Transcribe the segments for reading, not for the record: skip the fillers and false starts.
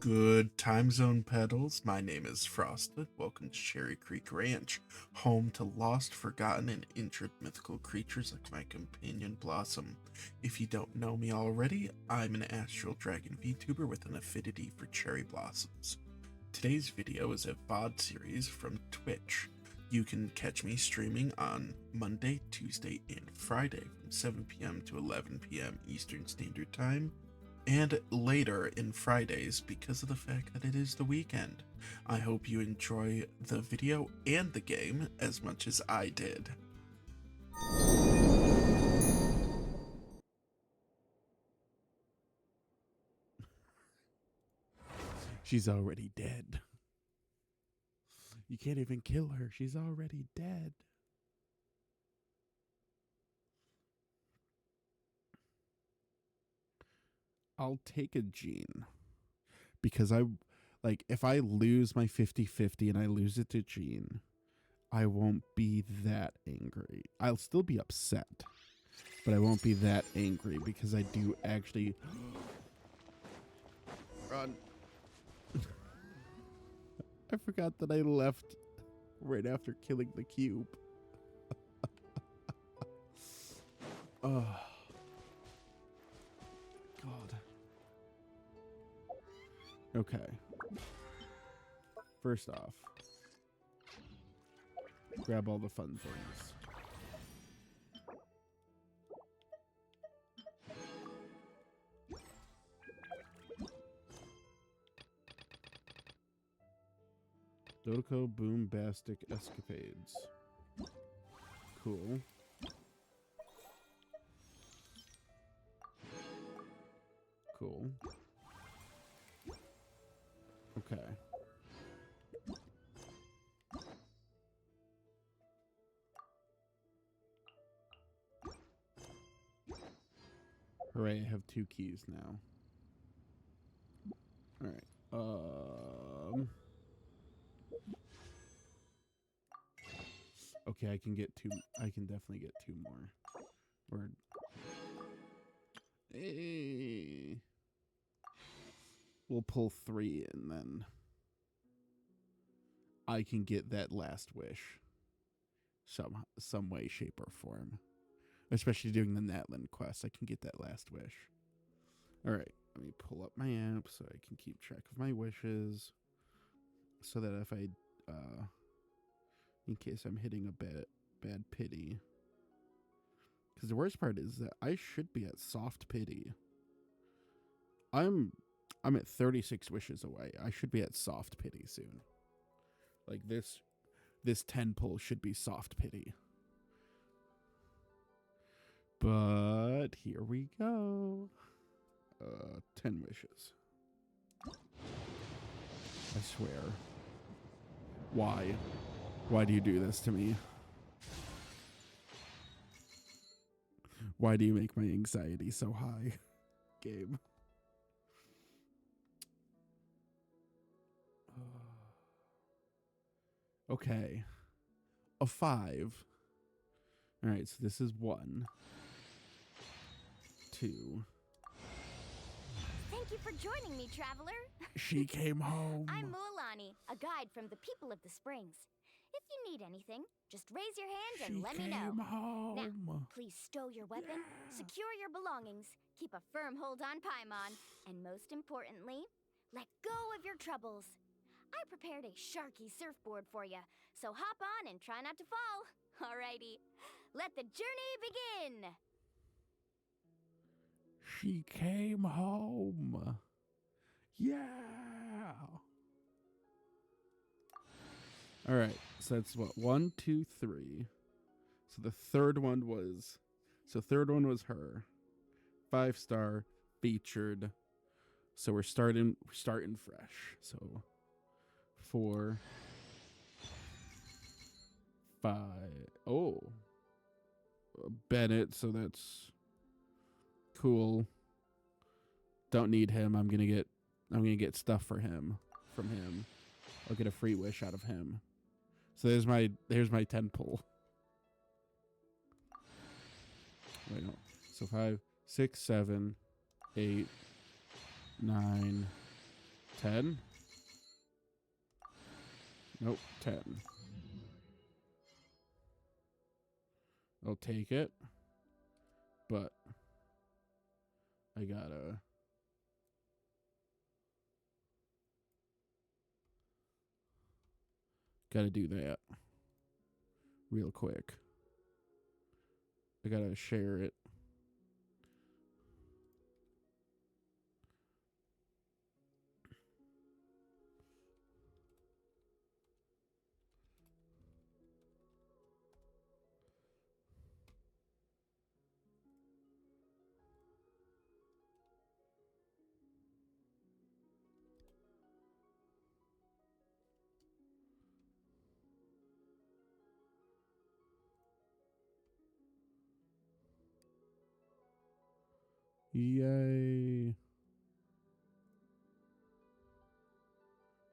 Good time zone pedals. My name is Frosted. Welcome to Cherry Creek Ranch, home to lost, forgotten, and injured mythical creatures like my companion Blossom. If you don't know me already, I'm an astral dragon VTuber with an affinity for cherry blossoms. Today's video is a VOD series from Twitch. You can catch me streaming on Monday, Tuesday, and Friday from 7 p.m. to 11 p.m. Eastern Standard Time, and later in Fridays because of the fact that it is the weekend. I hope you enjoy the video and the game as much as I did. She's already dead. You can't even kill her. She's already dead. I'll take a Jean. Because if I lose my 50-50 and I lose it to Jean, I won't be that angry. I'll still be upset, but I won't be that angry because I do actually... Run. I forgot that I left right after killing the cube. Oh. God. Okay. First off, grab all the fun things. Dodoko Boombastic Escapades. Cool. Cool. Okay. Hooray, I have 2 keys now. Alright. Okay, I can get 2. I can definitely get 2 more. Or... Hey. We'll pull 3 and then I can get that last wish some way, shape, or form. Especially doing the Natlan quest, I can get that last wish. Alright, let me pull up my app so I can keep track of my wishes. So that if I, in case I'm hitting a bad pity. Because the worst part is that I should be at soft pity. I'm at 36 wishes away. I should be at soft pity soon. Like this 10 pull should be soft pity. But here we go. 10 wishes. I swear. Why? Why do you do this to me? Why do you make my anxiety so high? Game. Okay. A 5. All right, so this is 1, 2. Thank you for joining me, traveler. She came home. I'm Mualani, a guide from the people of the Springs. If you need anything, just raise your hand and let me know. Home. Now, please stow your weapon, secure your belongings, keep a firm hold on Paimon, and most importantly, let go of your troubles. I prepared a sharky surfboard for you, so hop on and try not to fall. Alrighty, let the journey begin. She came home. Yeah. All right. So that's what? 1, 2, 3. So the third one was... So third one was her. 5-star featured. So we're starting fresh. So 4, 5. Oh. Bennett. So that's cool. Don't need him. I'm gonna get stuff for him from him. I'll get a free wish out of him. So there's my 10 pull. Wait, no. So 5, 6, 7, 8, 9, 10? Nope, 10. I'll take it. But I gotta do that real quick. I gotta share it. Yay.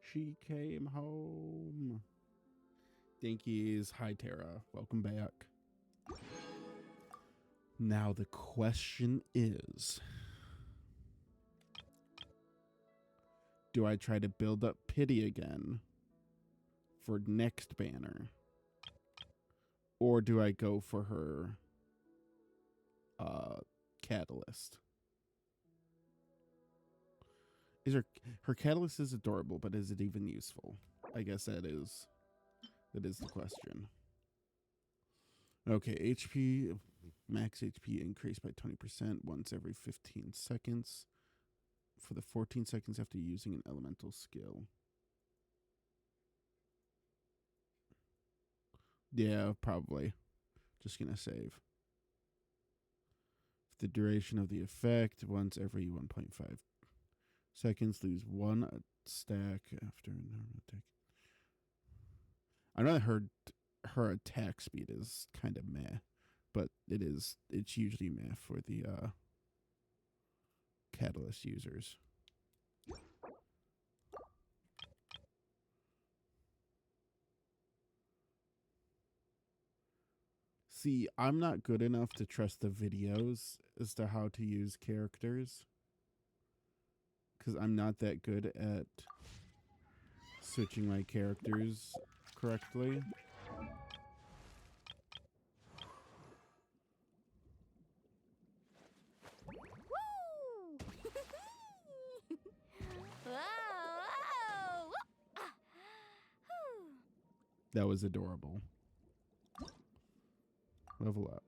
She came home. Dinkies. Hi, Tara. Welcome back. Now the question is, do I try to build up pity again for next banner? Or do I go for her catalyst? Her catalyst is adorable, but is it even useful? I guess that is the question. Okay, HP, max HP increased by 20% once every 15 seconds for the 14 seconds after using an elemental skill. Yeah, probably. Just gonna save. The duration of the effect, once every 1.5 seconds, lose 1 stack after an attack. I know that her attack speed is kind of meh, but it's usually meh for the catalyst users. See, I'm not good enough to trust the videos as to how to use characters, because I'm not that good at switching my characters correctly. That was adorable. Level up.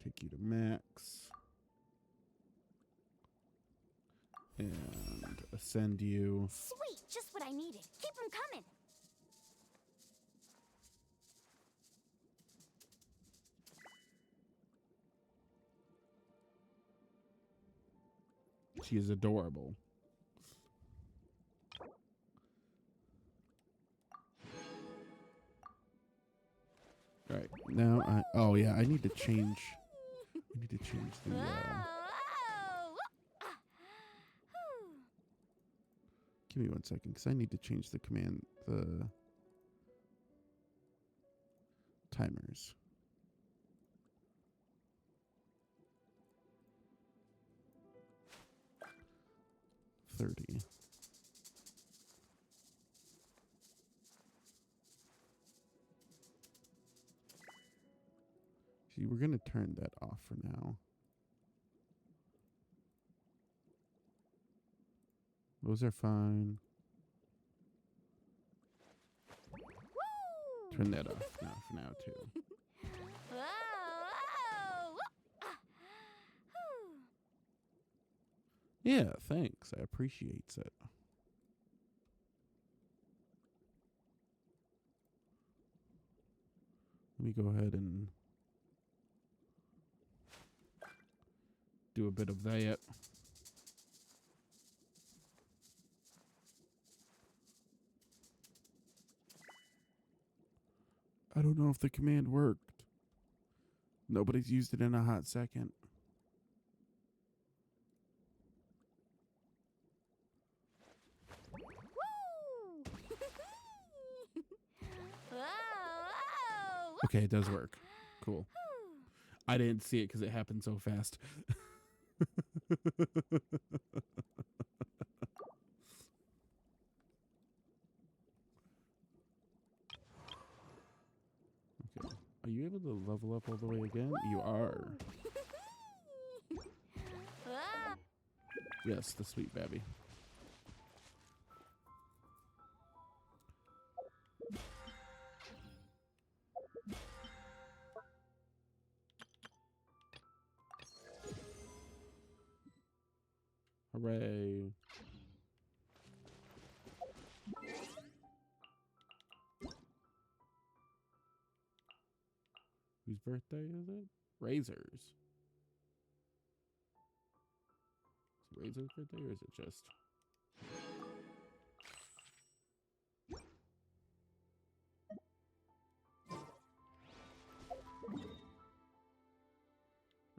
Take you to max. And ascend you. Sweet, just what I needed. Keep them coming. She is adorable. All right, now oh yeah, I need to change the give me 1 second, because I need to change the timers. $30. See, we're gonna turn that off for now. Those are fine. Woo! Turn that off now for now too. Yeah, thanks. I appreciate it. Let me go ahead and do a bit of that. I don't know if the command worked. Nobody's used it in a hot second. Okay, it does work. Cool. I didn't see it because it happened so fast. Are you able to level up all the way again? You are. Ah. Yes, the sweet babby. Hooray. Whose birthday is it? Razor's. Is it Razor's birthday or is it just?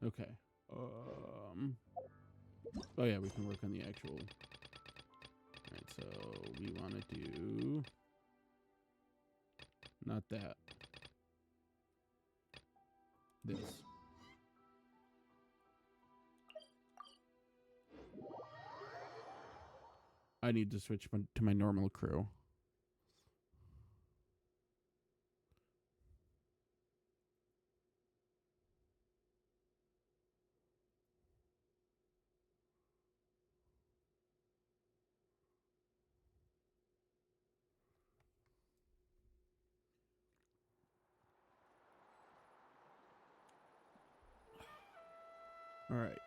Okay. Oh yeah, we can work on the actual. Alright, so we want to do not that. This. I need to switch to my normal crew. All right.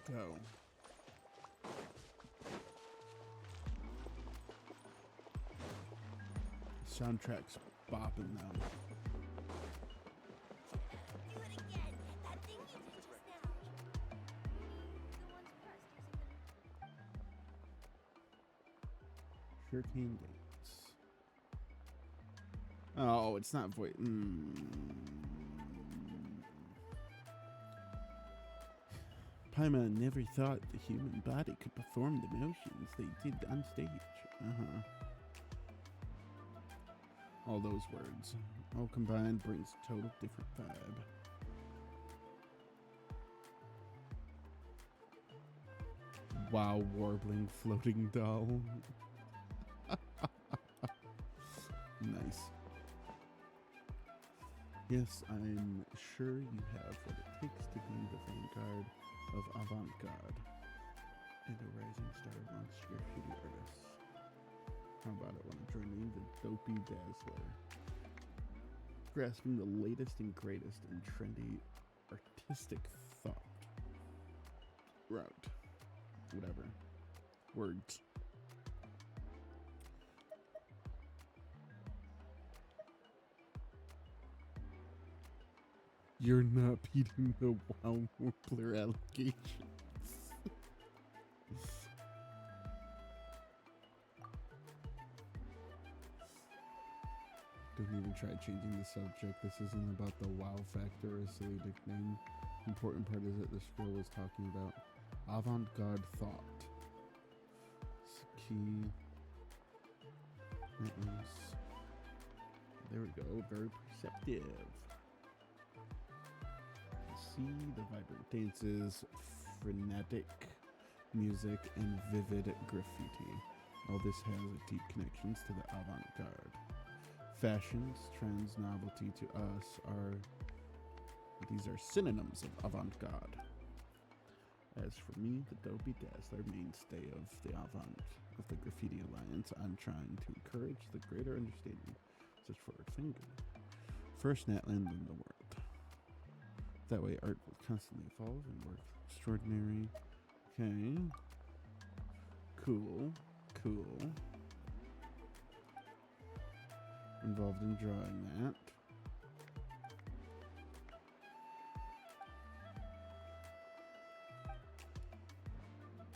Go. Soundtrack's bopping now. Do it again. That thing you did just now. The one's pressed, isn't it? Sugarcane dates. Oh, it's not voice. Paimon never thought the human body could perform the motions they did on stage. All those words, all combined, brings a total different vibe. Wow, warbling floating doll. Nice. Yes, I'm sure you have what it takes to be the vanguard of avant-garde and a rising star amongst graffiti artists. How about it when I'm joining the Dopey Dazzler? Grasping the latest and greatest in trendy artistic thought. Route. Whatever. Words. You're not beating the WoW Warbler allegations. Don't even try changing the subject. This isn't about the wow factor or a silly nickname. The important part is that this girl was talking about avant-garde thought. Key. There we go. Very perceptive. See the vibrant dances, frenetic music, and vivid graffiti. All this has deep connections to the avant-garde. Fashions, trends, novelty to us these are synonyms of avant-garde. As for me, the Dopey Dazzler, mainstay of the Graffiti Alliance, I'm trying to encourage the greater understanding. Such forward finger. First Natlan in the world. That way art will constantly evolve and work extraordinary. Okay. Cool. Involved in drawing that.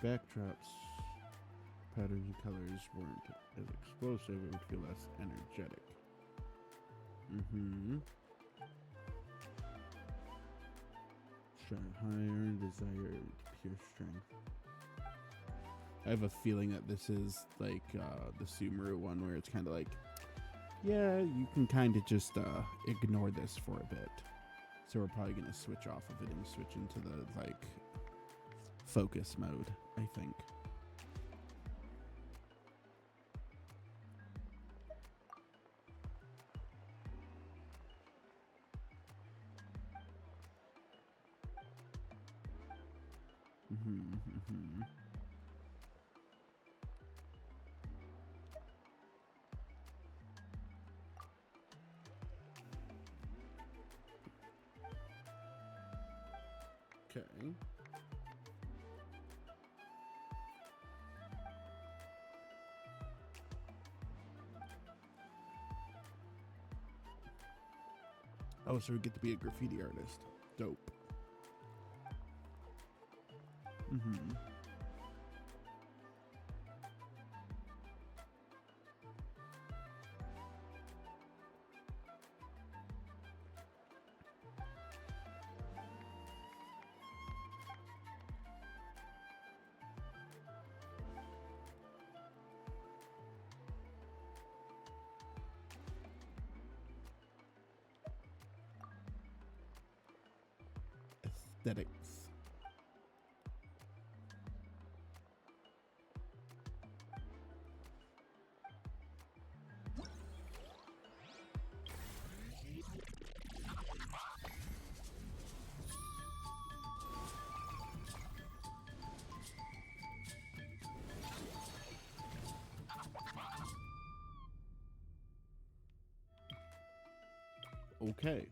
Backdrops, patterns and colors weren't as explosive, it would feel less energetic. Strive higher, desired pure strength. I have a feeling that this is like the Sumeru one where it's kind of like, yeah, you can kind of just ignore this for a bit. So we're probably going to switch off of it and switch into the like focus mode, I think. Okay. Oh, so we get to be a graffiti artist. Dope. Aesthetics. Okay.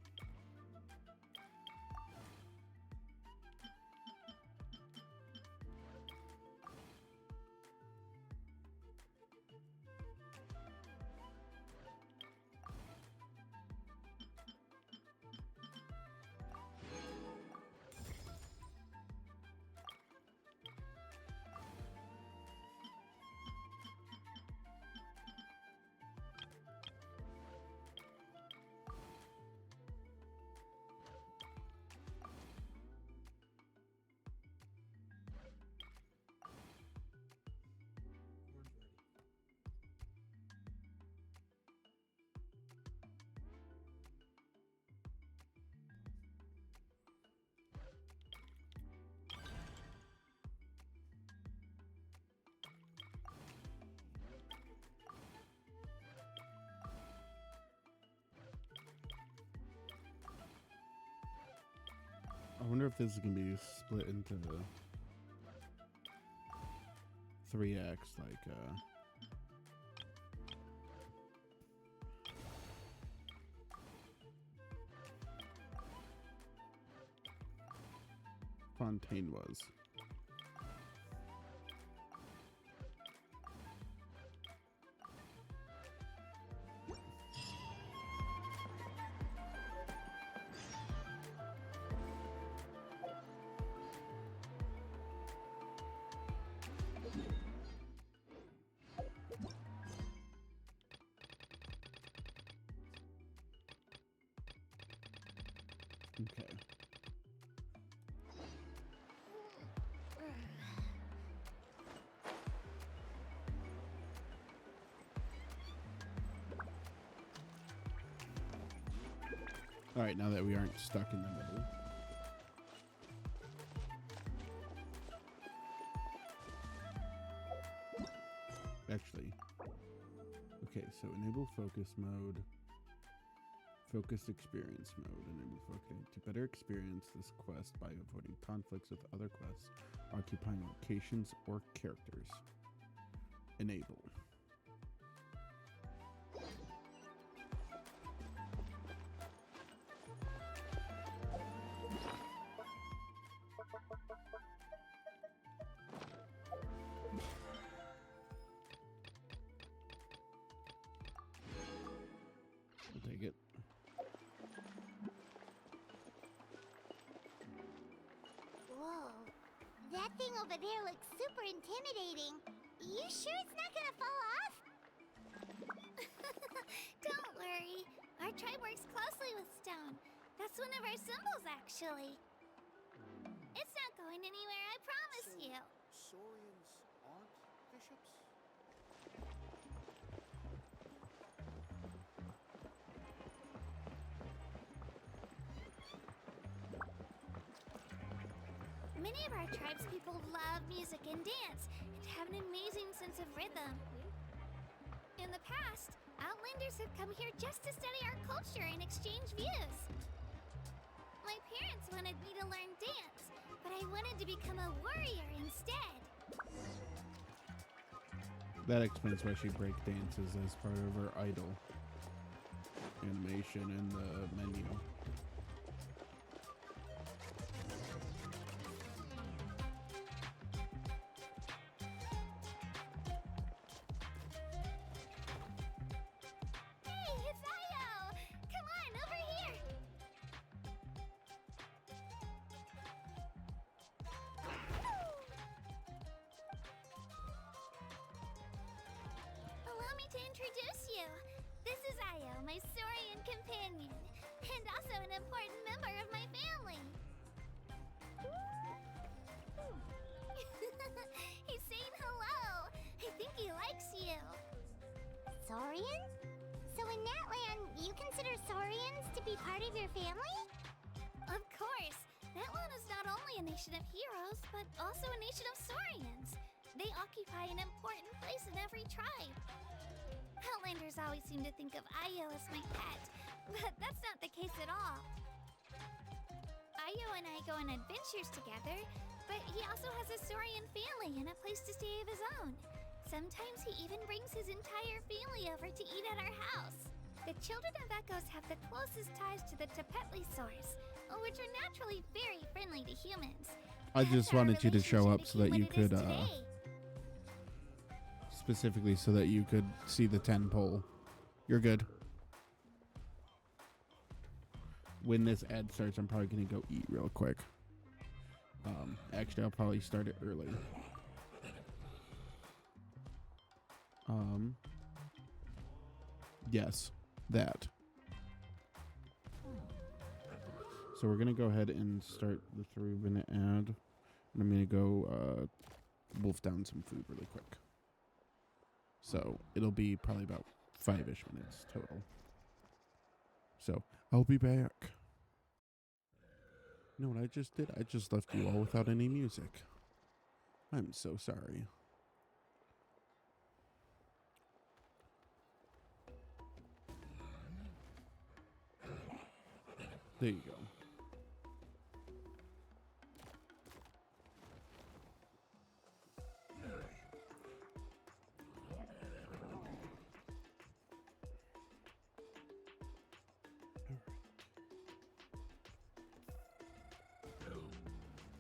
I wonder if this is gonna be split into 3 acts, like Fontaine was. Okay. All right, now that we aren't stuck in the middle. Actually, okay, so enable focus mode, focus experience mode, enable focus to better experience this quest by avoiding conflicts with other quests, occupying locations or characters. Enable. I'll take it. Whoa. That thing over there looks super intimidating. You sure it's not gonna fall off? Don't worry. Our tribe works closely with stone. That's one of our symbols, actually. It's not going anywhere, I promise you. Saurians aren't bishops? Many of our tribespeople love music and dance and have an amazing sense of rhythm. In the past, Outlanders have come here just to study our culture and exchange views. My parents wanted me to learn dance, but I wanted to become a warrior instead. That explains why she break dances as part of her idol animation in the menu. Hey, it's Io! Come on, over here! Allow me to introduce you. This is Io, my Saurian companion, and also an important member of my family. He's saying hello. I think he likes you. Saurians? So in Natlan, you consider Saurians to be part of your family? Of course. Natlan is not only a nation of heroes, but also a nation of Saurians. They occupy an important place in every tribe. Outlanders always seem to think of Io as my pet, but that's not the case at all. Io and I go on adventures together, but he also has a Saurian family and a place to stay of his own. Sometimes he even brings his entire family over to eat at our house. The children of Echoes have the closest ties to the Tepetli source, which are naturally very friendly to humans. I just Our wanted you to show up relationship so that became you what it is could, today. specifically so that you could see the 10 pole. You're good. When this ad starts, I'm probably going to go eat real quick. Actually, I'll probably start it early. Yes, that. So we're going to go ahead and start the 3-minute ad. And I'm going to go wolf down some food really quick. So it'll be probably about 5-ish minutes total. So I'll be back. You know what I just did? I just left you all without any music. I'm so sorry. There you go.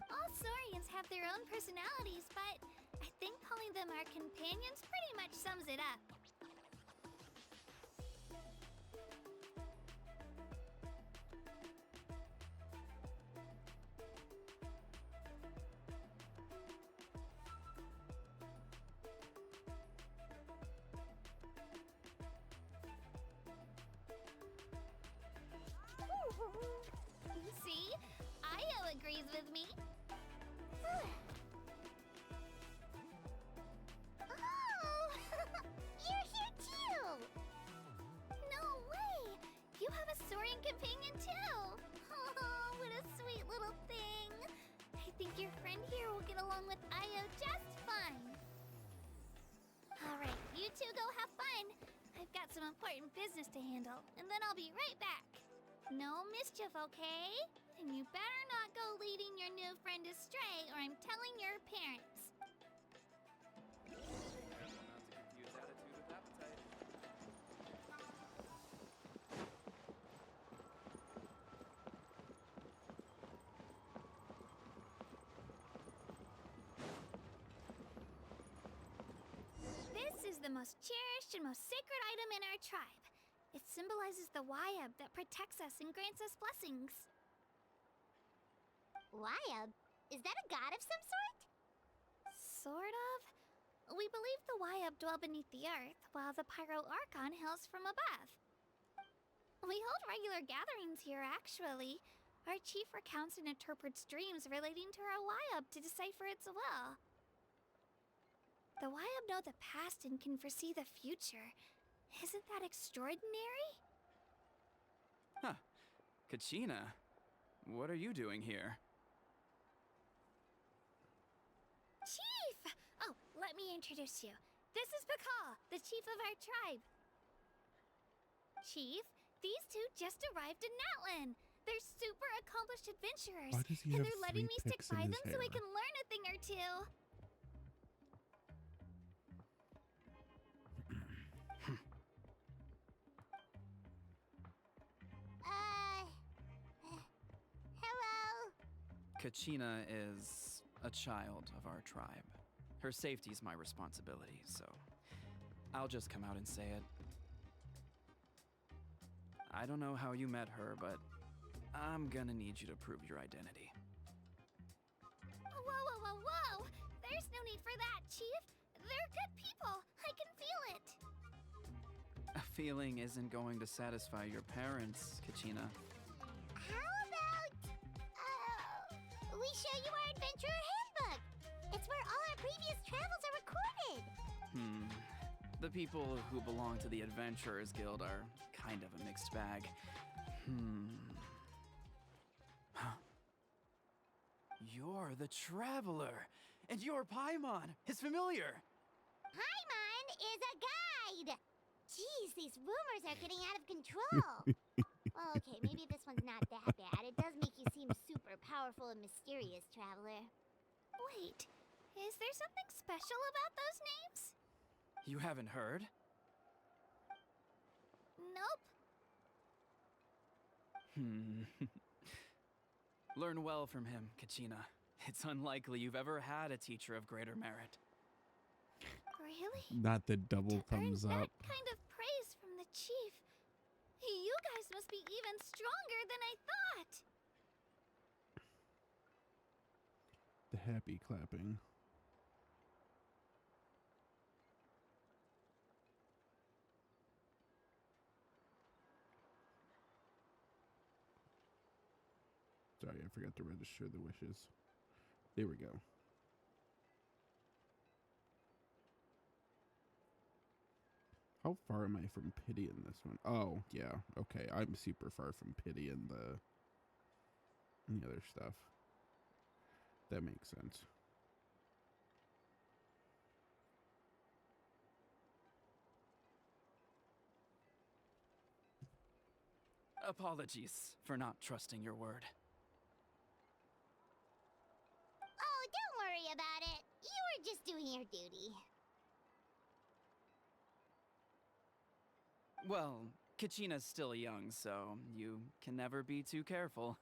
All Saurians have their own personalities, but I think calling them our companions pretty much sums it up. See? Io agrees with me. Oh! You're here too! No way! You have a Saurian companion too! Oh, what a sweet little thing! I think your friend here will get along with Io just fine. Alright, you two go have fun. I've got some important business to handle, and then I'll be right back. No mischief, okay? And you better not go leading your new friend astray, or I'm telling your parents. This is the most cherished and most sacred item in our tribe. It symbolizes the Wayab that protects us and grants us blessings. Wayab? Is that a god of some sort? Sort of. We believe the Wayab dwell beneath the earth, while the Pyro Archon hails from above. We hold regular gatherings here, actually. Our chief recounts and interprets dreams relating to our Wayab to decipher its will. The The Wyab know the past and can foresee the future. Isn't that extraordinary? Huh. Kachina, what are you doing here? Chief! Oh, let me introduce you. This is Pakal, the chief of our tribe. Chief, these two just arrived in Natlan. They're super accomplished adventurers. Why does he and have they're letting 3 me stick picks in by his them so I hair? can learn a thing or two. Hello? Kachina is a child of our tribe. Her safety's my responsibility, so I'll just come out and say it. I don't know how you met her, but I'm gonna need you to prove your identity. Whoa, whoa, whoa, whoa! There's no need for that, Chief. They're good people. I can feel it. A feeling isn't going to satisfy your parents, Kachina. How about, we show you our adventurer handbook? It's where all our previous travels are recorded. The people who belong to the Adventurers Guild are kind of a mixed bag. Huh. You're the Traveler, and you're Paimon, his familiar. Paimon is a guide! Jeez, these rumors are getting out of control. Well, okay, maybe this one's not that bad. It does make you seem super powerful and mysterious, Traveler. Wait, is there something special about those names? You haven't heard? Nope. Learn well from him, Kachina. It's unlikely you've ever had a teacher of greater merit. Really? Not the double To earn thumbs that up. kind of praise from the chief. You guys must be even stronger than I thought. The happy clapping. Sorry, I forgot to register the wishes. There we go. How far am I from pity in this one? Oh, yeah. Okay, I'm super far from pity in the other stuff. That makes sense. Apologies for not trusting your word. Oh, don't worry about it. You were just doing your duty. Well, Kachina's still young, so you can never be too careful.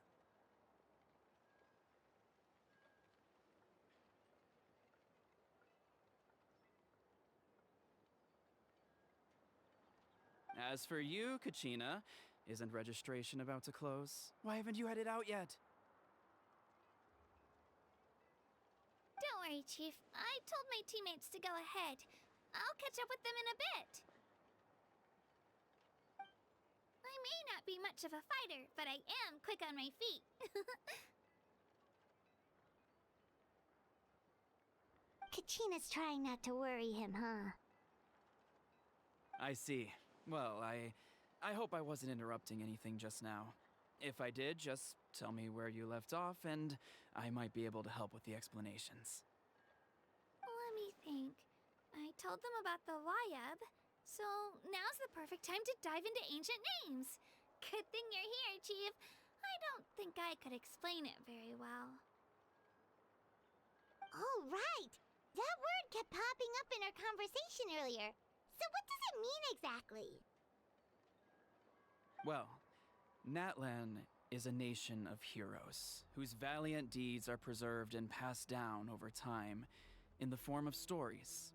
As for you, Kachina, isn't registration about to close? Why haven't you headed out yet? Don't worry, Chief. I told my teammates to go ahead. I'll catch up with them in a bit. I may not be much of a fighter, but I am quick on my feet. Kachina's trying not to worry him, huh? I see. Well, I hope I wasn't interrupting anything just now. If I did, just tell me where you left off, and I might be able to help with the explanations. Let me think. I told them about the Wyab, so now's the perfect time to dive into ancient names. Good thing you're here, Chief. I don't think I could explain it very well. Oh, right! That word kept popping up in our conversation earlier. So what does it mean exactly? Well, Natlan is a nation of heroes whose valiant deeds are preserved and passed down over time in the form of stories.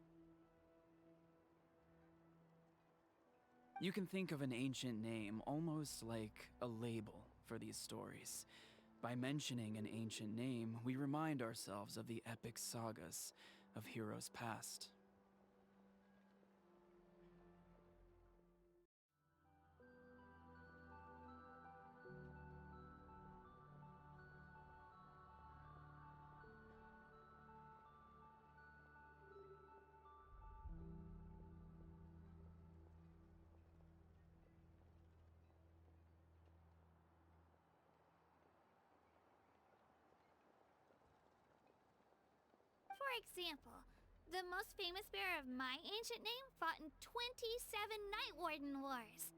You can think of an ancient name almost like a label for these stories. By mentioning an ancient name, we remind ourselves of the epic sagas of heroes past. example, the most famous bearer of my ancient name fought in 27 Night Warden Wars.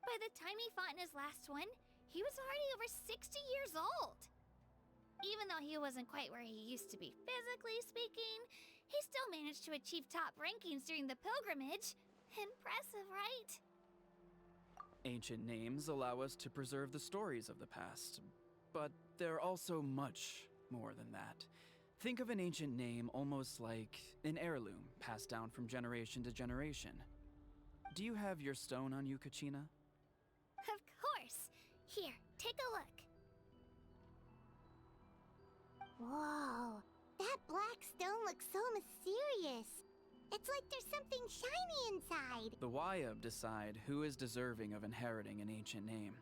By the time he fought in his last one, he was already over 60 years old. Even though he wasn't quite where he used to be physically speaking, he still managed to achieve top rankings during the pilgrimage. Impressive, right? Ancient names allow us to preserve the stories of the past, but they're also much more than that. Think of an ancient name almost like an heirloom passed down from generation to generation. Do you have your stone on you, Kachina? Of course. Here, take a look. Whoa, that black stone looks so mysterious. It's like there's something shiny inside. The Wayab decide who is deserving of inheriting an ancient name.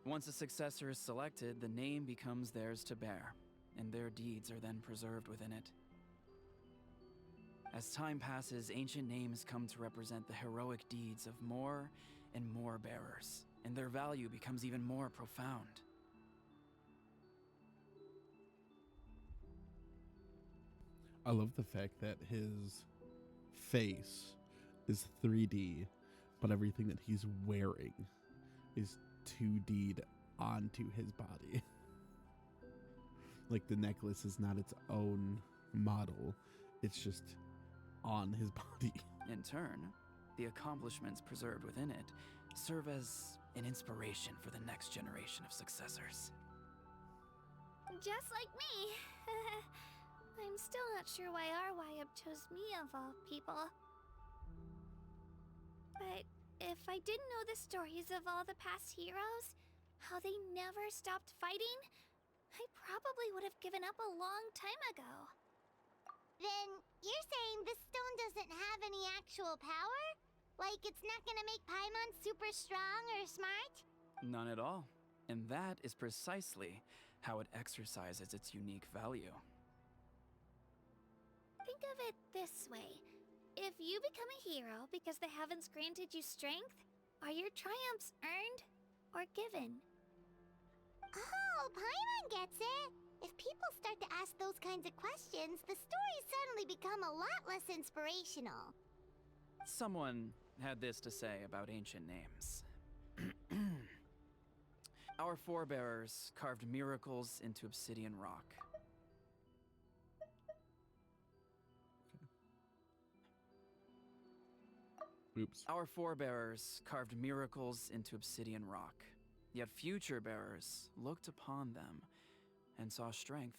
Once a successor is selected, the name becomes theirs to bear, and their deeds are then preserved within it. As time passes, ancient names come to represent the heroic deeds of more and more bearers, and their value becomes even more profound. I love the fact that his face is 3D, but everything that he's wearing is 2D'd onto his body. Like the necklace is not its own model, it's just on his body. In turn, the accomplishments preserved within it serve as an inspiration for the next generation of successors. Just like me. I'm still not sure why our Wayab chose me of all people. But if I didn't know the stories of all the past heroes, how they never stopped fighting, I probably would have given up a long time ago. Then you're saying this stone doesn't have any actual power? Like it's not gonna make Paimon super strong or smart? None at all. And that is precisely how it exercises its unique value. Think of it this way. If you become a hero because the heavens granted you strength, are your triumphs earned or given? Oh, Paimon gets it! If people start to ask those kinds of questions, the stories suddenly become a lot less inspirational. Someone had this to say about ancient names. Our forebears carved miracles into obsidian rock. Oops. Our forebears carved miracles into obsidian rock, yet future bearers looked upon them and saw strength.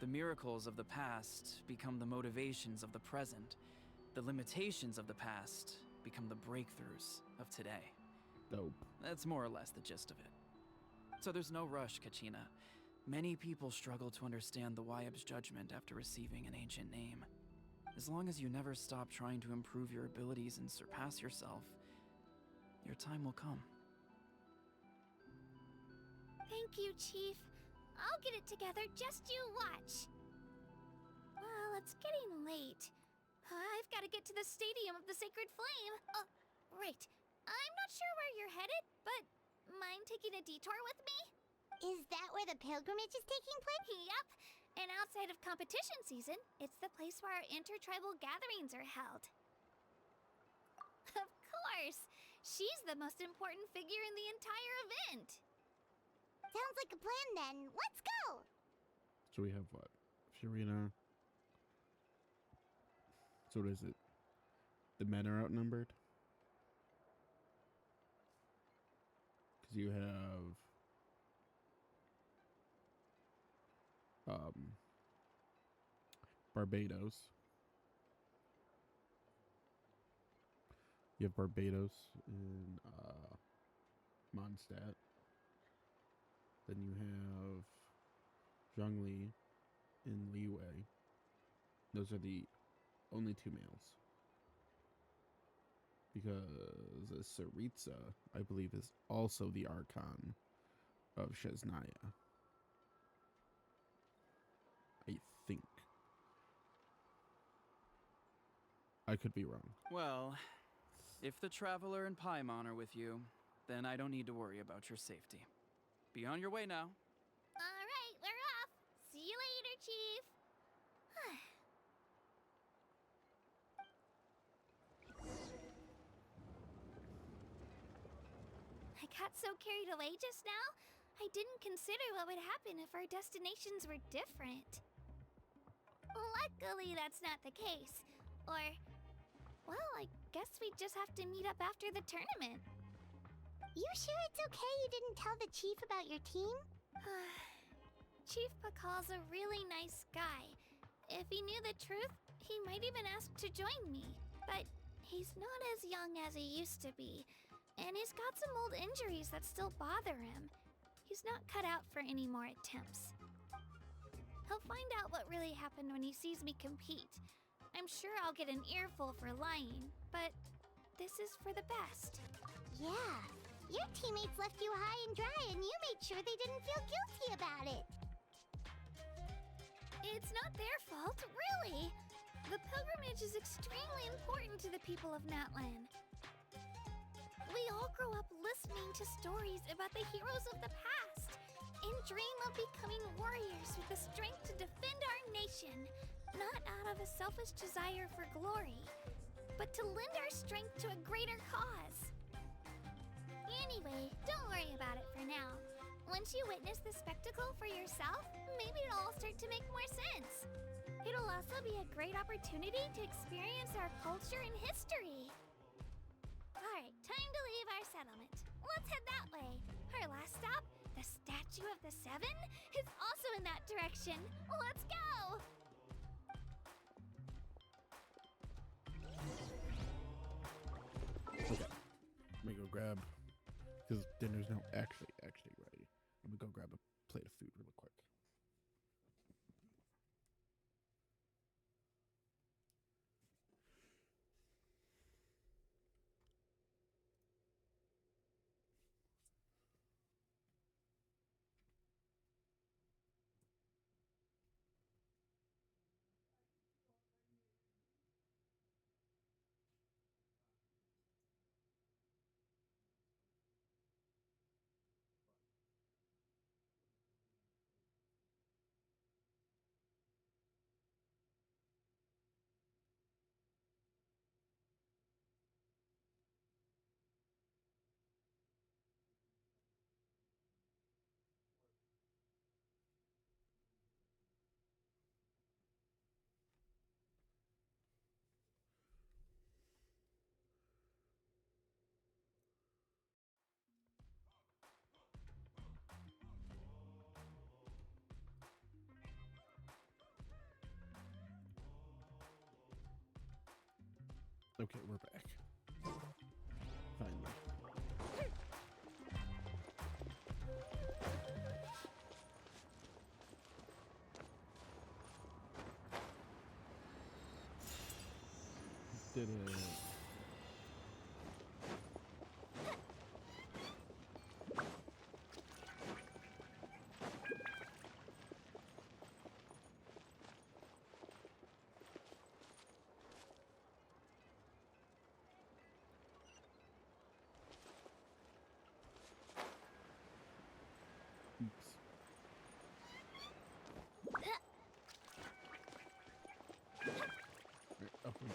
The miracles of the past become the motivations of the present. The limitations of the past become the breakthroughs of today. Dope. That's more or less the gist of it. So there's no rush, Kachina. Many people struggle to understand the Wayab's judgment after receiving an ancient name. As long as you never stop trying to improve your abilities and surpass yourself, your time will come. Thank you, Chief. I'll get it together, just you watch. Well, it's getting late. I've got to get to the Stadium of the Sacred Flame. Oh, right. I'm not sure where you're headed, but mind taking a detour with me? Is that where the pilgrimage is taking place? Yep. And outside of competition season, it's the place where our intertribal gatherings are held. Of course! She's the most important figure in the entire event! Sounds like a plan then. Let's go! So we have what? Fiorina. So what is it? The men are outnumbered? Because you have Barbados. You have Barbados in Mondstadt. Then you have Zhongli in Liyue. Those are the only two males. Because Saritsa, I believe, is also the Archon of Shesnaya. I think. I could be wrong. Well, if the Traveler and Paimon are with you, then I don't need to worry about your safety. Be on your way now. Alright, we're got so carried away just now, I didn't consider what would happen if our destinations were different. Luckily, that's not the case. Or, well, I guess we just have to meet up after the tournament. You sure it's okay you didn't tell the chief about your team? Chief Pakal's a really nice guy. If he knew the truth, he might even ask to join me. But he's not as young as he used to be, and he's got some old injuries that still bother him. He's not cut out for any more attempts. He'll find out what really happened when he sees me compete. I'm sure I'll get an earful for lying, but this is for the best. Yeah, your teammates left you high and dry and you made sure they didn't feel guilty about it. It's not their fault, really. The pilgrimage is extremely important to the people of Natlan. We all grow up listening to stories about the heroes of the past and dream of becoming warriors with the strength to defend our nation, not out of a selfish desire for glory, but to lend our strength to a greater cause. Anyway, don't worry about it for now. Once you witness the spectacle for yourself, maybe it'll all start to make more sense. It'll also be a great opportunity to experience our culture and history. Alright, time to leave our settlement. Let's head that way. Our last stop, the Statue of the Seven, is also in that direction. Let's go! Okay. Let me go grab, because dinner's now actually ready. Let me go grab a plate of food really quick. Okay, we're back. Finally. Did it. Oops. Right, up we go.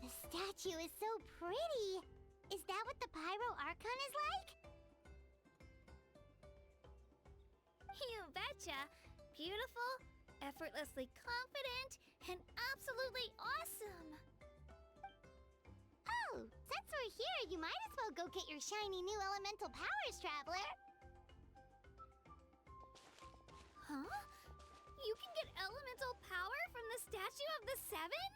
The statue is so pretty. Is that what the Pyro Archon is like? You betcha! Beautiful, effortlessly confident, and absolutely awesome! Oh, since we're here, you might as well go get your shiny new elemental powers, Traveler. Huh? You can get elemental power from the Statue of the Seven?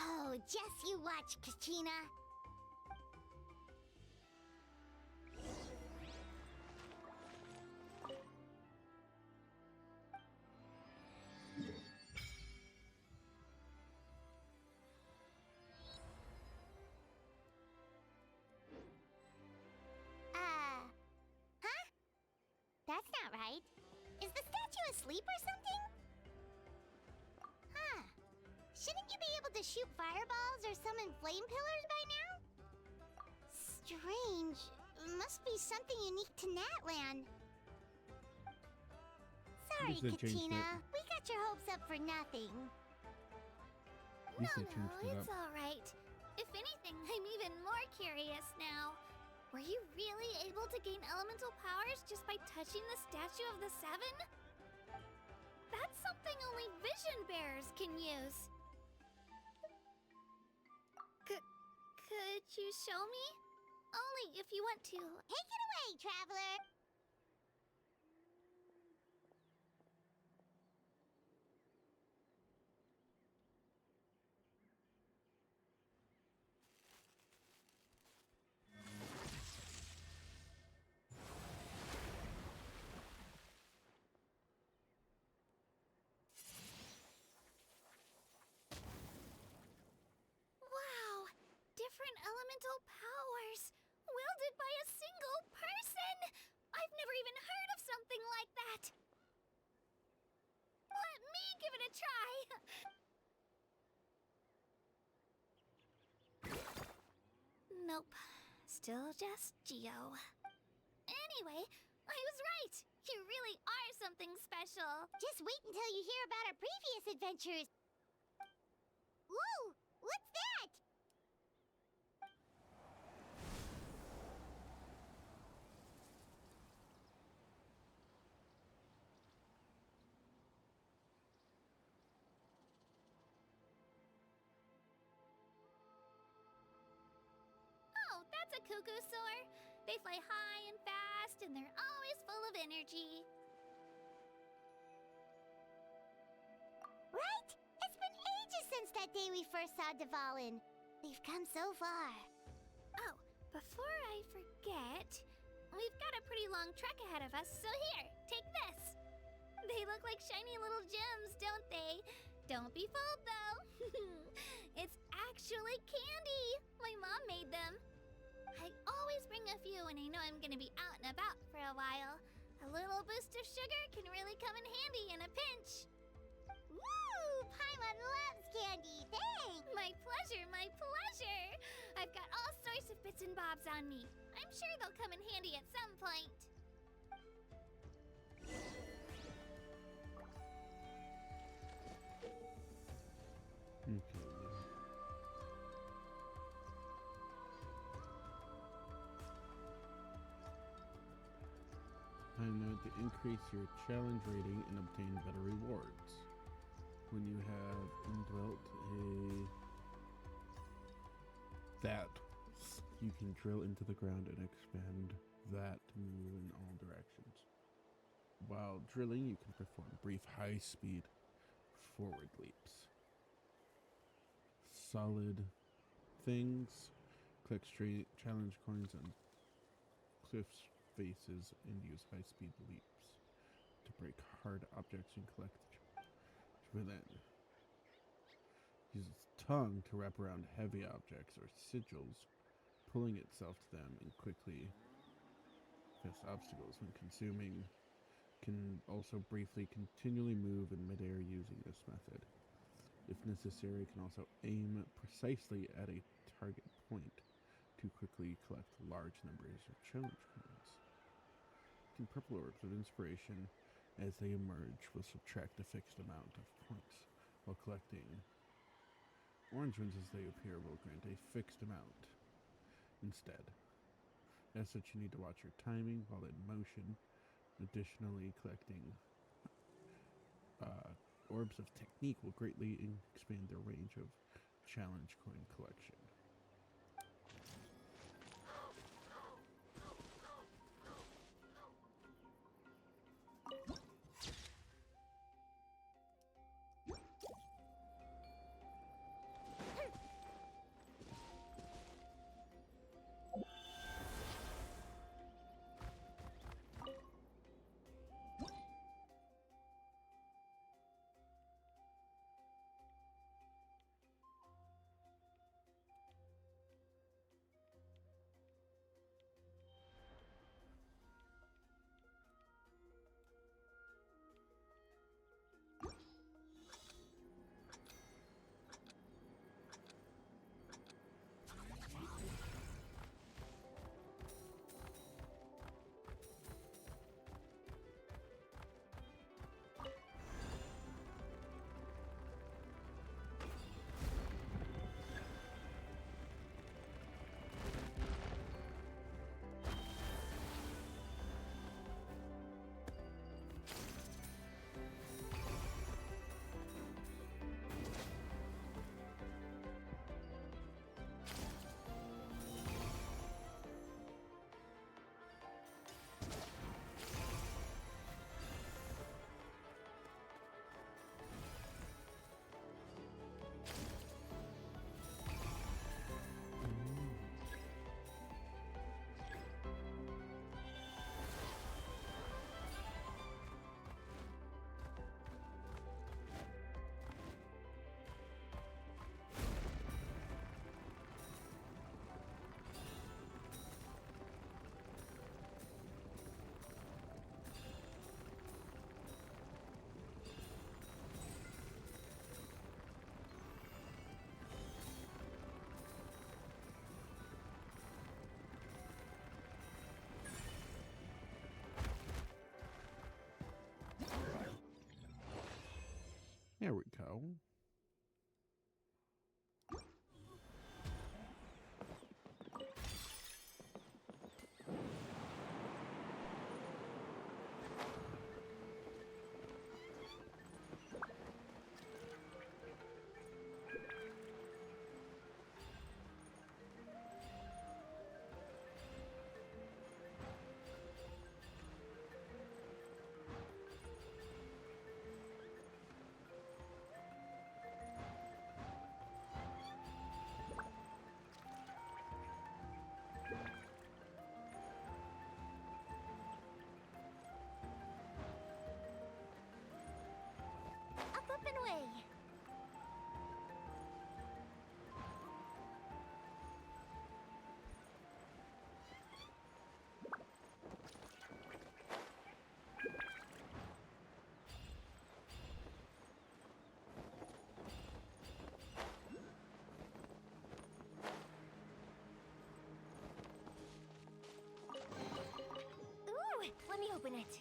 Oh, just you watch, Kachina. Huh? That's not right. Is the statue asleep or something? Huh. Shouldn't you be able to shoot fireballs or summon flame pillars by now? Strange. Must be something unique to Natlan. Sorry, Guess they changed Katina. it. We got your hopes up for nothing. At least they changed it It's up. alright. If anything, I'm even more curious now. Were you really able to gain elemental powers just by touching the Statue of the Seven? That's something only vision bearers can use. Could you show me? Only if you want to. Take it away, traveler. Wow! Different elemental powers! Wielded by a single person! I've never even heard of something like that! Let me give it a try! Nope. Still just Geo. Anyway, I was right! You really are something special! Just wait until you hear about our previous adventures. Ooh, what's that? Oh, that's a cuckoo soar. They fly high and fast, and they're always full of energy. Right? It's been ages since that day we first saw Dvalin. We've come so far. Oh, before I forget, we've got a pretty long trek ahead of us, so here, take this. They look like shiny little gems, don't they? Don't be fooled, though. It's actually candy. My mom made them. I always bring a few when I know I'm gonna be out and about for a while. A little boost of sugar can really come in handy in a pinch. Woo! Paimon loves candy. Thanks. My pleasure, my pleasure. I've got all sorts of bits and bobs on me. I'm sure they'll come in handy at some point. Okay. Time mode to increase your challenge rating and obtain better rewards. When you have indwelt that, you can drill into the ground and expand that to move in all directions. While drilling, you can perform brief high-speed forward leaps. Solid things. Collect straight challenge coins on cliffs faces and use high-speed leaps to break hard objects and collect then use its tongue to wrap around heavy objects or sigils, pulling itself to them and quickly pass obstacles when consuming. Can also briefly continually move in midair using this method. If necessary, it can also aim precisely at a target point to quickly collect large numbers of challenge coins. In purple orbs of inspiration, as they emerge, will subtract a fixed amount of points, while collecting orange ones as they appear will grant a fixed amount instead. As such, you need to watch your timing while in motion. Additionally, collecting orbs of technique will greatly expand the range of challenge coin collection. There we go. Up and away. Ooh, let me open it.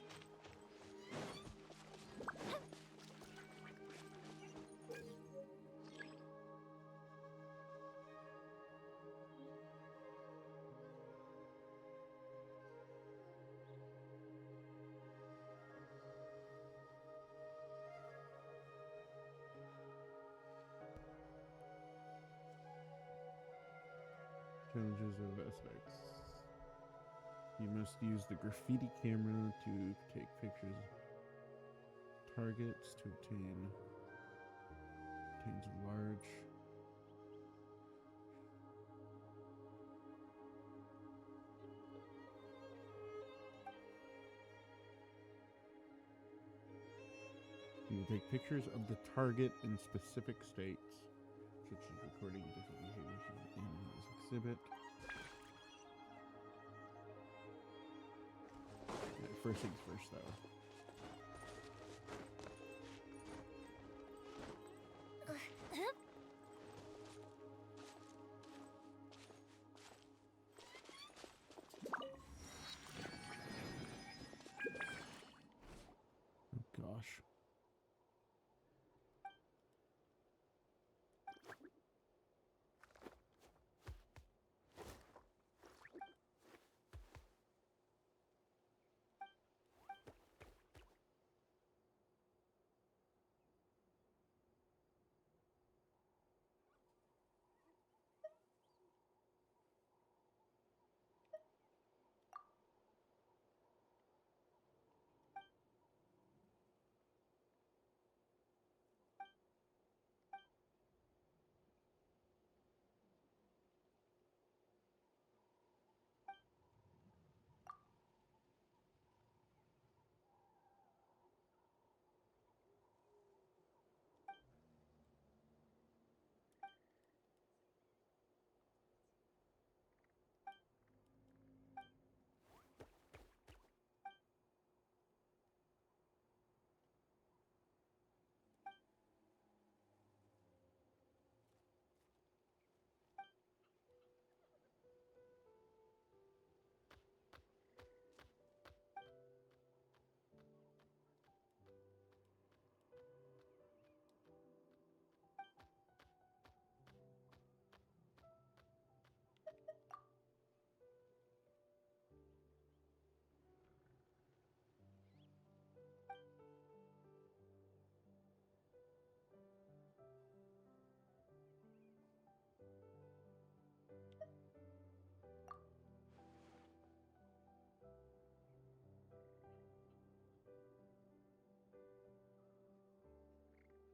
Challenges of aspects. You must use the graffiti camera to take pictures of targets to obtains large. You take pictures of the target in specific states, such as recording different behaviors in this exhibit. First things first, though. Oh gosh.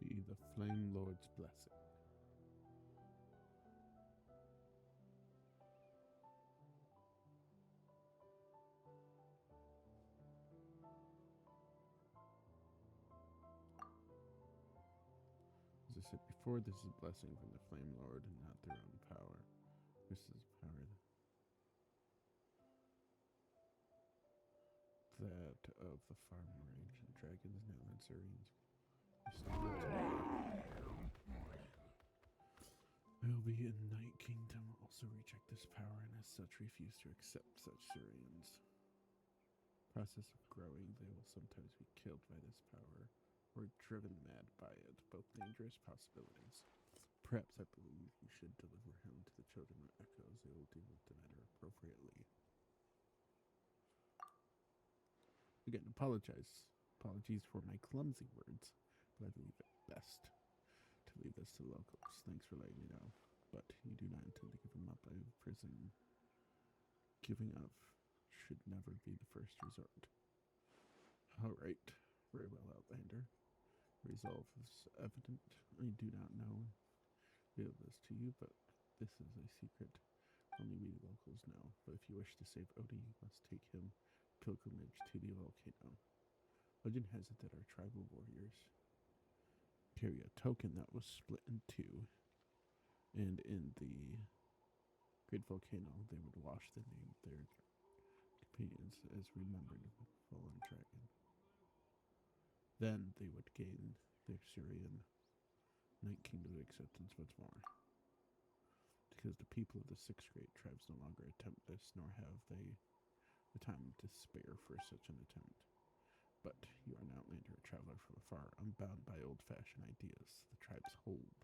Be the Flame Lord's blessing. As I said before, this is a blessing from the Flame Lord and not their own power. This is power that of the far more ancient dragons, Natlan, Saurians. I will be in Night Kingdom, also reject this power, and as such refuse to accept such Saurians. Process of growing, they will sometimes be killed by this power, or driven mad by it, both dangerous possibilities. Perhaps I believe you should deliver him to the children of Echoes. They will deal with the matter appropriately. Again, apologies for my clumsy words, but I believe it best to leave this to the locals. Thanks for letting me know, but you do not intend to give him up by prison. Giving up should never be the first resort. All right, very well, Outlander. Resolve is evident. I do not know this to you, but this is a secret only we locals know. But if you wish to save Odie, you must take him pilgrimage to the volcano. Legend has it that our tribal warriors carry a token that was split in two, and in the great volcano they would wash the name of their companions as remembered of the fallen dragon. Then they would gain their Syrian Night Kingdom acceptance once more. Because the people of the sixth great tribes no longer attempt this, nor have they the time to spare for such an attempt. But you are an outlander, a traveler from afar, unbound by old-fashioned ideas the tribes hold.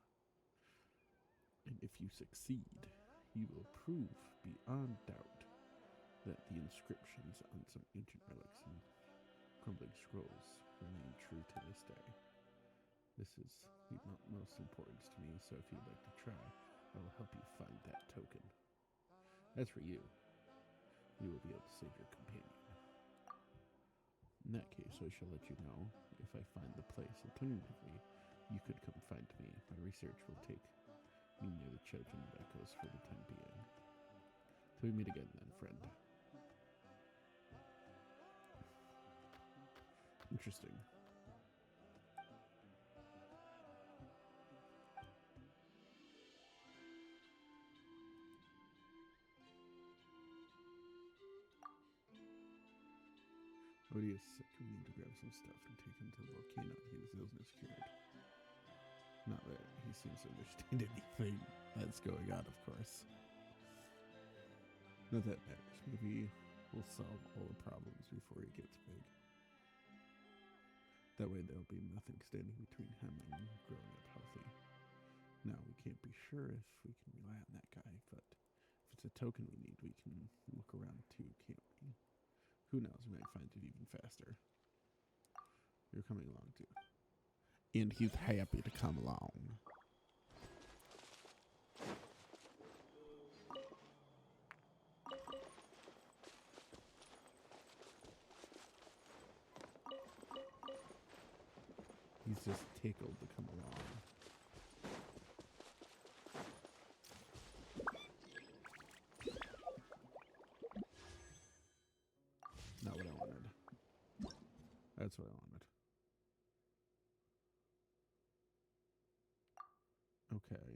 And if you succeed, you will prove beyond doubt that the inscriptions on some ancient relics and crumbling scrolls remain true to this day. This is the most importance to me, so if you'd like to try, I will help you find that token. As for you, you will be able to save your companion. In that case, I shall let you know if I find the place. Alternatively, you could come find me. My research will take me near the children of Echoes for the time being. Till we meet again then, friend. Interesting. Odie is sick. We need to grab some stuff and take him to the volcano to get his illness cured. Not that he seems to understand anything that's going on, of course. Not that matters. Maybe we'll solve all the problems before he gets big. That way there'll be nothing standing between him and growing up healthy. Now, we can't be sure if we can rely on that guy, but if it's a token we need, we can look around too, can't we? Who knows, we might find it even faster. You're coming along too. And he's happy to come along. He's just tickled to come along. Not what I wanted. That's what I wanted. Okay.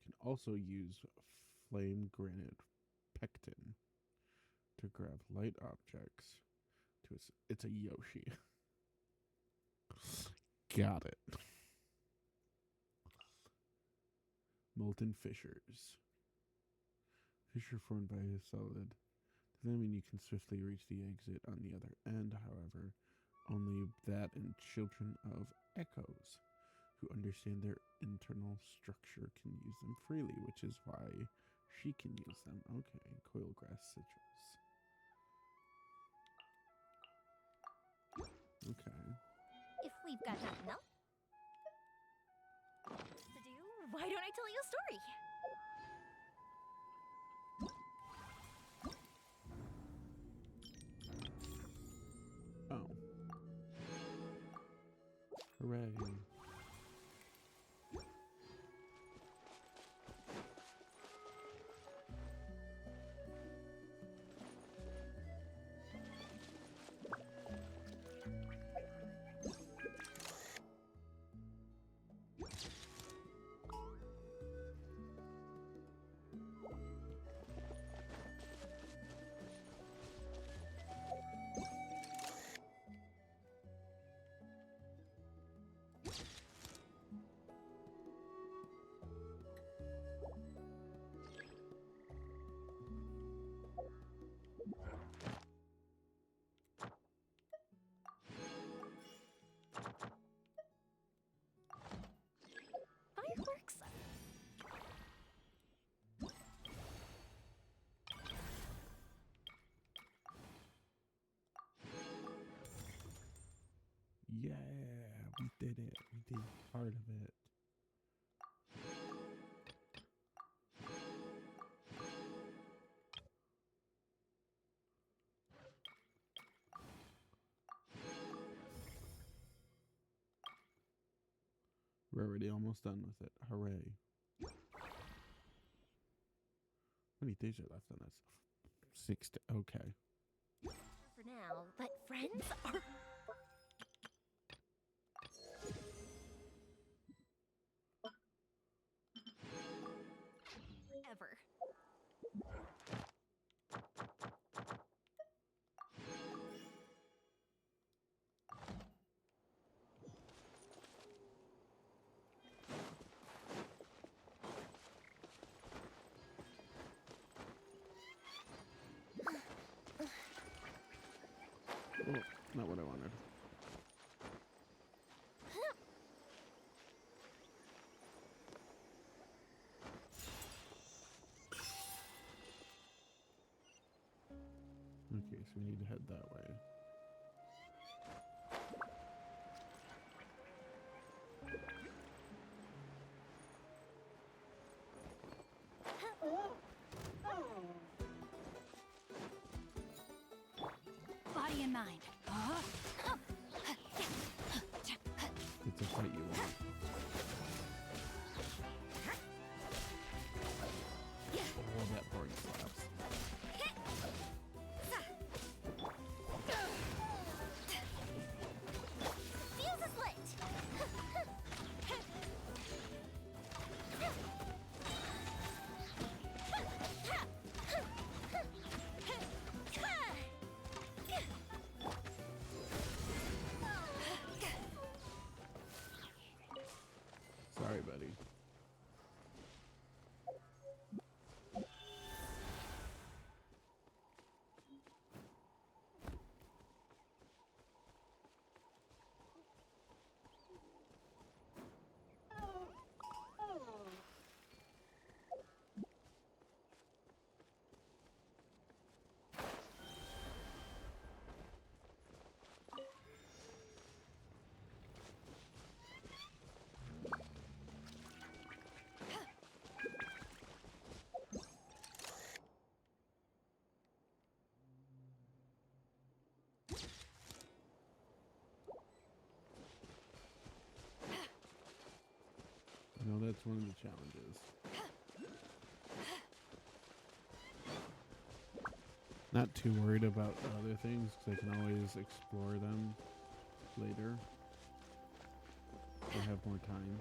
Can also use flame granite pectin to grab light objects. It's a Yoshi. Got it. Molten fissures. Fissure formed by a solid. Does that mean you can swiftly reach the exit on the other end? However, only that and children of Echoes who understand their internal structure can use them freely, which is why she can use them. Okay, coil grass citrus. Okay. If we've got nothing else to do, why don't I tell you a story? Oh. Hooray. We're already almost done with it. Hooray. How many days are left on this? 6 to, okay. For now, but friends are. Ever. Oh, not what I wanted. Okay, so we need to head that way. Body and mind. It's a fight you want. Oh, that board slaps. Fuse is lit. Sorry, buddy. I know that's one of the challenges. Not too worried about other things because I can always explore them later. I have more time.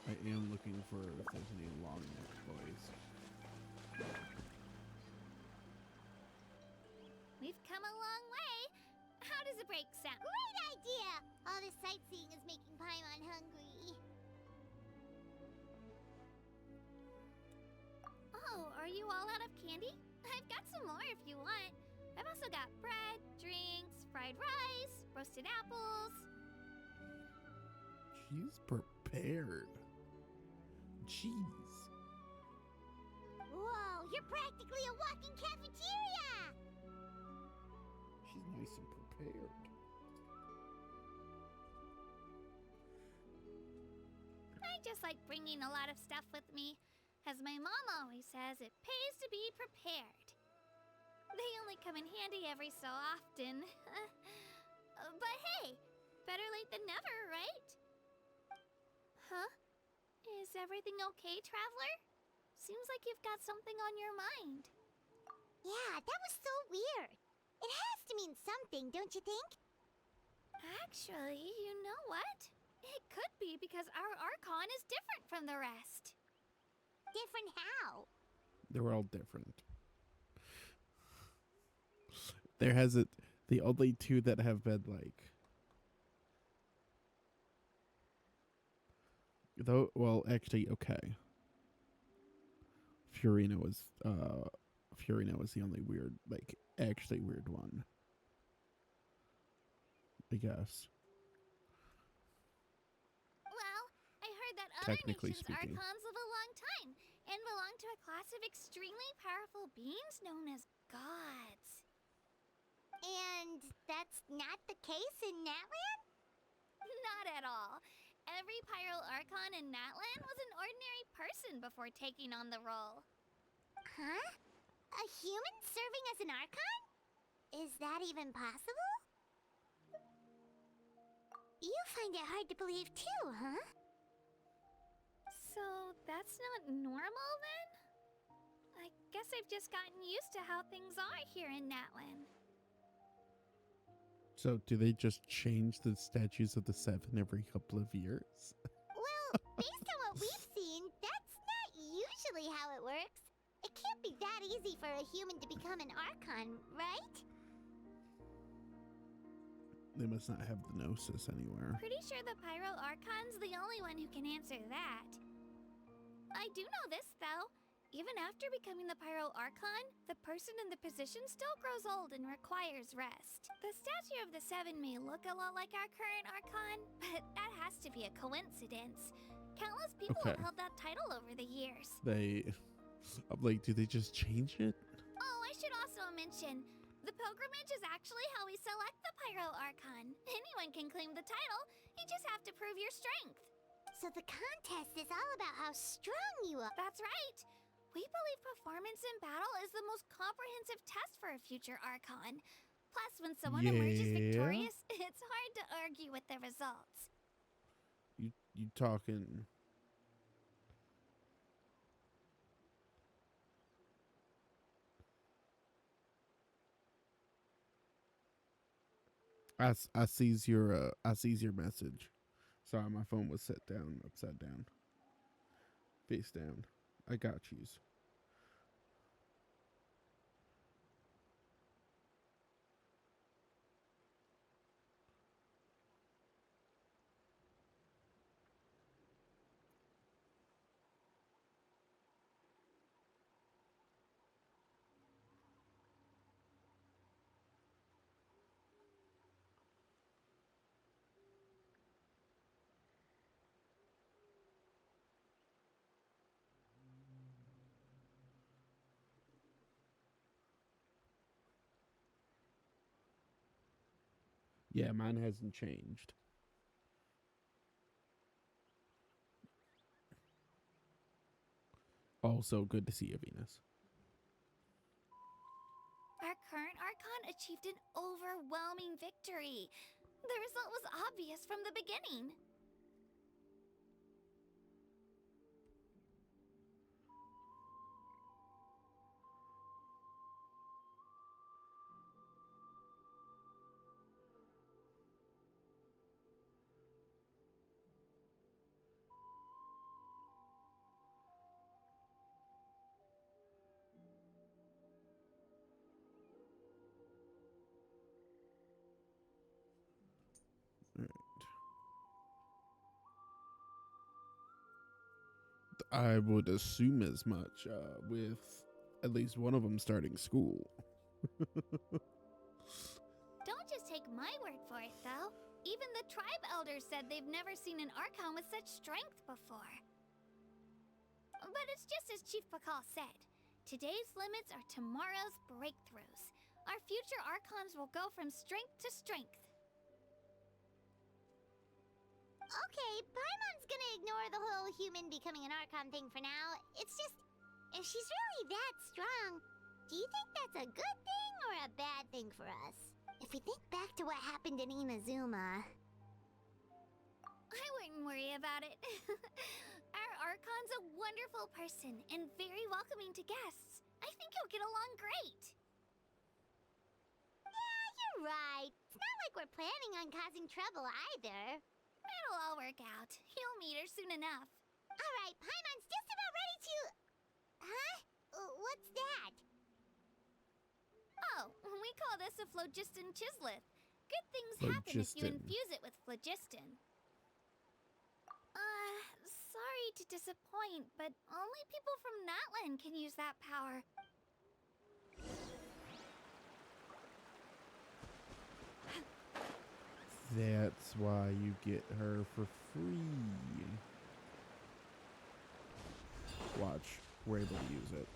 I am looking for if there's any long neck boys. We've come a long way. How does a break sound? Great idea! All this sightseeing is making Paimon hungry. Oh, are you all out of candy? I've got some more if you want. I've also got bread, drinks, fried rice, roasted apples. She's prepared. Jeez. Whoa, you're practically a walking cafeteria! She's nice and prepared. I just like bringing a lot of stuff with me. As my mom always says, it pays to be prepared. They only come in handy every so often. But hey, better late than never, right? Huh? Is everything okay, Traveler? Seems like you've got something on your mind. Yeah, that was so weird. It has to mean something, don't you think? Actually, you know what? It could be because our Archon is different from the rest. Different how? They're all different. There has it. The only two that have been like. Though, well, actually, okay. Furina was the only weird, like, actually weird one. I guess. Well, I heard that other Technically nations' speaking. Archons live a long time and belong to a class of extremely powerful beings known as gods. And that's not the case in Natlan? Not at all. Every Pyro Archon in Natlan was an ordinary person before taking on the role. Huh? A humans serving as an Archon? Is that even possible? You find it hard to believe too, huh? So that's not normal then? I guess I've just gotten used to how things are here in Natlan. So, do they just change the statues of the seven every couple of years? Well, based on what we've seen, that's not usually how it works. It can't be that easy for a human to become an Archon, right? They must not have the Gnosis anywhere. Pretty sure the Pyro Archon's the only one who can answer that. I do know this, though. Even after becoming the Pyro Archon, the person in the position still grows old and requires rest. The statue of the Seven may look a lot like our current Archon, but that has to be a coincidence. Countless people have held that title over the years. I'm like, do they just change it? Oh, I should also mention, the pilgrimage is actually how we select the Pyro Archon. Anyone can claim the title, you just have to prove your strength. So the contest is all about how strong you are. That's right. We believe performance in battle is the most comprehensive test for a future Archon. Plus, when someone emerges victorious, it's hard to argue with the results. You talking? I sees your message. Sorry, my phone was set down, upside down, face down. I got yous. Yeah, mine hasn't changed. Also, good to see you, Venus. Our current Archon achieved an overwhelming victory. The result was obvious from the beginning. I would assume as much with at least one of them starting school. Don't just take my word for it, though. Even the tribe elders said they've never seen an Archon with such strength before. But it's just as Chief Pakal said. Today's limits are tomorrow's breakthroughs. Our future Archons will go from strength to strength. Okay, Paimon's gonna ignore the whole human becoming an Archon thing for now. It's just, if she's really that strong, do you think that's a good thing or a bad thing for us? If we think back to what happened in Inazuma... I wouldn't worry about it. Our Archon's a wonderful person and very welcoming to guests. I think you'll get along great. Yeah, you're right. It's not like we're planning on causing trouble either. It'll all work out. You'll meet her soon enough. Alright, Paimon's just about ready to... Huh? What's that? Oh, we call this a phlogiston chisleth. Good things happen if you infuse it with phlogiston. Sorry to disappoint, but only people from Natlan can use that power. That's why you get her for free. Watch, we're able to use it.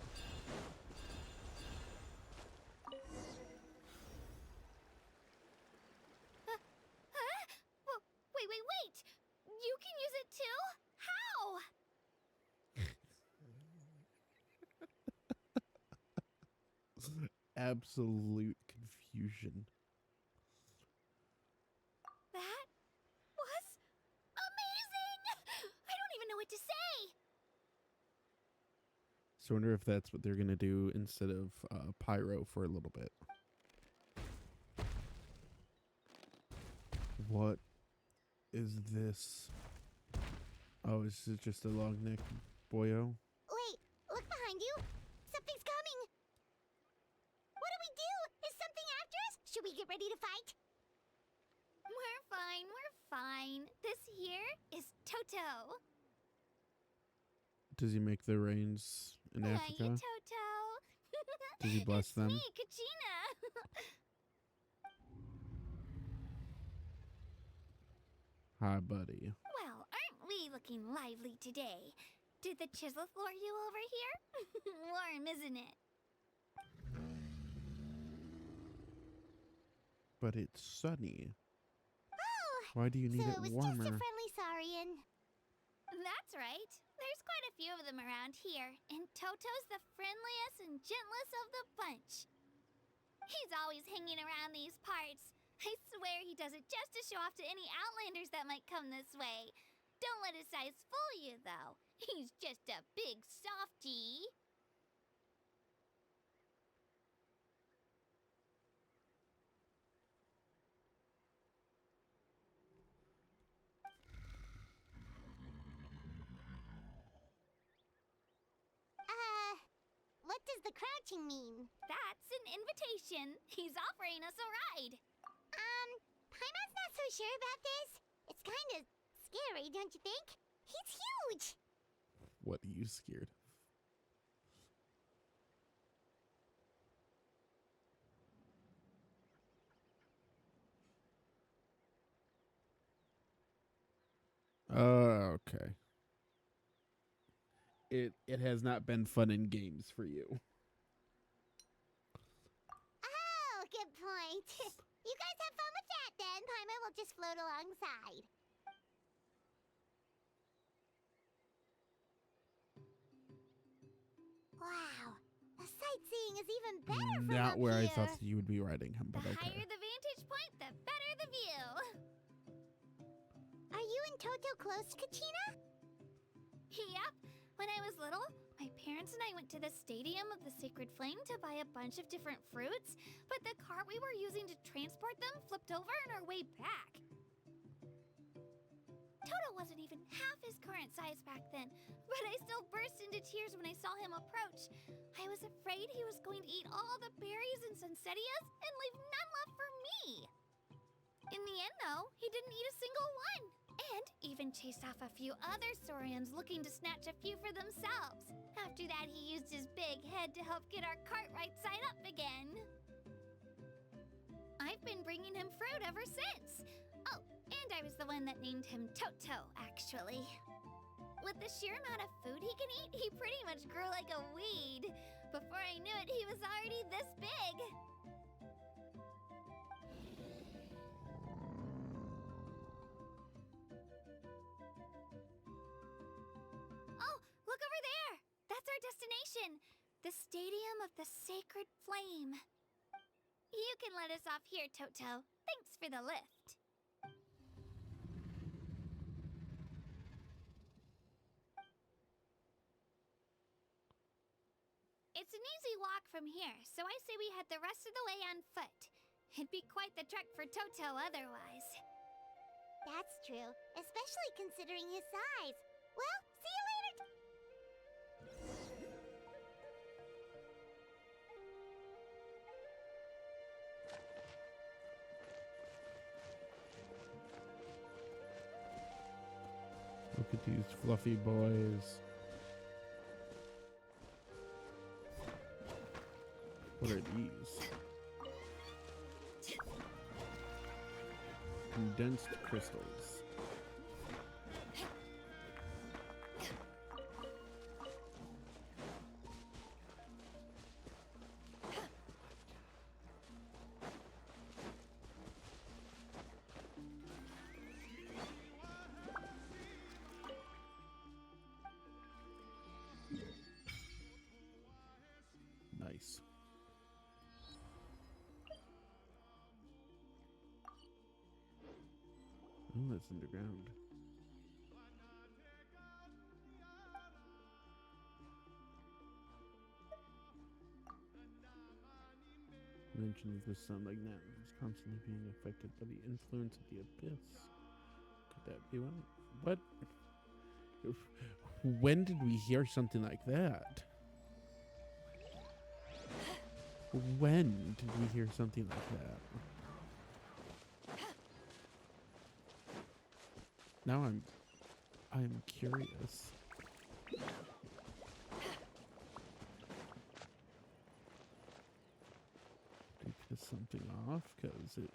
Wait! You can use it too? How? Absolute confusion. That was amazing! I don't even know what to say! So I wonder if that's what they're going to do instead of pyro for a little bit. What is this? Oh, is it just a long neck boyo? Wait, look behind you. Something's coming. What do we do? Is something after us? Should we get ready to fight? We're fine, we're fine. This here is Toto. Does he make the rains in Hiya, Africa? Toto. Does he bless It's them? me, Kachina. Hi, buddy. Well, aren't we looking lively today? Did the chisel floor you over here? Warm, isn't it? But it's sunny. Oh, Why do you need so it it was just a warmer? friendly saurian. That's right. There's quite a few of them around here, and Toto's the friendliest and gentlest of the bunch. He's always hanging around these parts. I swear he does it just to show off to any outlanders that might come this way. Don't let his size fool you, though. He's just a big softie. What does the crouching mean? That's an invitation. He's offering us a ride. Paimon's not so sure about this. It's kind of scary, don't you think? He's huge. What are you scared of? Okay. It has not been fun in games for you. Oh, good point. You guys have fun with that then. Paimon will just float alongside. Wow, the sightseeing is even better from Not up where I here. thought you would be riding him, The but okay. higher the vantage point, the better the view. Are you and Toto close, Kachina? Yep. When I was little, my parents and I went to the Stadium of the Sacred Flame to buy a bunch of different fruits, but the cart we were using to transport them flipped over on our way back. Toto wasn't even half his current size back then, but I still burst into tears when I saw him approach. I was afraid he was going to eat all the berries and sunsettias and leave none left for me. In the end, though, he didn't eat a single one. And even chased off a few other saurians looking to snatch a few for themselves. After that, he used his big head to help get our cart right side up again. I've been bringing him fruit ever since. Oh, and I was the one that named him Toto, actually. With the sheer amount of food he can eat, he pretty much grew like a weed. Before I knew it, he was already this big. Oh, look over there! That's our destination! The Stadium of the Sacred Flame. You can let us off here, Toto. Thanks for the lift. It's an easy walk from here, so I say we head the rest of the way on foot. It'd be quite the trek for Toto otherwise. That's true, especially considering his size. Well, see you later. Look at these fluffy boys. What are these? Condensed crystals. Nice. Oh, that's underground. Mentions the sun like Natlan is constantly being affected by the influence of the abyss. Could that be one? What? When did we hear something like that? When did we hear something like that? Now I'm curious. Did we piss something off? Because it...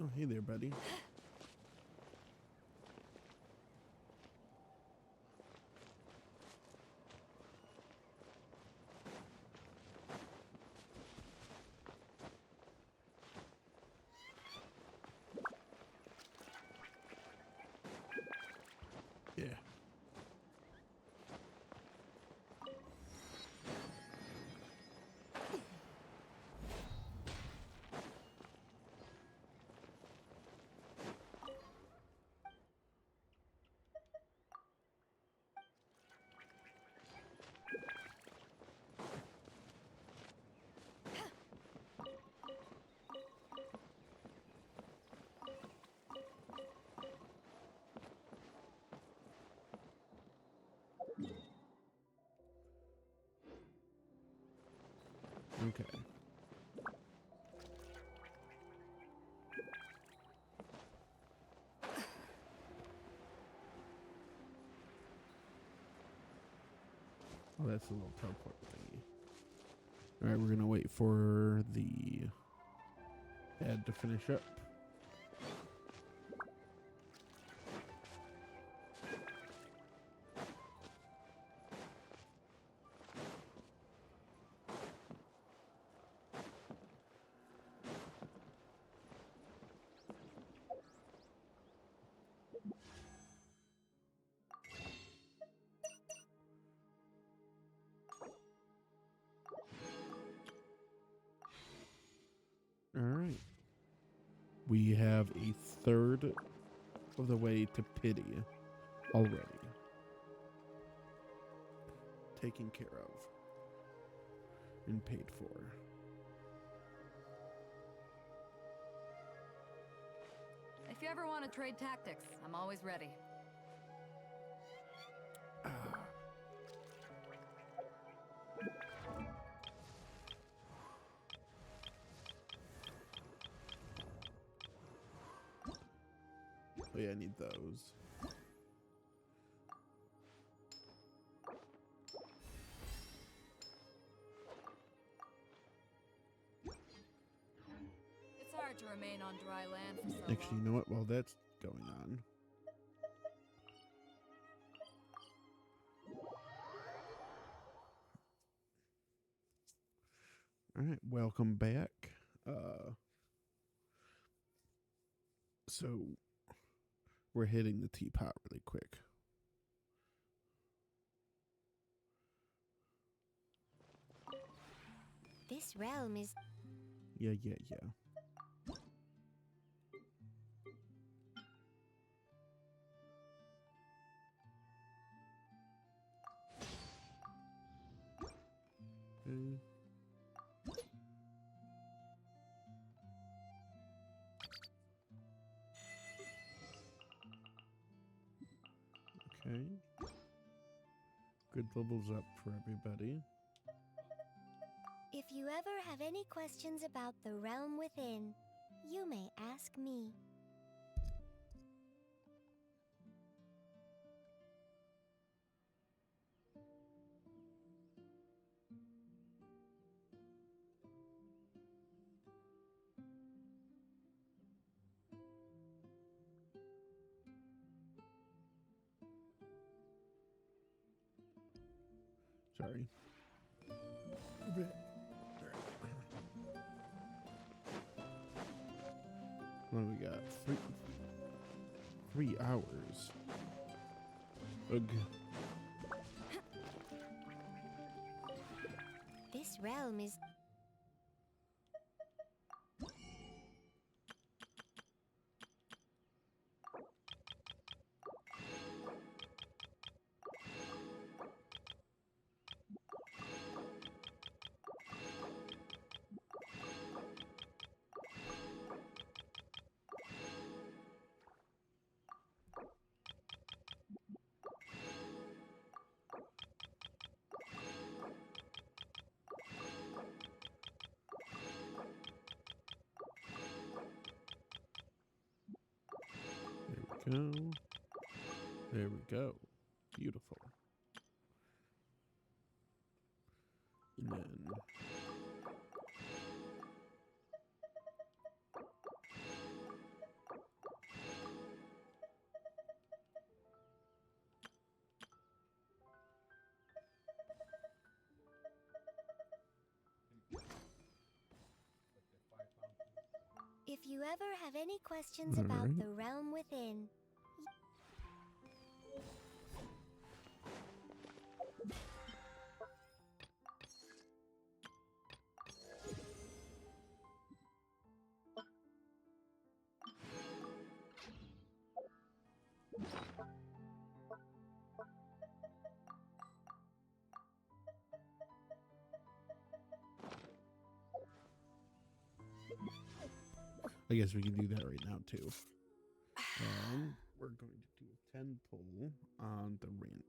Oh, hey there, buddy. Yeah. Okay. Oh, that's a little teleport thingy. Alright, we're gonna wait for the ad to finish up. Alright. We have a third of the way to Pity already. Taken care of. And paid for. If you ever want to trade tactics, I'm always ready. Oh yeah, I need those. It's hard to remain on dry land for so Actually, you know what? While that's going on, all right, welcome back. So we're hitting the teapot really quick. This realm is Yeah. Okay. Okay. Good levels up for everybody. If you ever have any questions about the realm within, you may ask me. Sorry. What do we got? 3 hours. Ugh. This realm is... There we go. There we go. Beautiful. And then If you ever have any questions about Alright. the realm within, I guess we can do that right now too. We're going to do a 10 pull on the normal.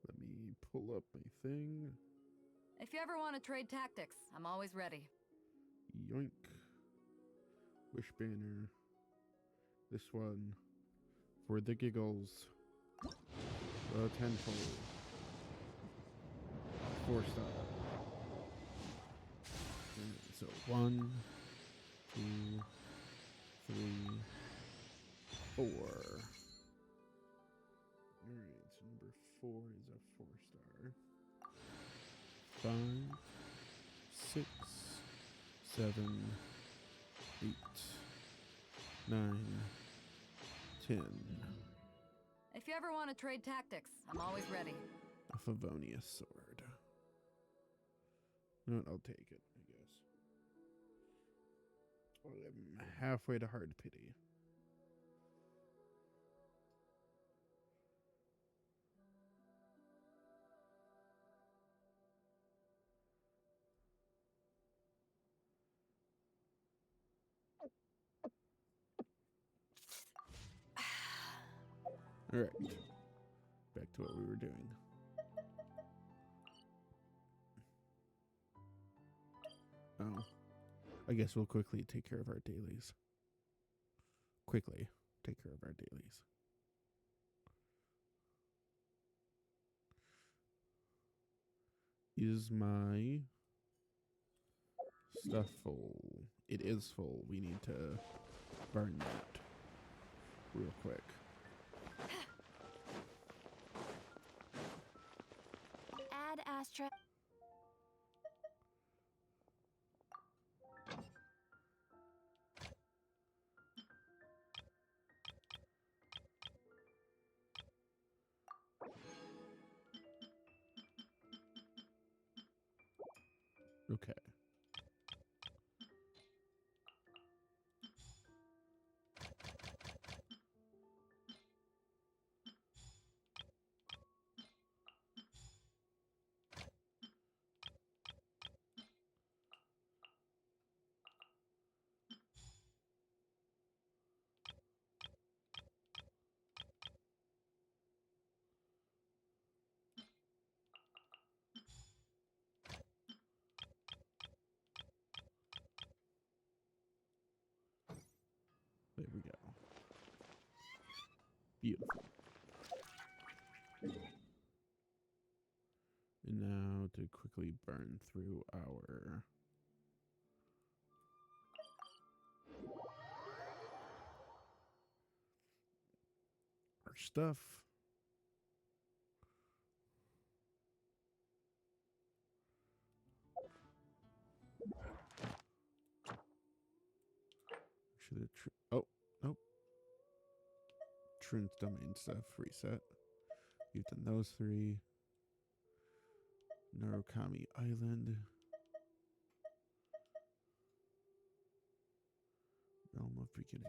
Let me pull up my thing. If you ever want to trade tactics, I'm always ready. Yoink. Wish banner. This one. For the giggles. 10 pull. 4-star. So 1, 2, 3, 4. Alright, so number 4 is a 4-star. 5, 6, 7, 8, 9, 10. If you ever want to trade tactics, I'm always ready. A Favonius sword. No, I'll take it, I guess. I'm halfway to hard pity. Alright. Back to what we were doing. Oh. I guess we'll quickly take care of our dailies. Quickly take care of our dailies. Is my stuff full? It is full. We need to burn that real quick. add Astra. Okay. There we go. Beautiful. And now to quickly burn through our stuff. Patron's domain stuff reset. You've done those 3. Narukami Island. Realm of Beginnings.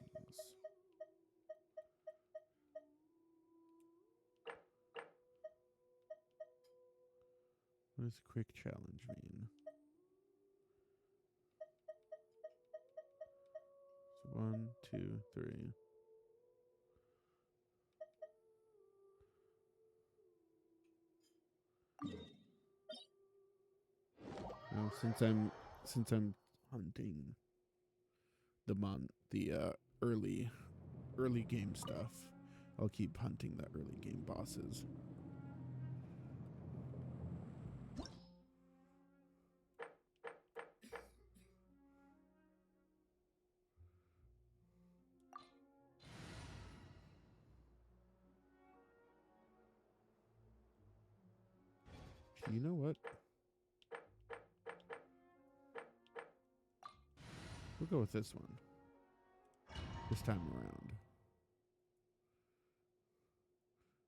What does quick challenge mean? So 1, 2, 3. Now, since I'm hunting the early game stuff, I'll keep hunting the early game bosses. You know what? We'll go with this one. This time around.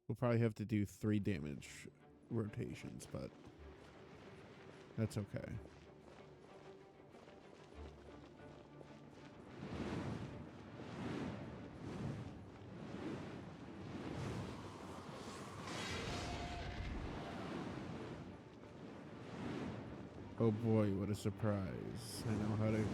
We'll probably have to do 3 damage rotations, but that's okay. Oh boy, what a surprise. I know how to...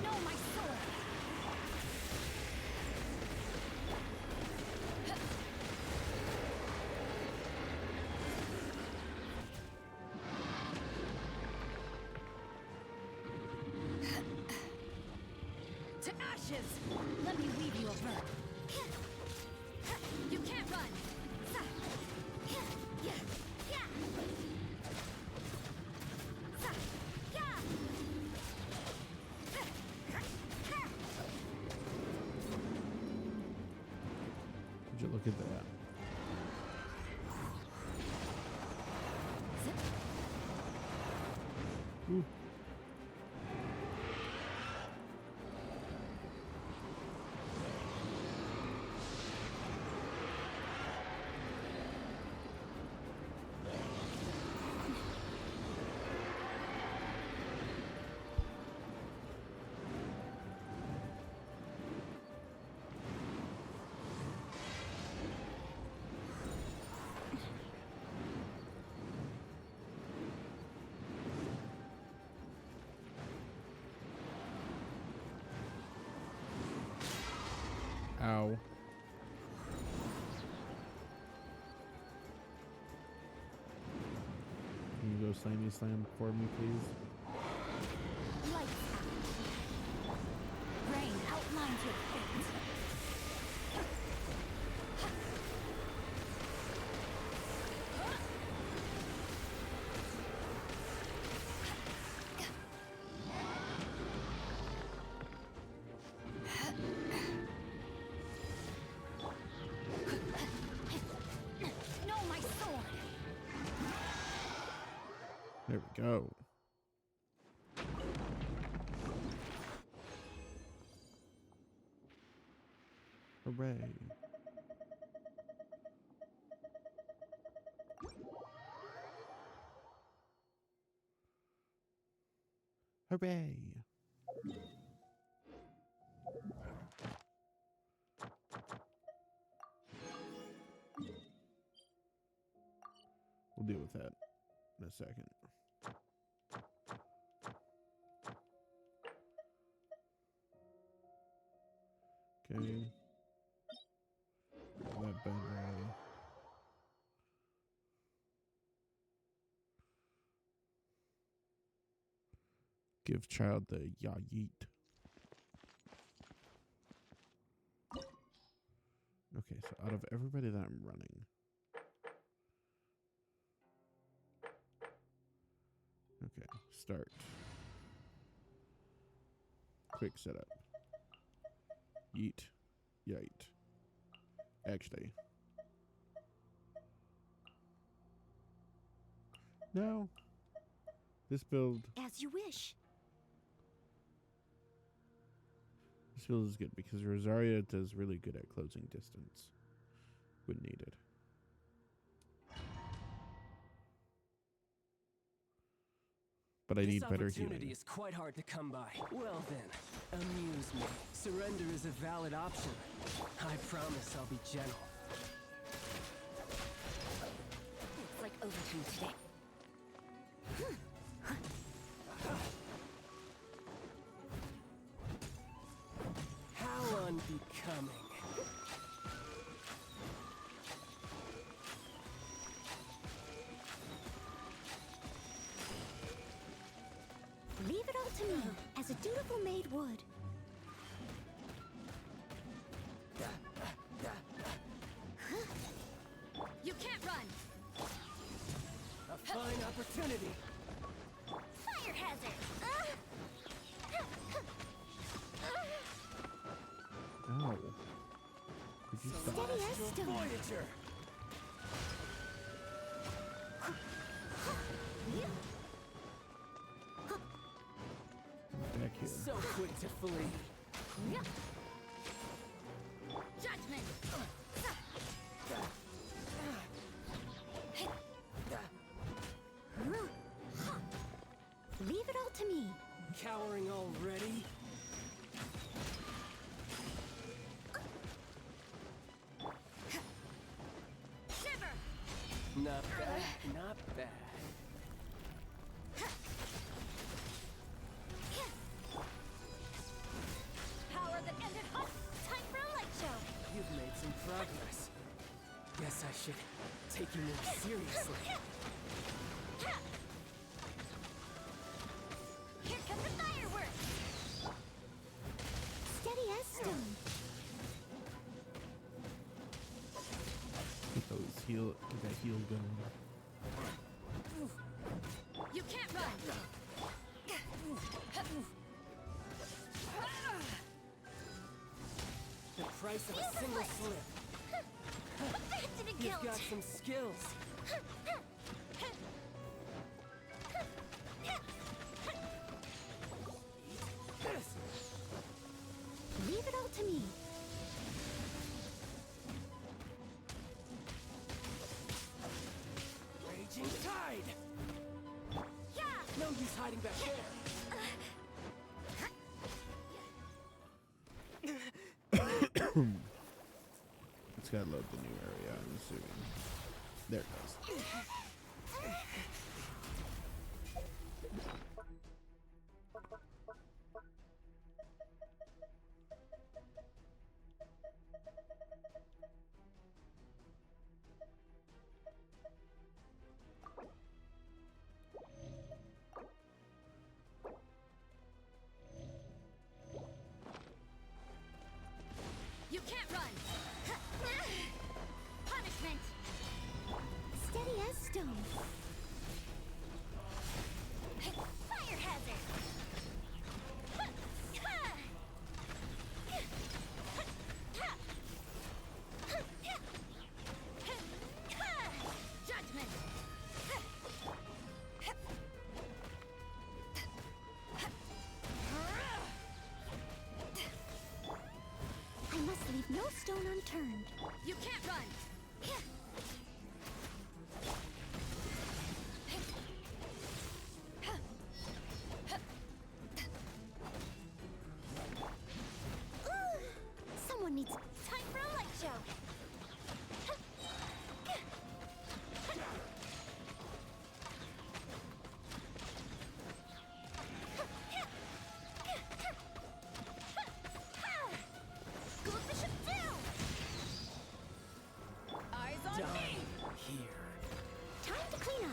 No, my sword! To ashes! Let me weave you a verb. You can't run! Would you look at that? Ooh. Ow. Can you go slammy slam for me, please? Lights out. Rain outlines your fate. No, my sword! There we go. Hooray. Hooray. We'll deal with that in a second. Okay. That bad boy. Give child the ya yeet. Okay, so out of everybody that I'm running. Okay, start. Quick setup. Yeet. Yite. Actually. No. This build. As you wish. Shield is good because Rosaria does really good at closing distance when needed. But I need better This opportunity healing. is quite hard to come by. Well then, amuse me. Surrender is a valid option. I promise I'll be gentle. It's like overtime today. How unbecoming. Leave it all to me, as a dutiful maid would. You can't run! A fine opportunity. Fire hazard! Ow. Could you stop? Steady as stone. Voyager. Back here. So quick to flee. Judgment! Leave it all to me. Cowering already? Shiver! Not bad, not bad. Power that ended up! Time for a light show! You've made some progress. Guess I should take you more seriously. Here come the fireworks! Steady as stone. Get that heal going. You can't run! The price of a single slip. Abandoned You've guilt! got some skills. This. Leave it all to me. Raging tide. Yeah! No use hiding back there. It's gotta load the new area, I'm assuming. There it goes. You can't run! Punishment! Steady as stone. Fire hazard! Judgment! I must leave no stone unturned. You can't run! Someone needs Time for a light show! Go Bishop down! Eyes on Die me! here. time to clean up.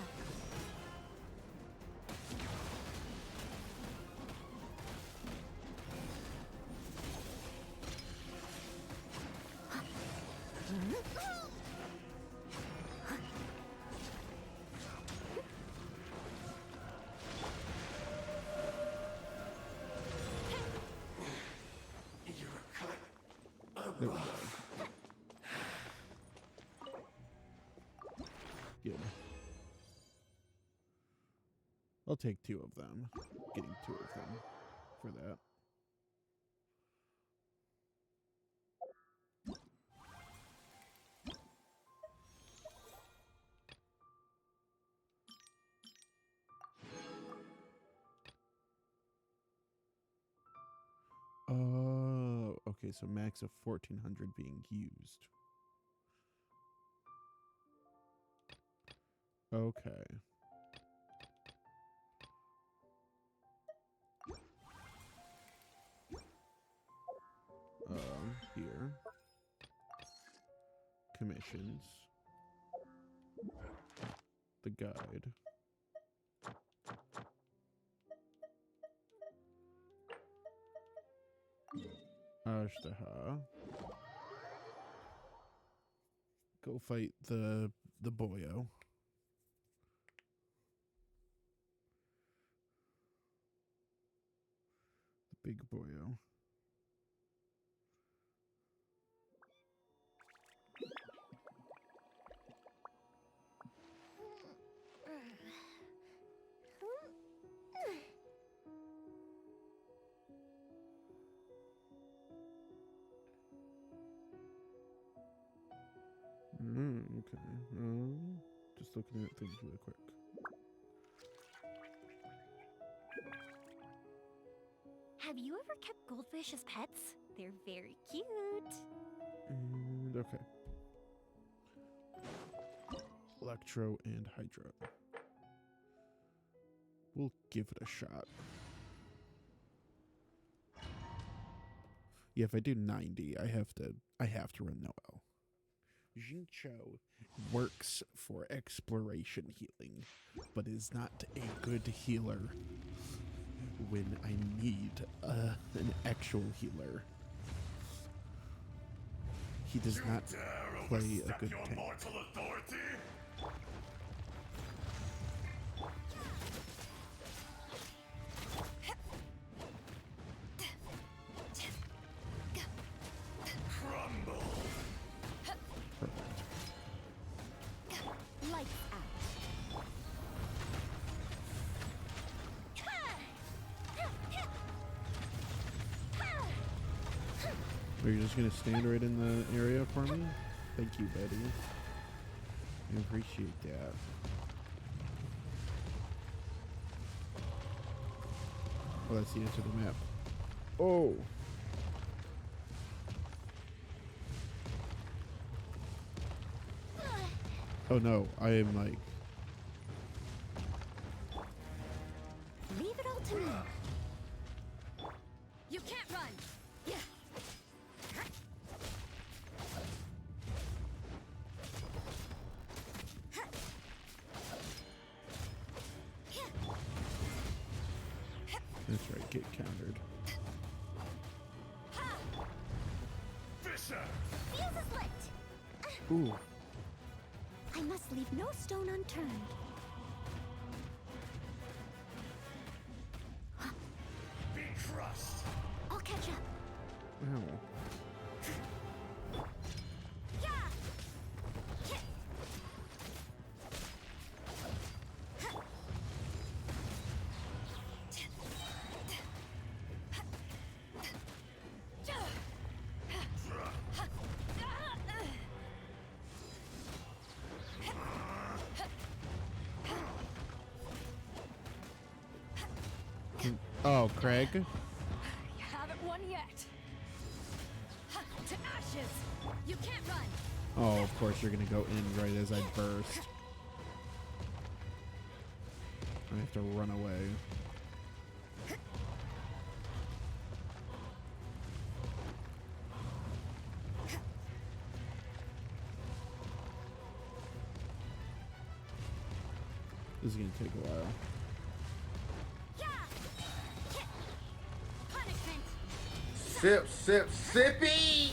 There we go. Good. I'll take 2 of them. Getting 2 of them for that. Okay, so max of 1400 being used. Okay. Here. Commissions. The guide. Ashtaha. Go fight the boyo. The big boyo. Okay. Just looking at things really quick. Have you ever kept goldfish as pets? They're very cute. And okay. Electro and Hydra. We'll give it a shot. Yeah, if I do 90, I have to run Noel. Jincho works for exploration healing, but is not a good healer when I need an actual healer. He does not play a good tank. Are you just gonna stand right in the area for me? Thank you, buddy. I appreciate that. Oh, that's the answer to the map. Oh! Oh no, I am like... Leave it all to me. You can't run! Yeah. That's right, get countered. Fuse is lit. Ooh. I must leave no stone unturned. Be crushed. I'll catch up. Wow. Oh, Craig. You haven't won yet. To ashes! You can't run! Oh, of course you're gonna go in right as I burst. I have to run away. This is gonna take a while. Sip, sip, sippy!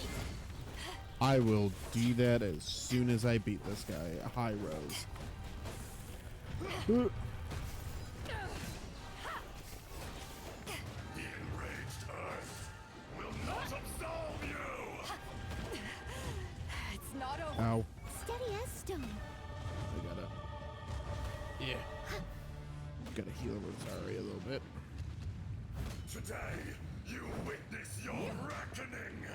I will do that as soon as I beat this guy. High Rose. The enraged earth will not absolve you! It's not over. Ow. Steady as stone. I gotta... Yeah. Gotta heal Rosari a little bit. Today, you witness your reckoning!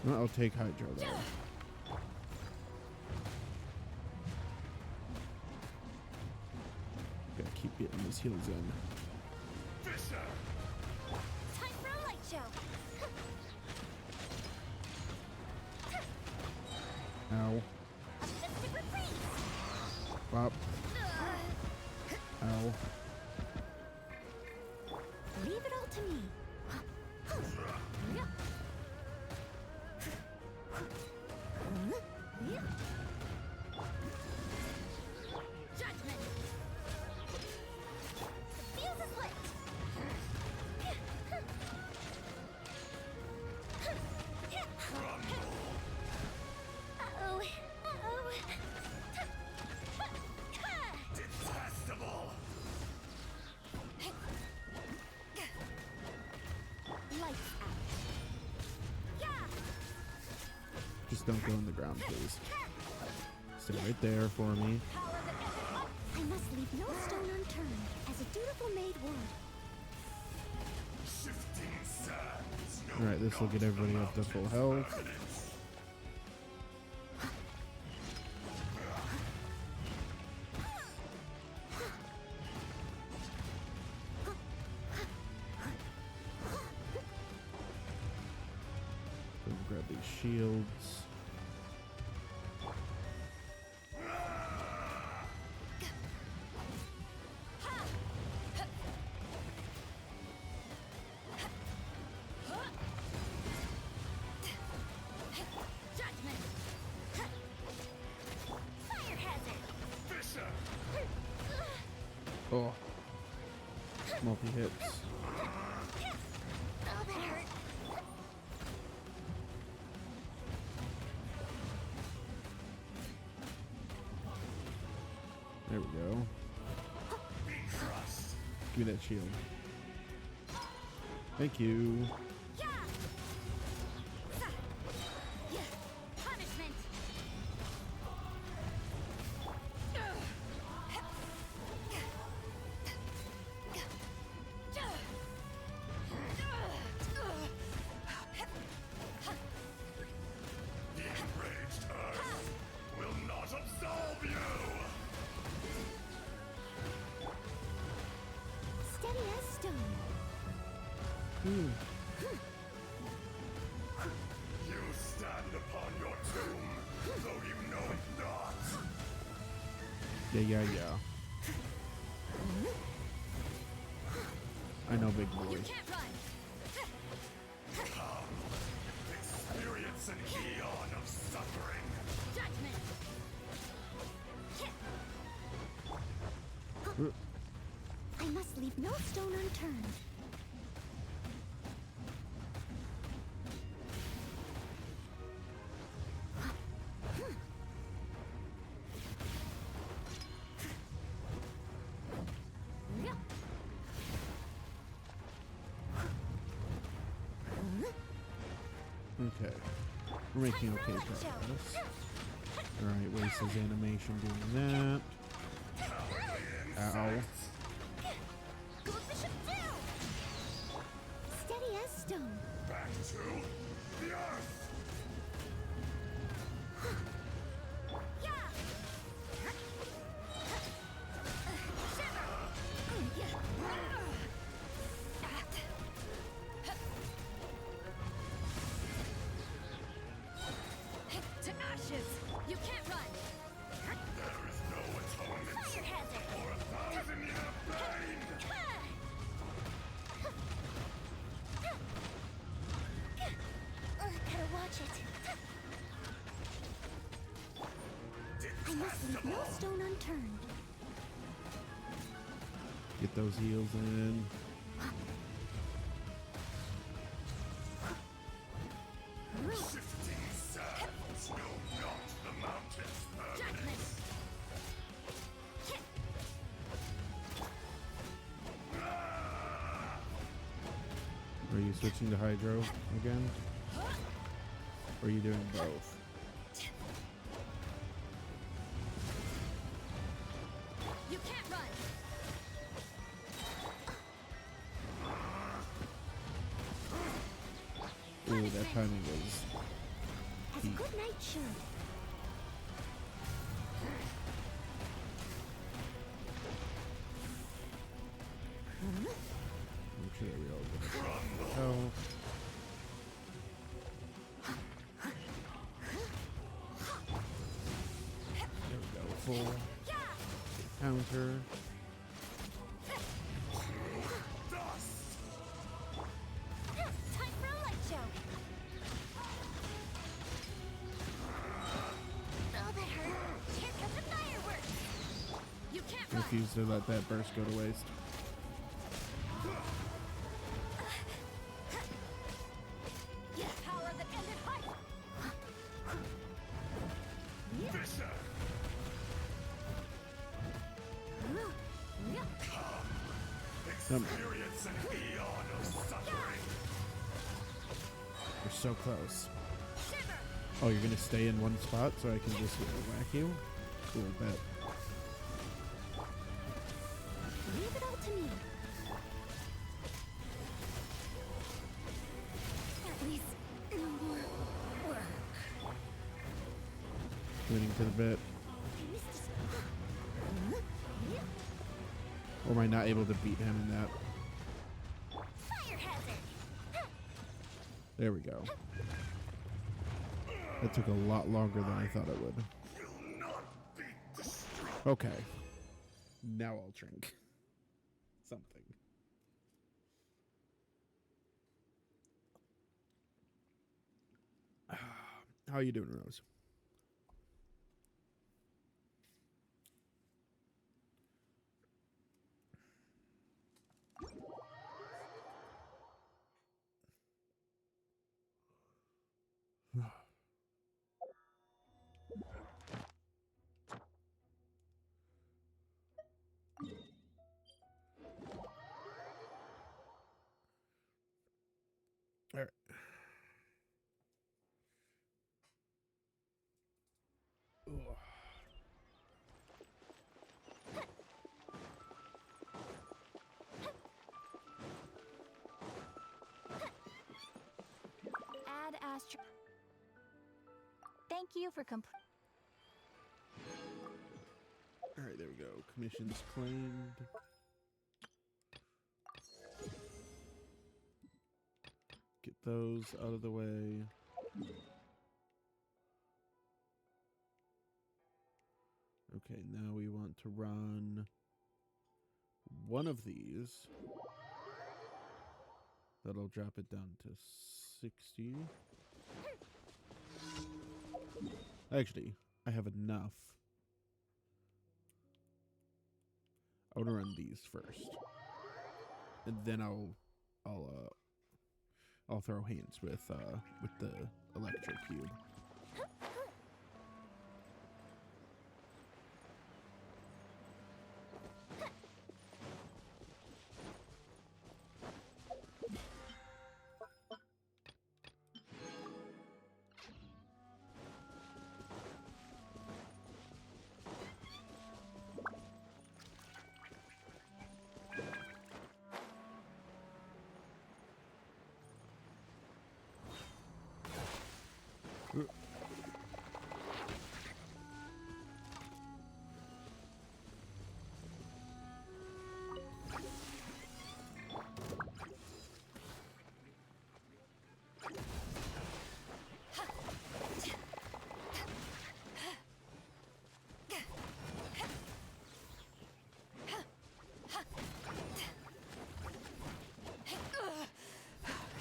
I'll take Hydro though. those heals in. Fisher! Time for a light show. Ow. A festive reprise. Bop. Ow. Leave it all to me. Judgment. The fuse is lit. Uh-oh. Uh-oh. Detestable! Lights out. Just don't go on the ground, please. Stay right there for me. I must leave no stone unturned, as a dutiful maid would. Shifting sands, no Alright, this will get everybody up to full health. permanence. Go grab these shields. Judgment. Fire hazard. Fisher! Oh. Multi hits. Oh, that hurt. There we go. Be crushed! Give me that shield. Thank you. Yeah. Yeah. Punishment. The enraged earth will not absolve you! Steady as stone. Hmm. You stand upon your tomb, though you know it not. Yeah. I know, big boy. You can't run. Come, experience an eon of suffering. Judgment. I must leave no stone unturned. Okay. We're making okay progress. Alright, waste his animation doing that. Ow. Go Bishop down. Steady as stone. Back to the earth! Yeah. To ashes. You can't run. There is no atonement Fire hazard. for 1,000 year pain! Gotta watch it. I must leave no Detestable! stone unturned. Get those heals in. Shifting sands know not the mountain's permanence. Are you switching to Hydro again? Or are you doing both? You can't run. Ooh, that timing was As heat. good night should. pull, counter. Time for a light show. Oh, that hurt. Here comes the fireworks. You can't run. Refuse to let that burst go to waste. Power that ended hype. Fisher! Experience an eon of suffering. We're so close. Oh, you're gonna stay in one spot so I can just whack you? Cool, bet. Leave it all to me. At least no more work. Committing to the bit. Or am I not able to beat him in that? Fire hazard. There we go. That took a lot longer than I thought it would. Will not be destroyed. Okay. Now I'll drink. Something. How you doing, Rose? All right. Ugh. Add Astro. Thank you for All right, there we go. Commissions claimed. Get those out of the way. Okay, now we want to run one of these. That'll drop it down to 60. Actually, I have enough. I want to run these first, and then I'll throw hands with the electric cube.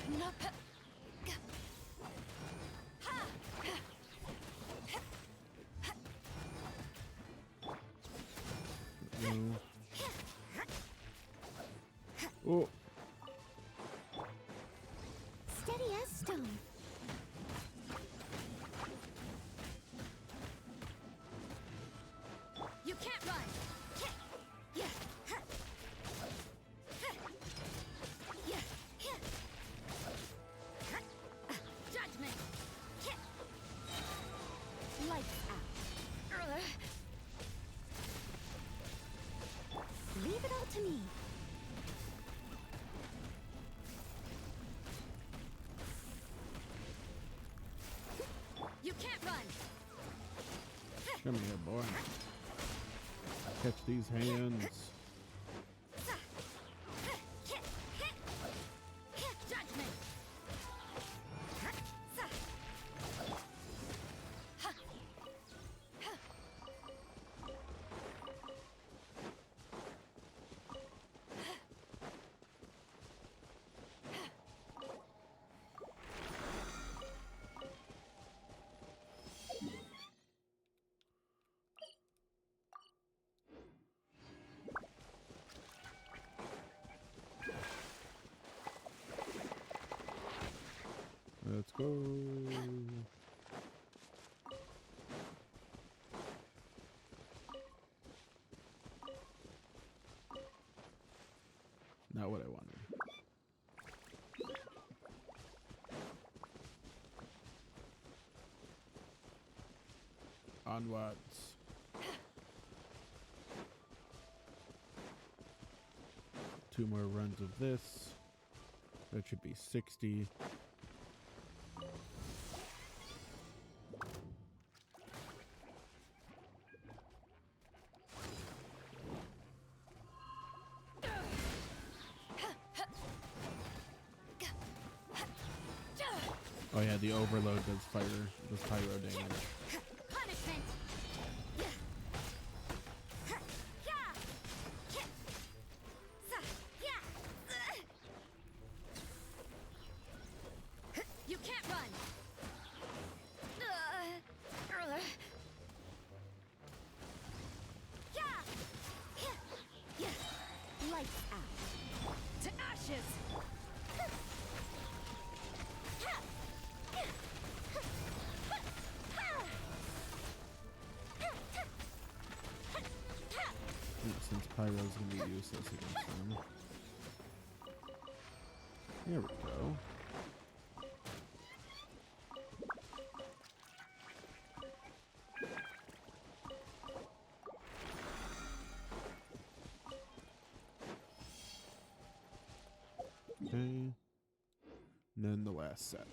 No. Oh. steady as stone. You can't run. Yeah. Judgment. Lights out. Leave it all to me. You can't run. Come here, boy. Catch these hands. Judgment. Let's go. Not what I wanted. Onwards. Two more runs of this. That should be 60. Oh yeah, the overload does pyro damage. Punishment! You can't run! Lights out. To ashes! Since pyro's gonna be useless against them. There we go. Okay. And then the last set.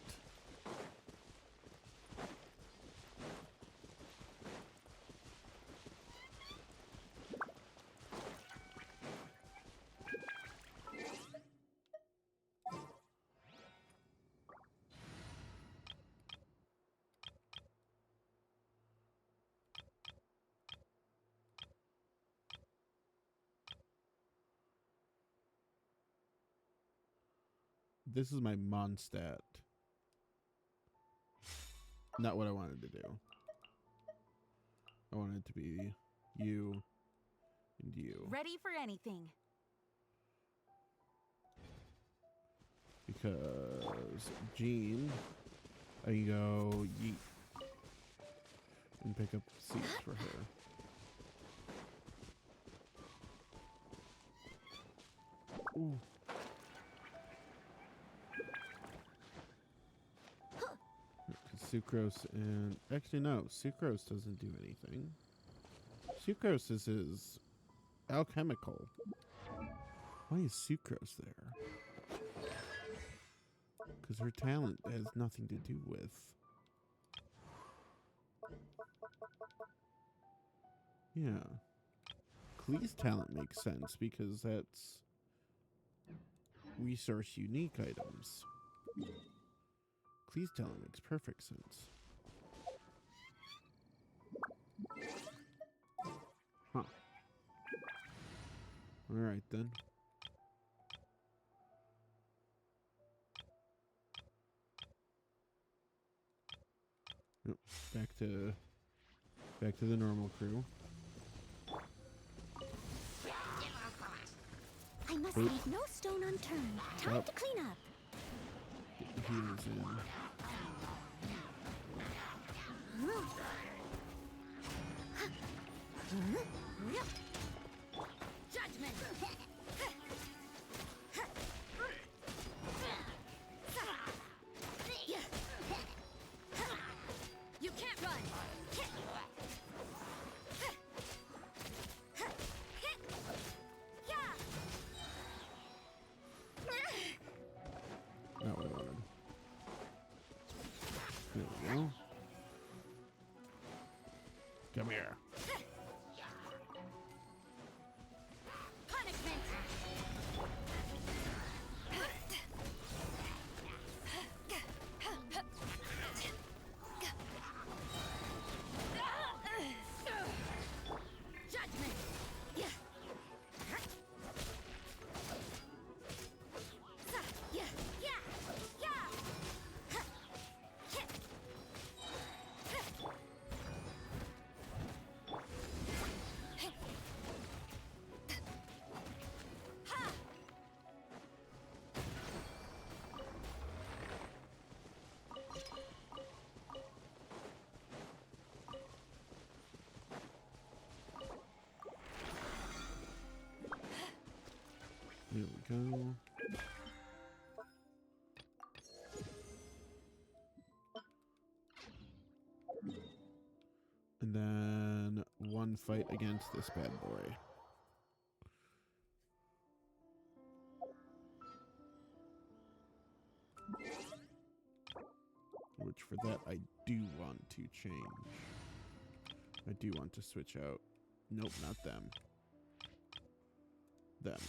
This is my Mondstadt. Not what I wanted to do. I wanted it to be you and you. Ready for anything. Because Jean, I can go yeet and pick up seeds for her. Ooh. Sucrose and... Actually, no. Sucrose doesn't do anything. Sucrose is alchemical. Why is Sucrose there? Because her talent has nothing to do with... Yeah. Klee's talent makes sense because that's resource unique items. Klee's talent makes perfect sense. Huh. Alright then. Yep, back to the normal crew. I must leave no stone unturned. Time to clean up. Get the healers in. Judgment! You can't run! Not what I wanted. There we go. Come here. Punishment! Judgment! and fight against this bad boy. Which for that I do want to change. I do want to switch out. Nope, not them. Them.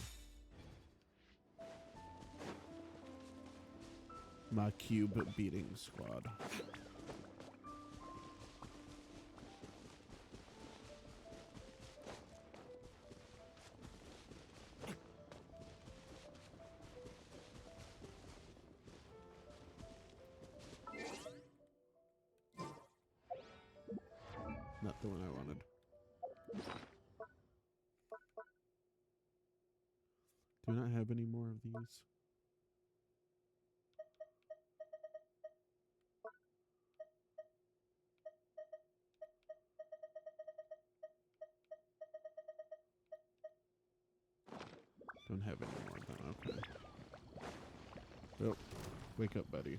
My cube beating squad. Not the one I wanted. Do I not have any more of these? Don't have any more then, okay. Oh, wake up, buddy.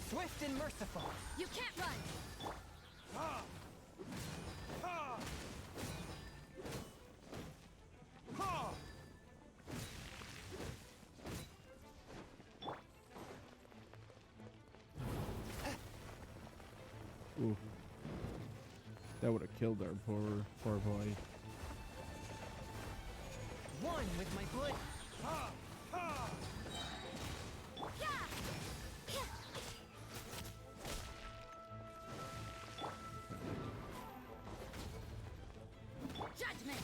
Swift and merciful. You can't run! Ha! Ha! Ha! Ooh. That would have killed our poor boy. One with my blade. Ha! Ha! Judgment!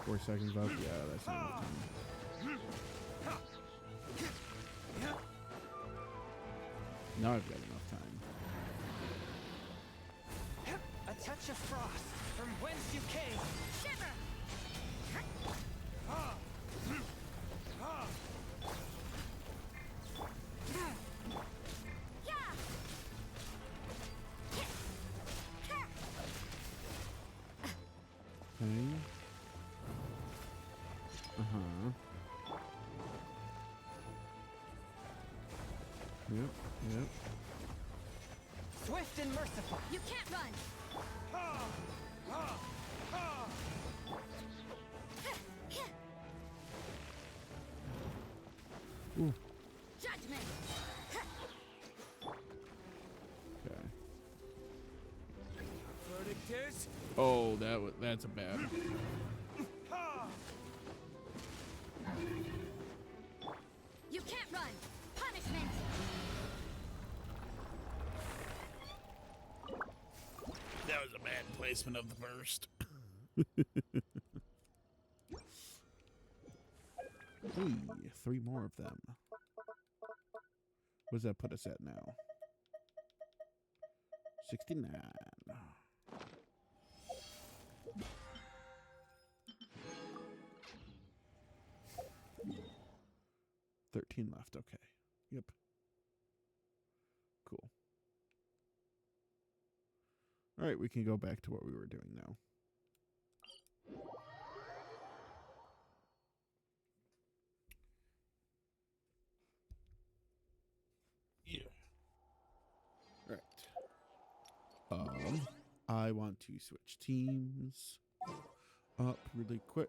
4 seconds left. Yeah, that's not enough time. Now I've got enough time. A touch of frost from whence you came. Shiver! Ha! Ha! Okay. Uh-huh. Yep, yep. Swift and merciful. You can't run! Ha! Ha! Ha! Ooh. Judgment! Okay. Verdict is Oh, that's a bad. Ha! You can't run! Punishment! That was a bad placement of the burst. Hey, 3 more of them. What does that put us at now? 69. 13 left, okay. Yep. Cool. Alright, we can go back to what we were doing now. Yeah. Right. I want to switch teams up really quick.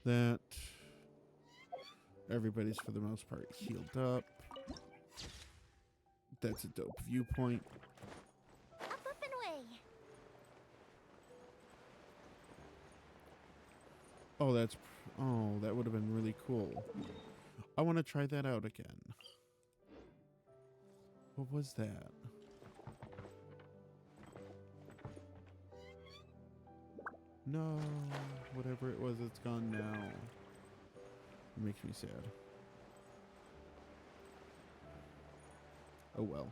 That everybody's for the most part healed up. That's a dope viewpoint. Up, up, and away. Oh, that would have been really cool. I want to try that out again. What was that? No, whatever it was, it's gone now. It makes me sad. Oh well.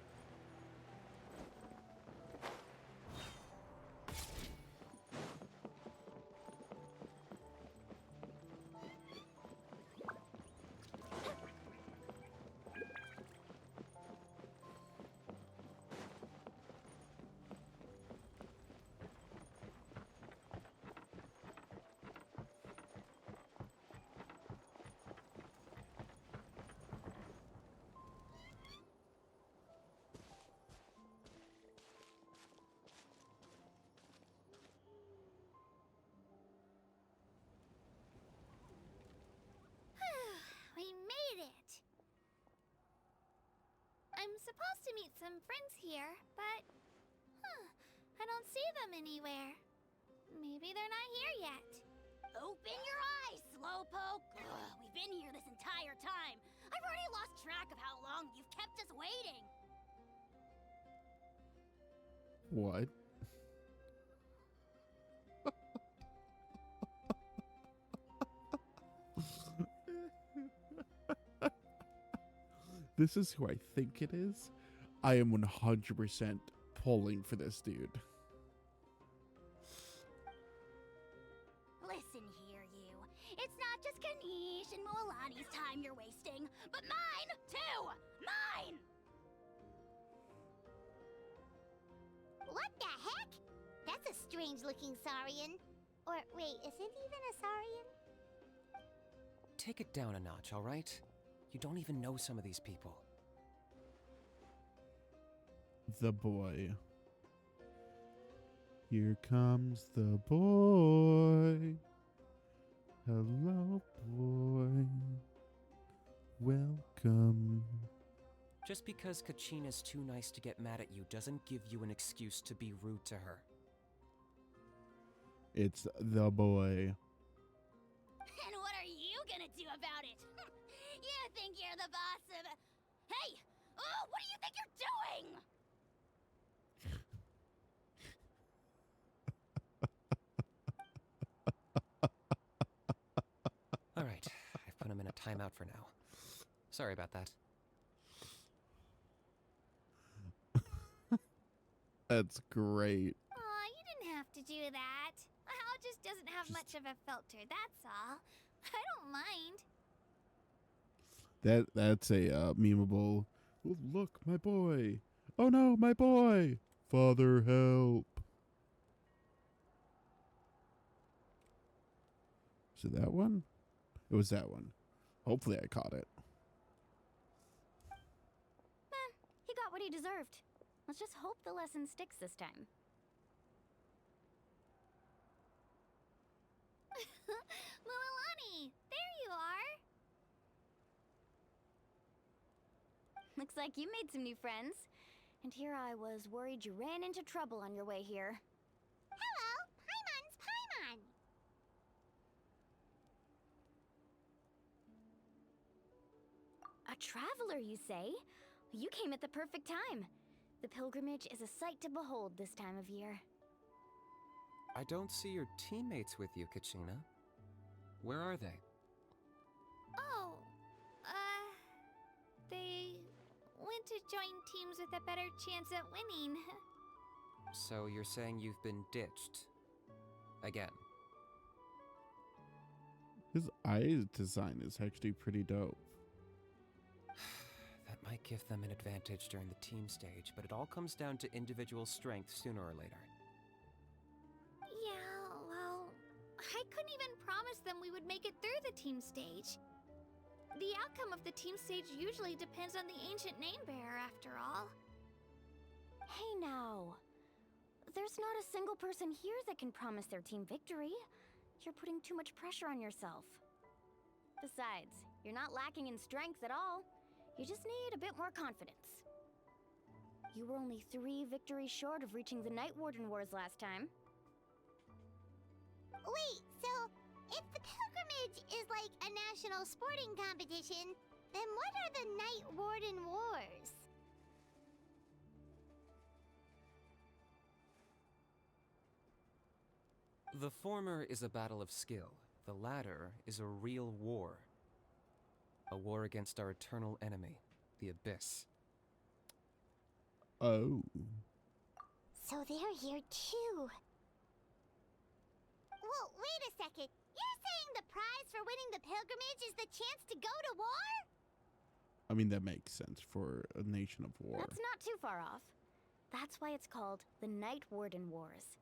supposed to meet some friends here, but I don't see them anywhere. Maybe they're not here yet. Open your eyes, Slowpoke! Ugh, we've been here this entire time. I've already lost track of how long you've kept us waiting. What? This is who I think it is. I am 100% pulling for this dude. Listen here, you. It's not just Kanish and Moalani's time you're wasting, but mine, too! Mine! What the heck? That's a strange-looking Saurian. Or wait, is it even a Saurian? Take it down a notch, all right? You don't even know some of these people. The boy. Here comes the boy. Hello, boy. Welcome. Just because Kachina's too nice to get mad at you doesn't give you an excuse to be rude to her. It's the boy. And what are you gonna do about it? You think you're the boss of... Hey! Oh, what do you think you're doing? All right, I've put him in a timeout for now. Sorry about that. That's great. Aw, you didn't have to do that. Hal just doesn't have much of a filter, that's all. I don't mind. That's a memeable. Oh, look, my boy. Oh no, my boy. Father, help. Is it that one? It was that one. Hopefully I caught it. He got what he deserved. Let's just hope the lesson sticks this time. Mualani, there you are. Looks like you made some new friends. And here I was worried you ran into trouble on your way here. Hello, Paimon's Paimon. A traveler, you say? You came at the perfect time. The pilgrimage is a sight to behold this time of year. I don't see your teammates with you, Kachina. Where are they? Oh, they went to join teams with a better chance at winning. So you're saying you've been ditched? Again. His eye design is actually pretty dope. That might give them an advantage during the team stage, but it all comes down to individual strength sooner or later. Yeah, well, I couldn't even promise them we would make it through the team stage. The outcome of the team stage usually depends on the ancient name bearer, after all. Hey now. There's not a single person here that can promise their team victory. You're putting too much pressure on yourself. Besides, you're not lacking in strength at all. You just need a bit more confidence. You were only 3 victories short of reaching the Night Warden Wars last time. Wait, so if the pilgrimage is like a national sporting competition, then what are the Night Warden Wars? The former is a battle of skill. The latter is a real war. A war against our eternal enemy, the Abyss. Oh. So they're here too. Well, wait a second. You're saying the prize for winning the pilgrimage is the chance to go to war? I mean, that makes sense for a nation of war. That's not too far off. That's why it's called the Night Warden Wars.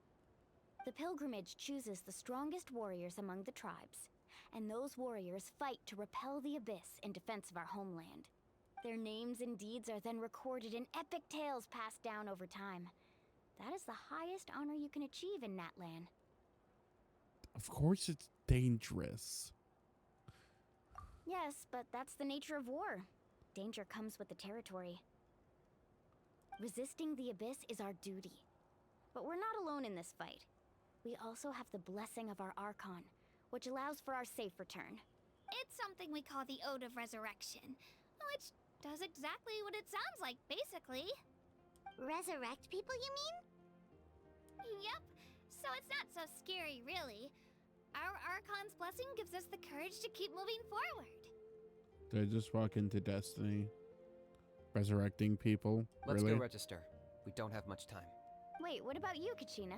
The pilgrimage chooses the strongest warriors among the tribes, and those warriors fight to repel the Abyss in defense of our homeland. Their names and deeds are then recorded in epic tales passed down over time. That is the highest honor you can achieve in Natlan. Of course it's dangerous. Yes, but that's the nature of war. Danger comes with the territory. Resisting the abyss is our duty. But we're not alone in this fight. We also have the blessing of our Archon, which allows for our safe return. It's something we call the Ode of Resurrection, which does exactly what it sounds like, basically. Resurrect people, you mean? Yep, so it's not so scary, really. Our Archon's blessing gives us the courage to keep moving forward. Did I just walk into Destiny? Resurrecting people? Let's Really? go register. We don't have much time. Wait, what about you, Kachina?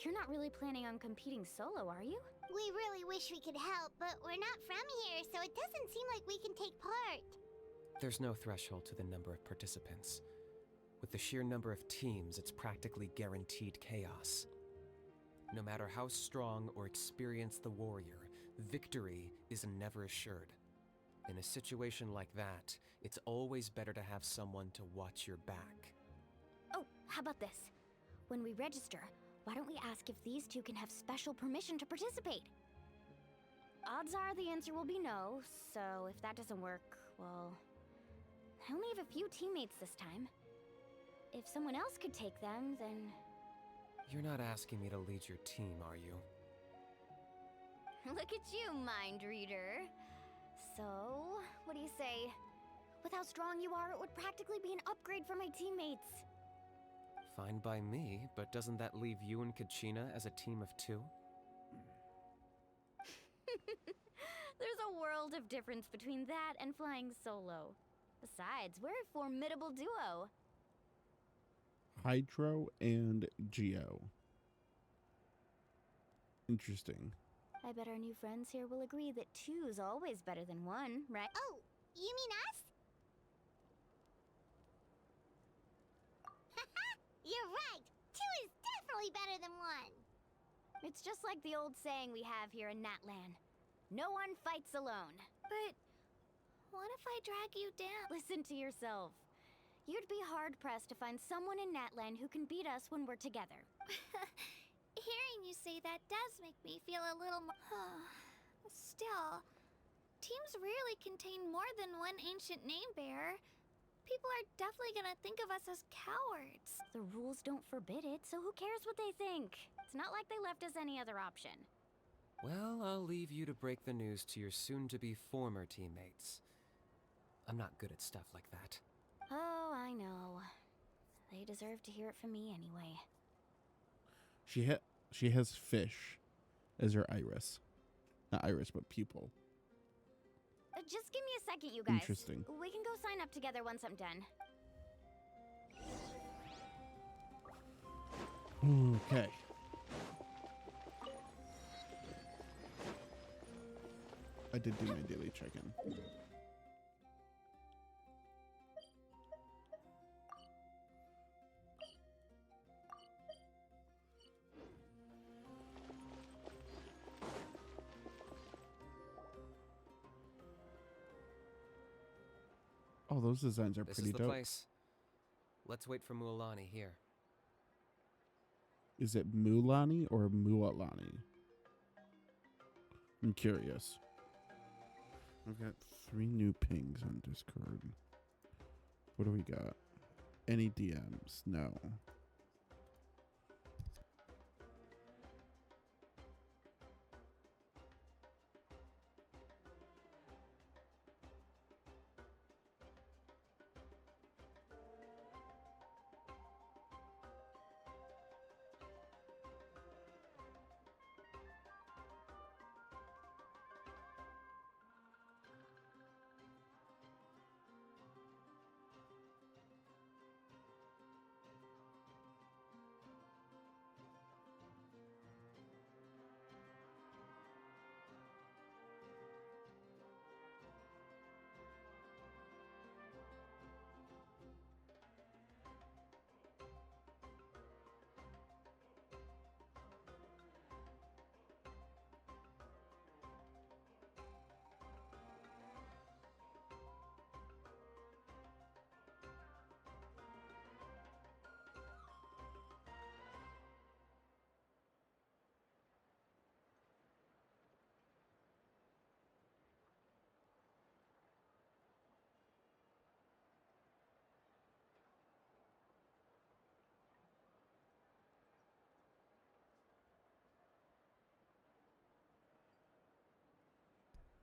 You're not really planning on competing solo, are you? We really wish we could help, but we're not from here, so it doesn't seem like we can take part. There's no threshold to the number of participants. With the sheer number of teams, it's practically guaranteed chaos. No matter how strong or experienced the warrior, victory is never assured. In a situation like that, it's always better to have someone to watch your back. Oh, how about this? When we register, why don't we ask if these two can have special permission to participate? Odds are the answer will be no, so if that doesn't work, well... I only have a few teammates this time. If someone else could take them, then... You're not asking me to lead your team, are you? Look at you, mind reader. So, what do you say? With how strong you are, it would practically be an upgrade for my teammates. Fine by me, but doesn't that leave you and Kachina as a team of two? There's a world of difference between that and flying solo. Besides, we're a formidable duo. Hydro and Geo. Interesting. I bet our new friends here will agree that two's always better than one, right? Oh, you mean us? Haha, you're right. Two is definitely better than one. It's just like the old saying we have here in Natlan. No one fights alone. But what if I drag you down? Listen to yourself. You'd be hard-pressed to find someone in Natlan who can beat us when we're together. Hearing you say that does make me feel a little more... Still, teams rarely contain more than one ancient name bearer. People are definitely gonna think of us as cowards. The rules don't forbid it, so who cares what they think? It's not like they left us any other option. Well, I'll leave you to break the news to your soon-to-be former teammates. I'm not good at stuff like that. Oh, I know. They deserve to hear it from me anyway. She has fish as her iris. Not iris, but pupil. Just give me a second, you guys. Interesting. We can go sign up together once I'm done. Okay. I did do my daily check-in. Oh, those designs are This pretty is the dope. place. Let's wait for Mualani here. Is it Mulani or Mualani? I'm curious. I've got 3 new pings on Discord. What do we got? Any DMs? No.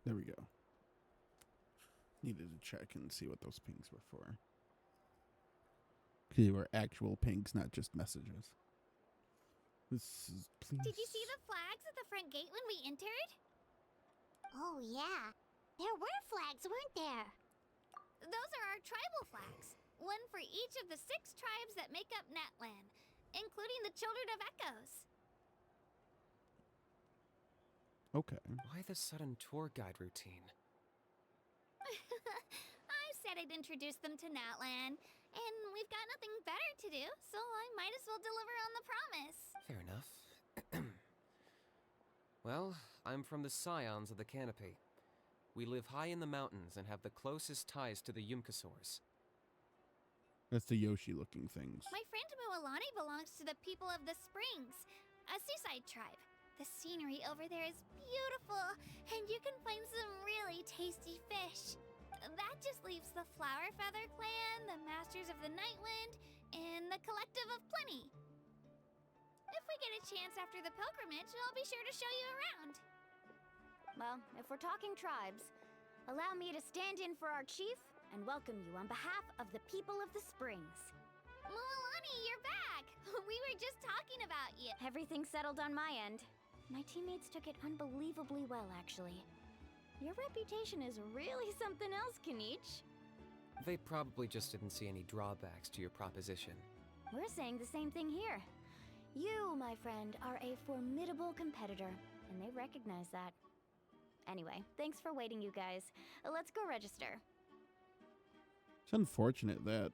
There we go. Needed to check and see what those pings were for. They were actual pings, not just messages. This is, please. Did you see the flags at the front gate when we entered? Oh, yeah. There were flags, weren't there? Those are our tribal flags. One for each of the 6 tribes that make up Natlan, including the Children of Echoes. Okay. Why the sudden tour guide routine? I said I'd introduce them to Natlan, and we've got nothing better to do, so I might as well deliver on the promise. Fair enough. Well, I'm from the Scions of the Canopy. We live high in the mountains and have the closest ties to the Yumkasaurs. That's the Yoshi-looking things. My friend Mualani belongs to the people of the Springs, a seaside tribe. The scenery over there is beautiful, and you can find some really tasty fish. That just leaves the Flower Feather Clan, the Masters of the Nightwind, and the Collective of Plenty. If we get a chance after the pilgrimage, I'll be sure to show you around. Well, if we're talking tribes, allow me to stand in for our chief and welcome you on behalf of the people of the Springs. Mualani, you're back! We were just talking about you. Everything's settled on my end. My teammates took it unbelievably well, actually. Your reputation is really something else, Kanich. They probably just didn't see any drawbacks to your proposition. We're saying the same thing here. You, my friend, are a formidable competitor, and they recognize that. Anyway, thanks for waiting, you guys. Let's go register. It's unfortunate that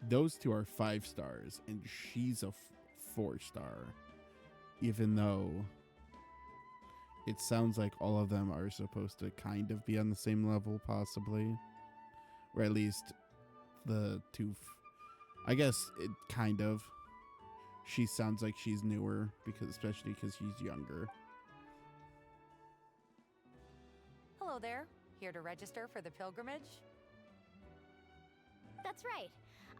those two are 5 stars and she's a 4-star, even though it sounds like all of them are supposed to kind of be on the same level, possibly, or at least the two. I guess it kind of. She sounds like she's newer, especially because she's younger. Hello there. Here to register for the pilgrimage? That's right.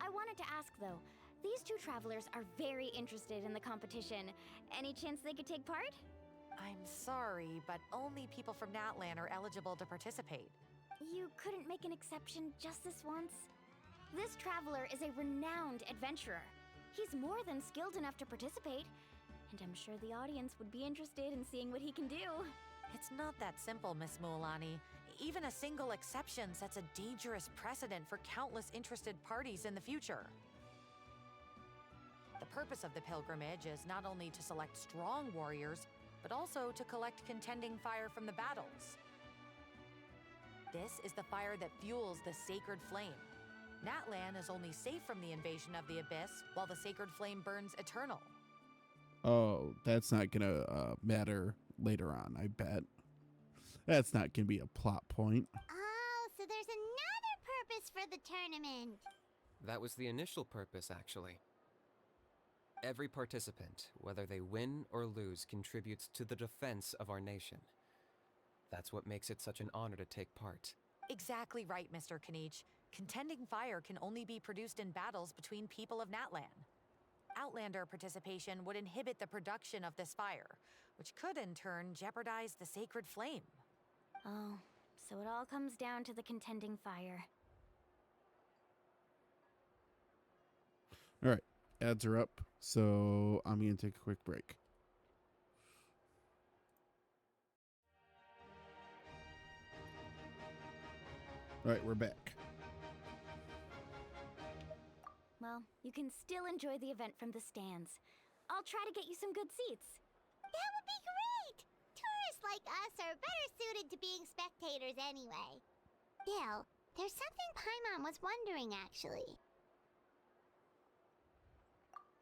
I wanted to ask, though. These 2 travelers are very interested in the competition. Any chance they could take part? I'm sorry, but only people from Natlan are eligible to participate. You couldn't make an exception just this once? This traveler is a renowned adventurer. He's more than skilled enough to participate, and I'm sure the audience would be interested in seeing what he can do. It's not that simple, Miss Mualani. Even a single exception sets a dangerous precedent for countless interested parties in the future. The purpose of the pilgrimage is not only to select strong warriors, but also to collect contending fire from the battles. This is the fire that fuels the sacred flame. Natlan is only safe from the invasion of the Abyss, while the sacred flame burns eternal. Oh, that's not gonna matter later on, I bet. That's not gonna be a plot point. Oh, so there's another purpose for the tournament. That was the initial purpose, actually. Every participant, whether they win or lose, contributes to the defense of our nation. That's what makes it such an honor to take part. Exactly right, Mr. Kanich. Contending fire can only be produced in battles between people of Natlan. Outlander participation would inhibit the production of this fire, which could in turn jeopardize the sacred flame. Oh, so it all comes down to the contending fire. All right, ads are up, so I'm gonna take a quick break. All right, we're back. Well, you can still enjoy the event from the stands. I'll try to get you some good seats. That would be great! Tourists like us are better suited to being spectators anyway. Bill, there's something Paimon was wondering, actually.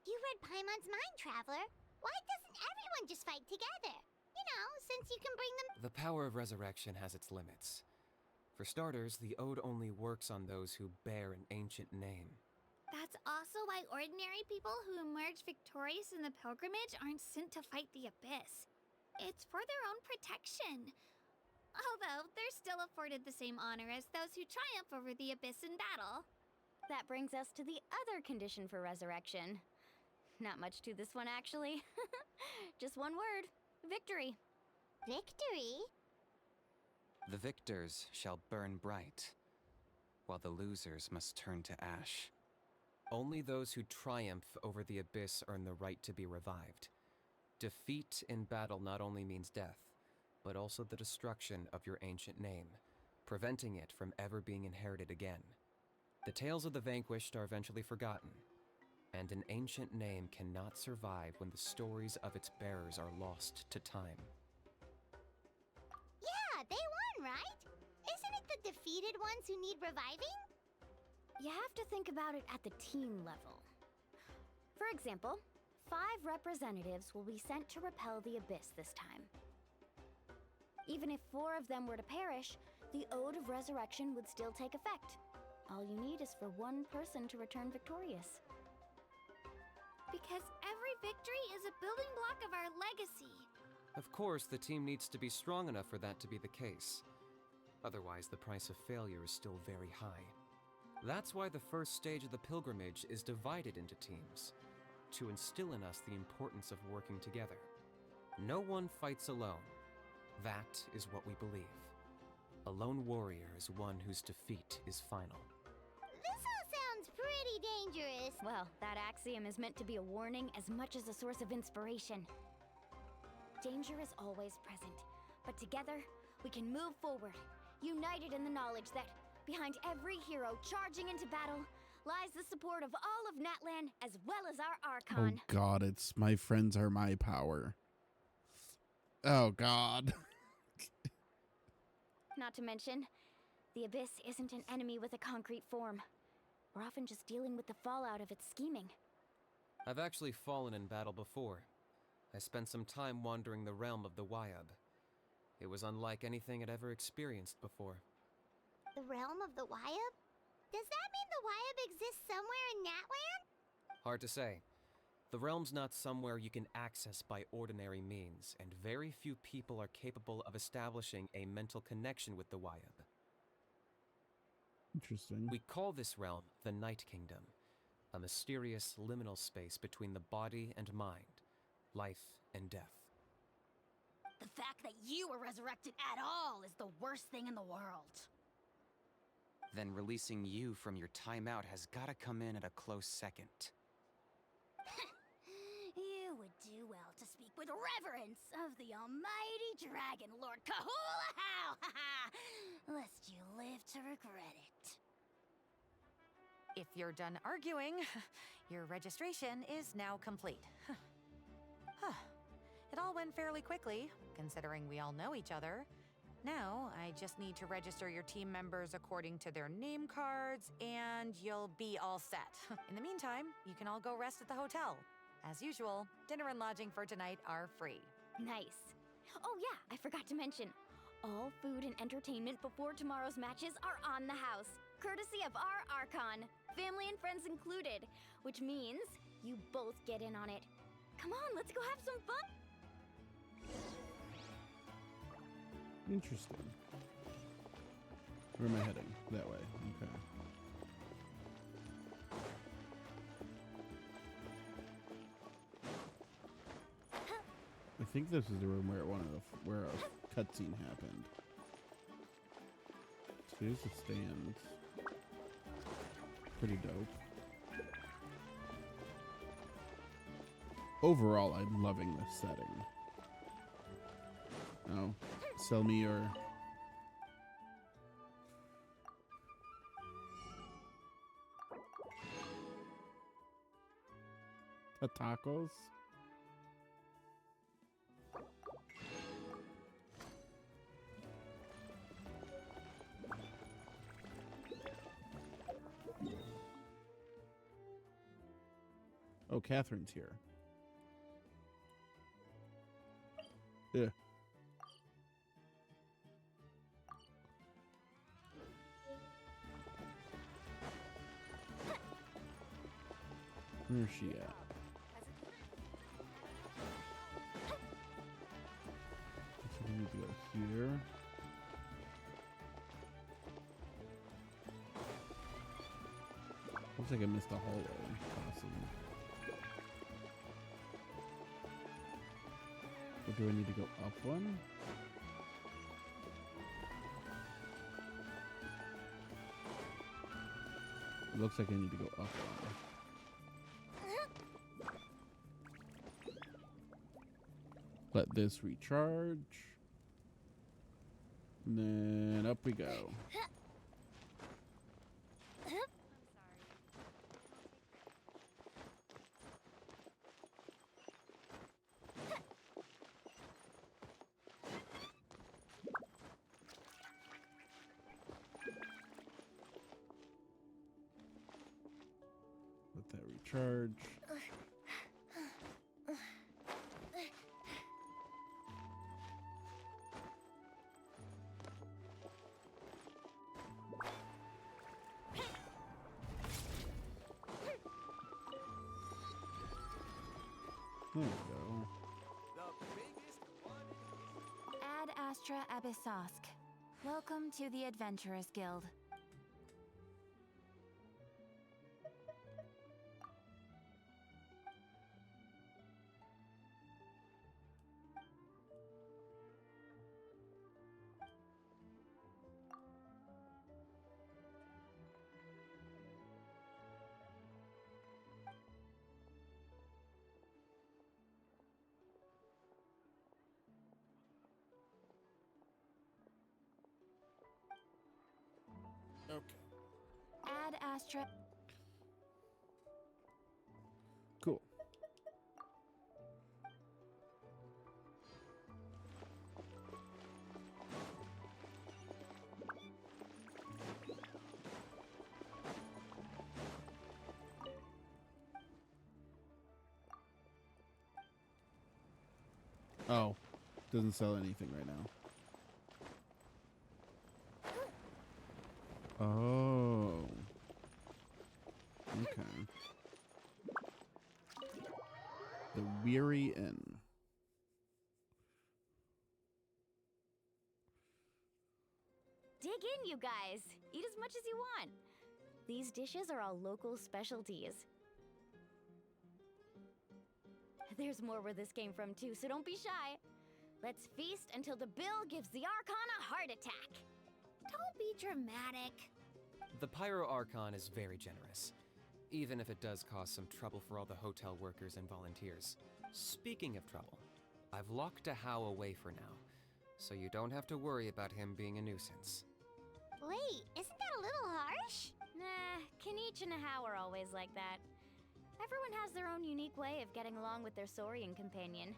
You read Paimon's mind, Traveler. Why doesn't everyone just fight together? You know, since you can bring them... The power of resurrection has its limits. For starters, the ode only works on those who bear an ancient name. That's also why ordinary people who emerge victorious in the pilgrimage aren't sent to fight the Abyss. It's for their own protection. Although, they're still afforded the same honor as those who triumph over the Abyss in battle. That brings us to the other condition for resurrection. Not much to this one, actually. Just one word: victory. Victory? The victors shall burn bright, while the losers must turn to ash. Only those who triumph over the abyss earn the right to be revived. Defeat in battle not only means death, but also the destruction of your ancient name, preventing it from ever being inherited again. The tales of the vanquished are eventually forgotten, and an ancient name cannot survive when the stories of its bearers are lost to time. Yeah, they won, right? Isn't it the defeated ones who need reviving? You have to think about it at the team level. For example, 5 representatives will be sent to repel the abyss this time. Even if 4 of them were to perish, the Ode of Resurrection would still take effect. All you need is for 1 person to return victorious. Because every victory is a building block of our legacy. Of course, the team needs to be strong enough for that to be the case. Otherwise, the price of failure is still very high. That's why the first stage of the pilgrimage is divided into teams, to instill in us the importance of working together. No one fights alone. That is what we believe. A lone warrior is one whose defeat is final. This all sounds pretty dangerous. Well, that axiom is meant to be a warning as much as a source of inspiration. Danger is always present, but together, we can move forward, united in the knowledge that behind every hero charging into battle lies the support of all of Natlan as well as our Archon. Oh god, it's my friends are my power. Oh god. Not to mention, the Abyss isn't an enemy with a concrete form. We're often just dealing with the fallout of its scheming. I've actually fallen in battle before. I spent some time wandering the realm of the Wyab. It was unlike anything I'd ever experienced before. The realm of the Wyab? Does that mean the Wyab exists somewhere in Natlan? Hard to say. The realm's not somewhere you can access by ordinary means, and very few people are capable of establishing a mental connection with the Wyab. Interesting. We call this realm the Night Kingdom, a mysterious liminal space between the body and mind, life and death. The fact that you were resurrected at all is the worst thing in the world. Then releasing you from your timeout has gotta come in at a close second. You would do well to speak with reverence of the almighty dragon, Lord Kahula-How! Lest you live to regret it. If you're done arguing, your registration is now complete. It all went fairly quickly, considering we all know each other. Now, I just need to register your team members according to their name cards, and you'll be all set. In the meantime, you can all go rest at the hotel. As usual, dinner and lodging for tonight are free. Nice. Oh yeah, I forgot to mention. All food and entertainment before tomorrow's matches are on the house, courtesy of our Archon, family and friends included, which means you both get in on it. Come on, let's go have some fun! Interesting. Where am I heading? That way. Okay. I think this is the room where a cutscene happened. So here's the stands. Pretty dope. Overall, I'm loving this setting. Oh, sell me your... tacos? Oh, Catherine's here. Yeah. Where's she at? So we need to go here. Looks like I missed a hallway. Awesome. Or do I need to go up one? It looks like I need to go up one. Let this recharge. And then up we go. Let that recharge. There we go. Ad Astra Abyssosk. Welcome to the Adventurers Guild. Okay. Ad Astra. Cool. Oh, doesn't sell anything right now. Oh. Okay. The Weary Inn. Dig in, you guys. Eat as much as you want. These dishes are all local specialties. There's more where this came from, too, so don't be shy. Let's feast until the bill gives the Archon a heart attack. Don't be dramatic. The Pyro Archon is very generous, even if it does cause some trouble for all the hotel workers and volunteers. Speaking of trouble, I've locked a How away for now, so you don't have to worry about him being a nuisance. Wait, isn't that a little harsh? Nah, Kanich and How are always like that. Everyone has their own unique way of getting along with their Saurian companion.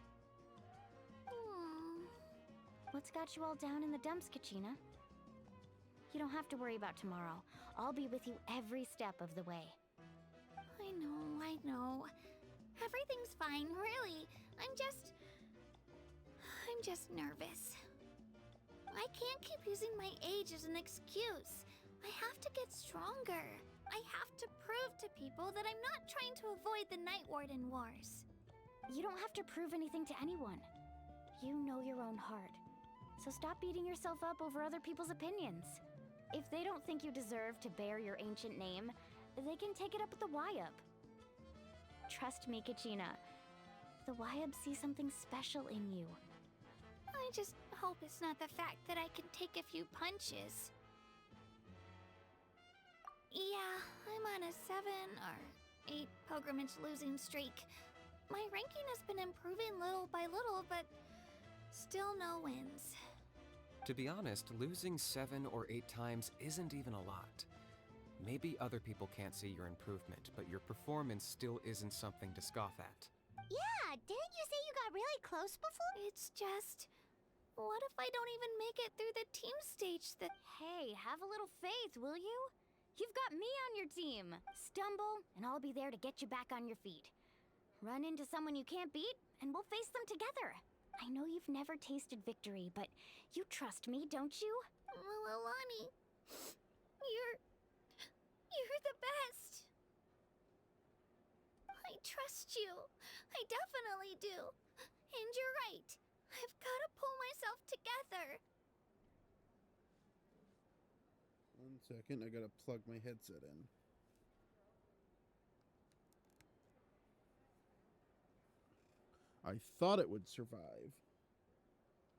What's got you all down in the dumps, Kachina? You don't have to worry about tomorrow. I'll be with you every step of the way. I know. Everything's fine, really. I'm just nervous. I can't keep using my age as an excuse. I have to get stronger. I have to prove to people that I'm not trying to avoid the Night Warden Wars. You don't have to prove anything to anyone. You know your own heart. So stop beating yourself up over other people's opinions. If they don't think you deserve to bear your ancient name, they can take it up with the Wyub. Trust me, Kachina. The Wyub see something special in you. I just hope it's not the fact that I can take a few punches. Yeah, I'm on a 7 or 8 pilgrimage losing streak. My ranking has been improving little by little, but still no wins. To be honest, losing 7 or 8 times isn't even a lot. Maybe other people can't see your improvement, but your performance still isn't something to scoff at. Yeah, didn't you say you got really close before? It's just... what if I don't even make it through the team stage that... Hey, have a little faith, will you? You've got me on your team. Stumble, and I'll be there to get you back on your feet. Run into someone you can't beat, and we'll face them together. I know you've never tasted victory, but you trust me, don't you? Alani, you're the best. I trust you. I definitely do. And you're right. I've got to pull myself together. 1 second, I gotta plug my headset in. I thought it would survive.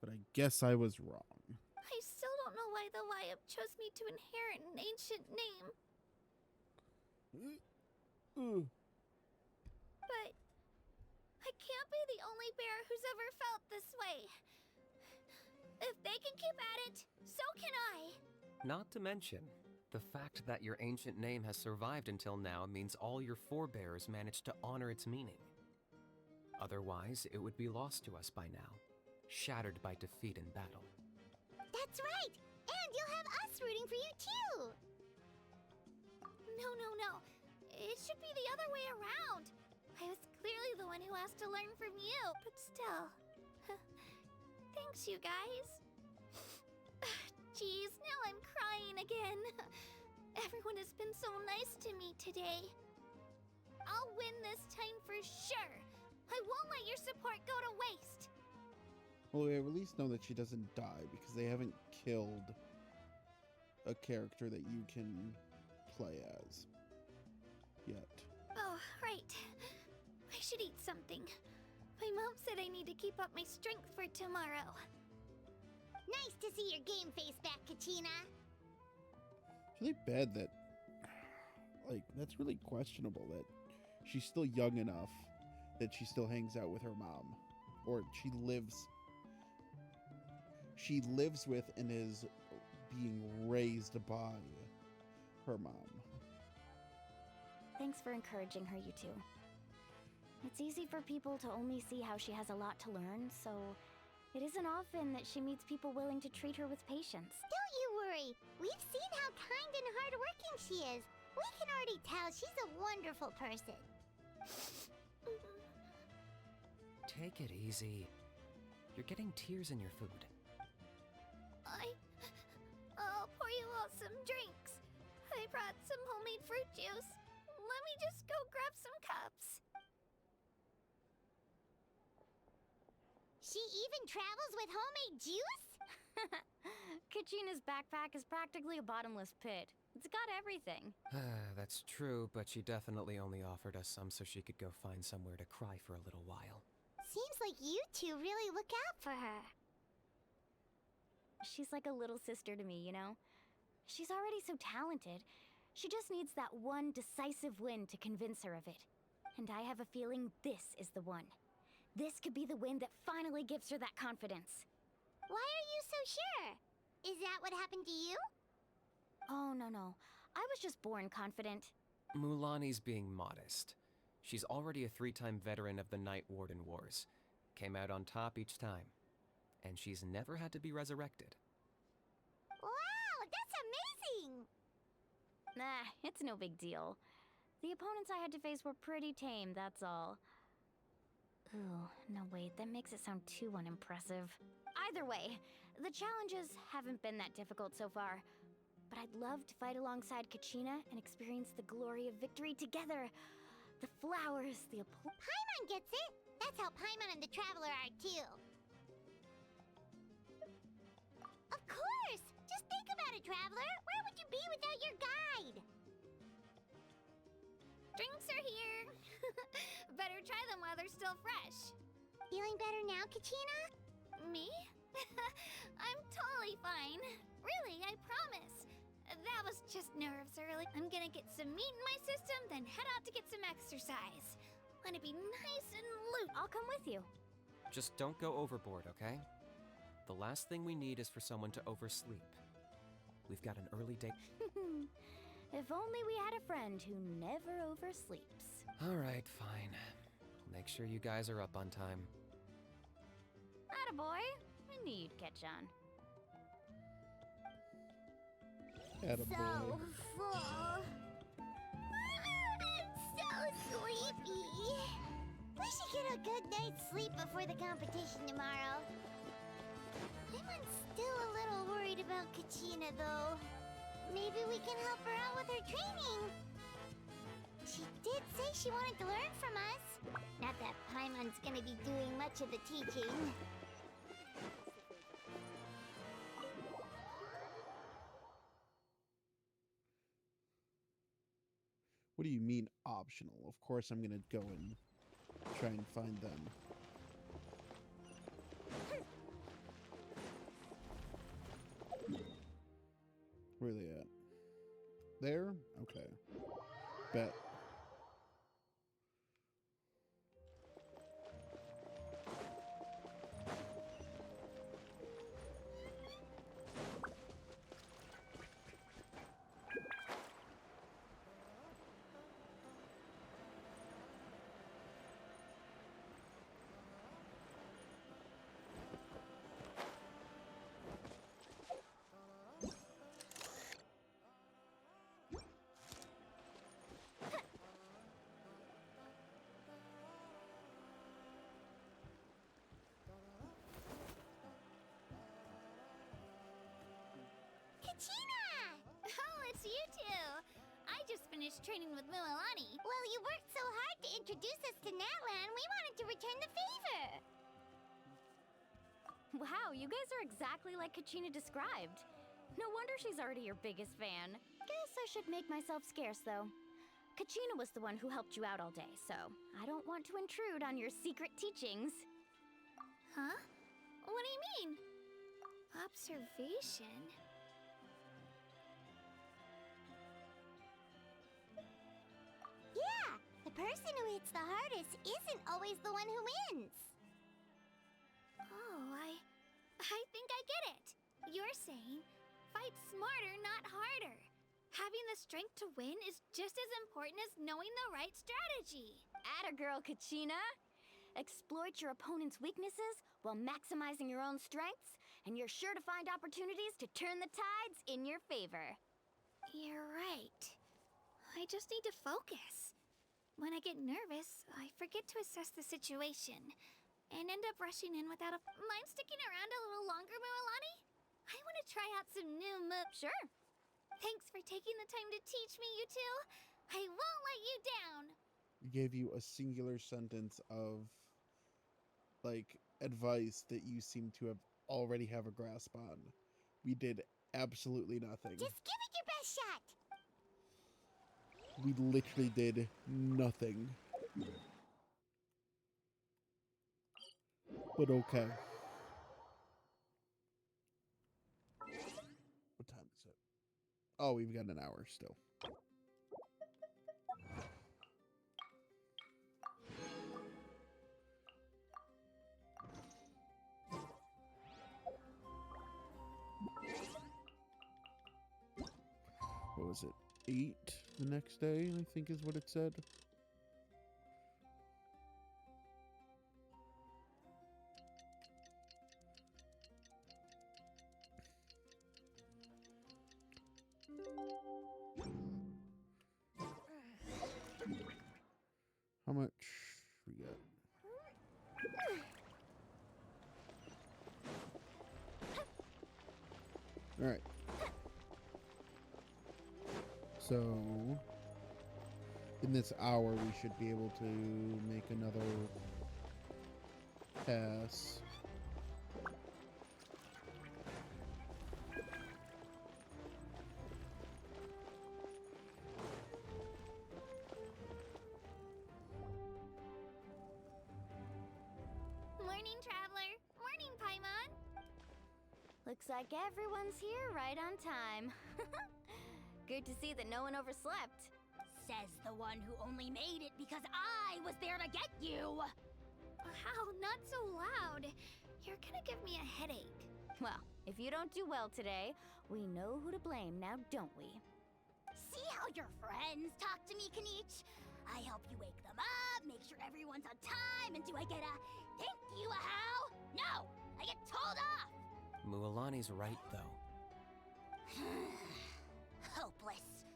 But I guess I was wrong. I still don't know why the Lyab chose me to inherit an ancient name. But I can't be the only bear who's ever felt this way. If they can keep at it, so can I. Not to mention, the fact that your ancient name has survived until now means all your forebears managed to honor its meaning. Otherwise, it would be lost to us by now, shattered by defeat in battle. That's right! And you'll have us rooting for you too! No, no, no. It should be the other way around. I was clearly the one who asked to learn from you, but still. Thanks, you guys. Geez, now I'm crying again. Everyone has been so nice to me today. I'll win this time for sure. I won't let your support go to waste. Well, we at least know that she doesn't die because they haven't killed a character that you can play as yet. Oh, right. I should eat something. My mom said I need to keep up my strength for tomorrow. Nice to see your game face back, Kachina. It's really bad that, like, that's really questionable that she's still young enough that she still hangs out with her mom. Or she lives with and is being raised by her mom. Thanks for encouraging her, you two. It's easy for people to only see how she has a lot to learn, so it isn't often that she meets people willing to treat her with patience. Don't you worry. We've seen how kind and hardworking she is. We can already tell she's a wonderful person. Take it easy. You're getting tears in your food. I'll pour you all some drinks. I brought some homemade fruit juice. Let me just go grab some cups. She even travels with homemade juice? Kachina's backpack is practically a bottomless pit. It's got everything. That's true, but she definitely only offered us some so she could go find somewhere to cry for a little while. Seems like you two really look out for her. She's like a little sister to me, you know? She's already so talented. She just needs that one decisive win to convince her of it. And I have a feeling this is the one. This could be the win that finally gives her that confidence. Why are you so sure? Is that what happened to you? Oh, no. I was just born confident. Mulani's being modest. She's already a 3-time veteran of the Night Warden Wars. Came out on top each time. And she's never had to be resurrected. Wow, that's amazing! Nah, it's no big deal. The opponents I had to face were pretty tame, that's all. Ooh, no wait, that makes it sound too unimpressive. Either way, the challenges haven't been that difficult so far. But I'd love to fight alongside Kachina and experience the glory of victory together. The flowers, the Paimon gets it! That's how Paimon and the Traveler are too. Of course! Just think about it, Traveler! Where would you be without your guide? Drinks are here. Better try them while they're still fresh. Feeling better now, Kachina? Me? I'm totally fine. Really, I promise. That was just nerves early. I'm gonna get some meat in my system, then head out to get some exercise. Let it be nice and loose. I'll come with you. Just don't go overboard, okay? The last thing we need is for someone to oversleep. We've got an early day. If only we had a friend who never oversleeps. Alright, fine. Make sure you guys are up on time. Attaboy. I knew you'd catch on. Attaboy. So full. I'm so sleepy. We should get a good night's sleep before the competition tomorrow. I'm still a little worried about Kachina, though. Maybe we can help her out with her training. She did say she wanted to learn from us. Not that Paimon's gonna be doing much of the teaching. What do you mean optional? Of course I'm gonna go and try and find them. Where are they at? There? Okay. Bet. Kachina! Oh, it's you two. I just finished training with Mualani. Well, you worked so hard to introduce us to Natlan, we wanted to return the favor. Wow, you guys are exactly like Kachina described. No wonder she's already your biggest fan. Guess I should make myself scarce, though. Kachina was the one who helped you out all day, so I don't want to intrude on your secret teachings. Huh? What do you mean? Observation? Yeah, the person who hits the hardest isn't always the one who wins. Oh, I think I get it. You're saying fight smarter, not harder. Having the strength to win is just as important as knowing the right strategy. Atta girl, Kachina! Exploit your opponent's weaknesses while maximizing your own strengths, and you're sure to find opportunities to turn the tides in your favor. You're right. I just need to focus. When I get nervous, I forget to assess the situation and end up rushing in without a... Mind sticking around a little longer, Mualani? I want to try out some new moves. Sure. Thanks for taking the time to teach me, you two. I won't let you down. We gave you a singular sentence of, like, advice that you seem to have already have a grasp on. We did absolutely nothing. Just give it your best shot. We literally did nothing. But okay. What time is it? Oh, we've got an hour still. What was it? 8 the next day, I think is what it said. How much we got? All right. So, in this hour, we should be able to make another pass. Morning, Traveler. Morning, Paimon. Looks like everyone's here right on time. Good to see that no one overslept. Says the one who only made it because I was there to get you! Wow, not so loud. You're gonna give me a headache. Well, if you don't do well today, we know who to blame now, don't we? See how your friends talk to me, Kanich? I help you wake them up, make sure everyone's on time, and do I get a thank you, how? No! I get told off! Mualani's right, though. Hopeless.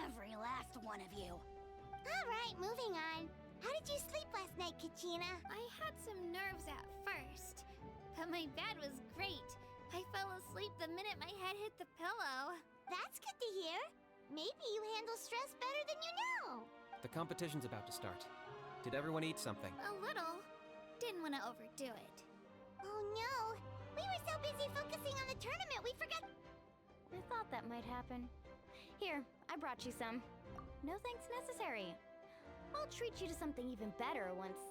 Every last one of you. All right, moving on. How did you sleep last night, Kachina? I had some nerves at first, but my bed was great. I fell asleep the minute my head hit the pillow. That's good to hear. Maybe you handle stress better than you know. The competition's about to start. Did everyone eat something? A little. Didn't want to overdo it. Oh no, we were so busy focusing on the tournament we forgot. I thought that might happen. Here, I brought you some. No thanks necessary. I'll treat you to something even better once...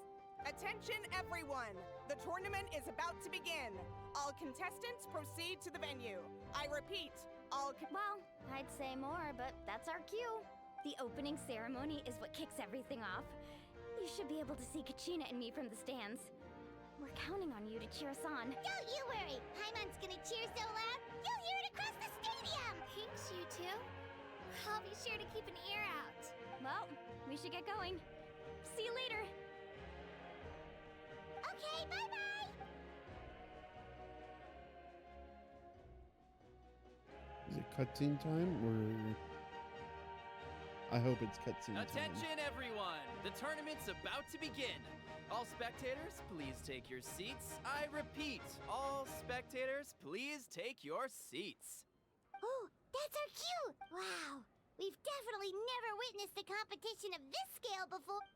Attention everyone! The tournament is about to begin. All contestants proceed to the venue. I repeat, all Well, I'd say more, but that's our cue. The opening ceremony is what kicks everything off. You should be able to see Kachina and me from the stands. We're counting on you to cheer us on. Don't you worry. Paimon's gonna cheer so loud, you'll hear it across the stadium. Thanks, you two. I'll be sure to keep an ear out. Well, we should get going. See you later. Okay, bye-bye. Is it cutscene time or? I hope it's cutscene time. Attention, everyone! The tournament's about to begin. All spectators, please take your seats. I repeat, all spectators, please take your seats. Oh, that's our cue. Wow. We've definitely never witnessed a competition of this scale before.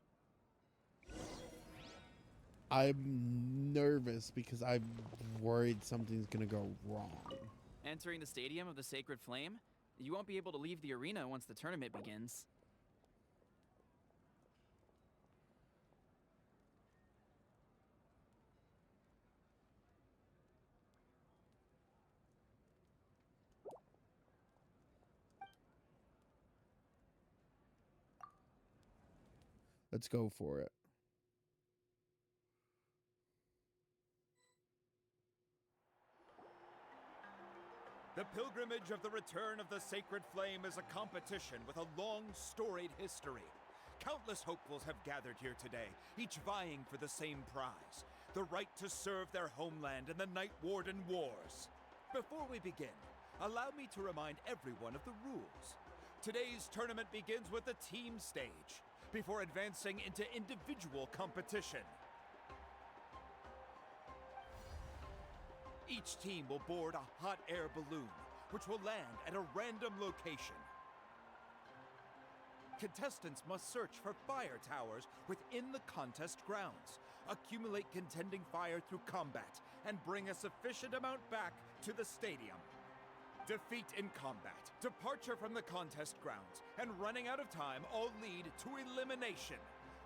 I'm nervous because I'm worried something's gonna go wrong. Entering the Stadium of the Sacred Flame, you won't be able to leave the arena once the tournament begins. Let's go for it. The pilgrimage of the return of the sacred flame is a competition with a long, storied history. Countless hopefuls have gathered here today, each vying for the same prize, the right to serve their homeland in the Night Warden Wars. Before we begin, allow me to remind everyone of the rules. Today's tournament begins with the team stage, before advancing into individual competition. Each team will board a hot air balloon, which will land at a random location. Contestants must search for fire towers within the contest grounds, accumulate contending fire through combat, and bring a sufficient amount back to the stadium. Defeat in combat, departure from the contest grounds, and running out of time all lead to elimination.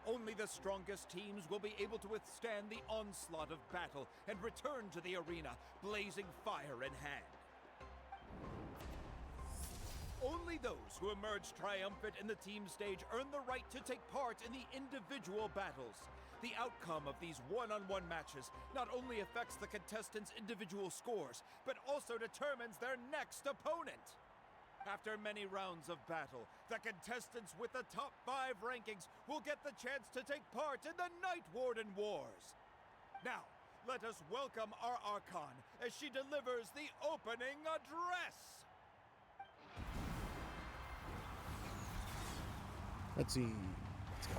Only the strongest teams will be able to withstand the onslaught of battle and return to the arena, blazing fire in hand. Only those who emerge triumphant in the team stage earn the right to take part in the individual battles. The outcome of these one-on-one matches not only affects the contestants' individual scores, but also determines their next opponent. After many rounds of battle, the contestants with the top 5 rankings will get the chance to take part in the Night Warden Wars. Now, let us welcome our Archon as she delivers the opening address. Let's see. Let's go.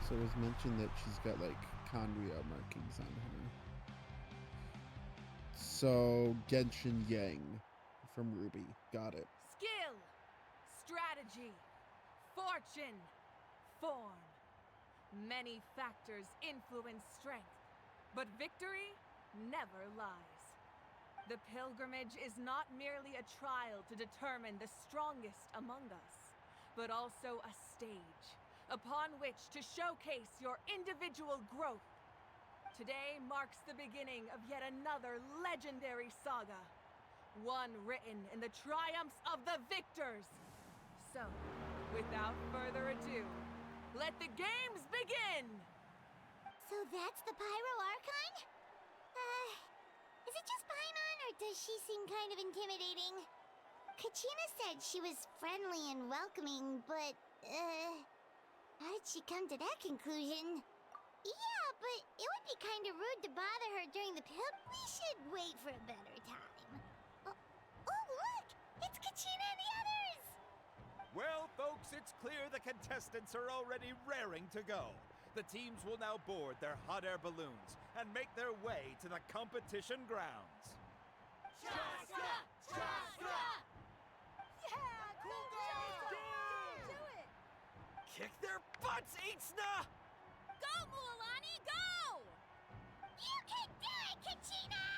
So it was mentioned that she's got like Conria markings on her. So Genshin Yang from Ruby. Got it. Skill, strategy, fortune, form. Many factors influence strength, but victory never lies. The pilgrimage is not merely a trial to determine the strongest among us, but also a stage upon which to showcase your individual growth. Today marks the beginning of yet another legendary saga, one written in the triumphs of the victors. So, without further ado, let the games begin! So that's the Pyro Archon? Is it just Paimon, or does she seem kind of intimidating? Kachina said she was friendly and welcoming, but, how did she come to that conclusion? Yeah, but it would be kind of rude to bother her during the We should wait for a better time. Oh, look! It's Kachina and the others! Well, folks, it's clear the contestants are already raring to go. The teams will now board their hot air balloons and make their way to the competition grounds. Chaska! Chaska! Yeah, cool girl! Do it! Kick their butts, Itzna! Go, Mualani, go! You can do it, Kachina!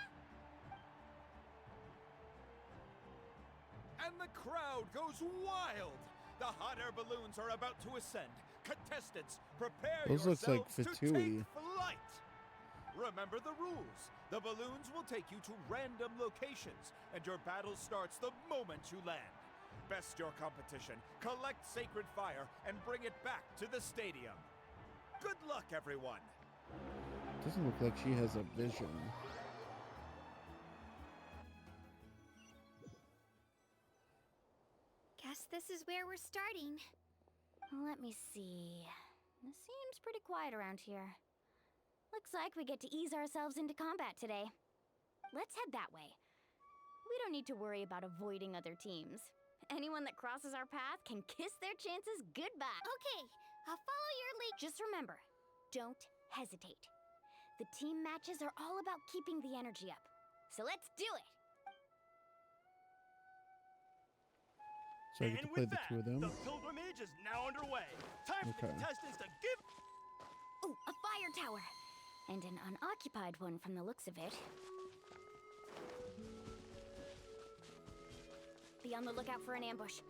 And the crowd goes wild! The hot air balloons are about to ascend. Contestants, prepare Those looks like yourselves to Fatui. take flight. Remember the rules. The balloons will take you to random locations, and your battle starts the moment you land. Best your competition, collect sacred fire, and bring it back to the stadium. Good luck, everyone. Doesn't look like she has a vision. Guess this is where we're starting. Let me see. It seems pretty quiet around here. Looks like we get to ease ourselves into combat today. Let's head that way. We don't need to worry about avoiding other teams. Anyone that crosses our path can kiss their chances goodbye. Okay, I'll follow your lead. Just remember, don't hesitate. The team matches are all about keeping the energy up. So let's do it! So I get to play the two of them. the pilgrimage is now underway. Time for the Okay. contestants to give. Oh, a fire tower! And an unoccupied one from the looks of it. Be on the lookout for an ambush.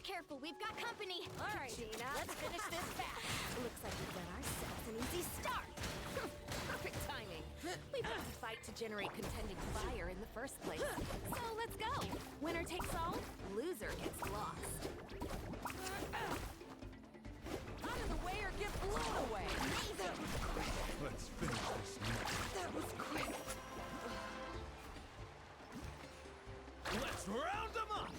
Careful, we've got company! All right, Gina, let's finish this fast. Looks like we've got ourselves an easy start! Perfect timing. We have to fight to generate contending fire in the first place. So let's go! Winner takes all, loser gets lost. Out of the way or get blown away. Let's finish this now. That was quick. Let's round them up.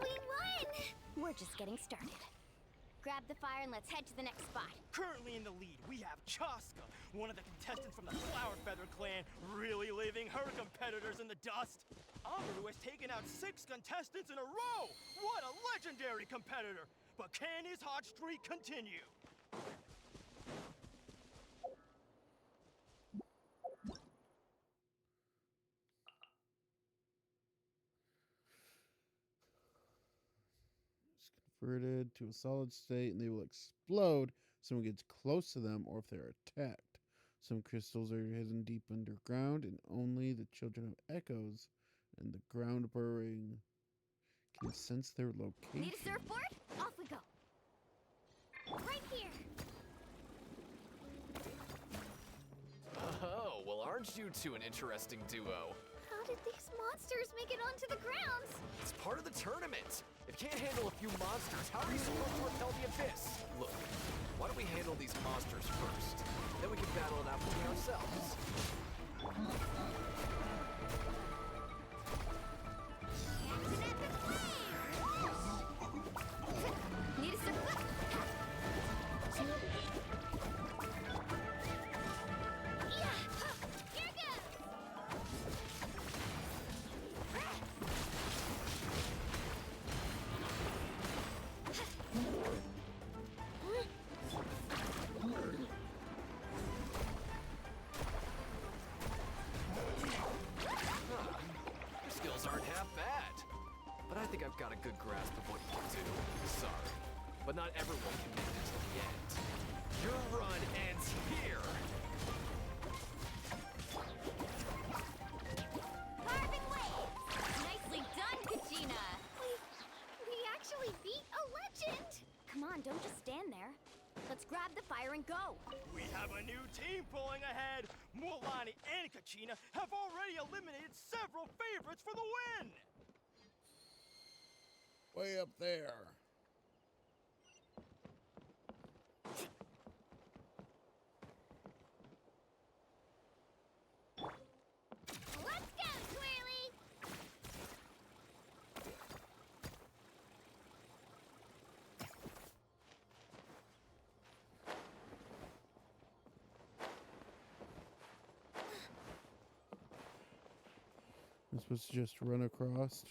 We won! We're just getting started. Grab the fire and let's head to the next spot. Currently in the lead, we have Chaska, one of the contestants from the Flower Feather clan, really leaving her competitors in the dust. Amaru has taken out 6 contestants in a row! What a legendary competitor! But can his hot streak continue? It's converted to a solid state and they will explode if someone gets close to them or if they're attacked. Some crystals are hidden deep underground and only the children of echoes and the ground burrowing can sense their location. Need a surfboard? Off we go. Right here. Oh, well, aren't you two an interesting duo? How did these monsters make it onto the grounds? It's part of the tournament. If you can't handle a few monsters, how are you supposed to repel the abyss? Look, why don't we handle these monsters first? Then we can battle it out between ourselves. Need a surfboard? Here goes! Your skills aren't half bad. But I think I've got a good grasp of what you do. Sorry. But not everyone can make it to the end. Your run ends here. Carving waves! Nicely done, Kachina! We actually beat a legend! Come on, don't just stand there. Let's grab the fire and go. We have a new team pulling ahead. Mulani and Kachina have already eliminated several favorites for the win. Way up there. Let's go, Twirly! I'm supposed to just run across.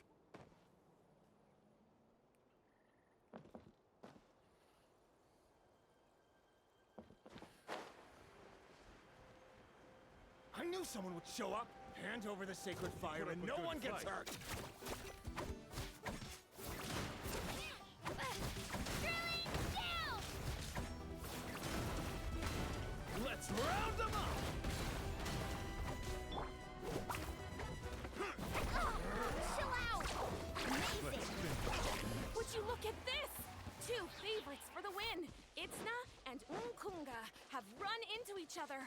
I knew someone would show up. Hand over the sacred fire and no one gets hurt. Drilling down! Let's Let's round them up! Chill out! Amazing! Would you look at this? Two favorites for the win. Itzna and Unkunga have run into each other.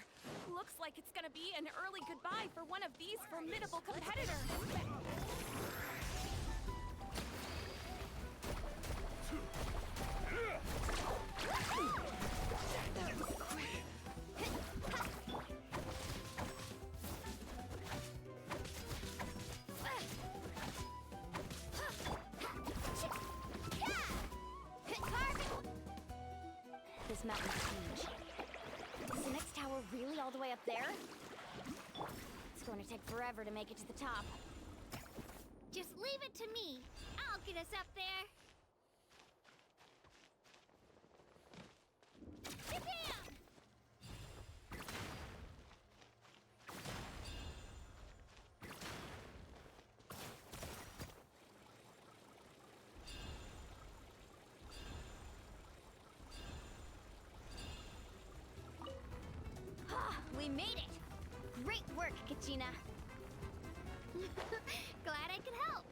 Looks like it's gonna be an early goodbye for one of these formidable competitors. This mountain's huge. Is the next tower really all the way up there? It's going to take forever to make it to the top. Just leave it to me. I'll get us up there. Bam! We made it! Great work, Kachina! Glad I could help.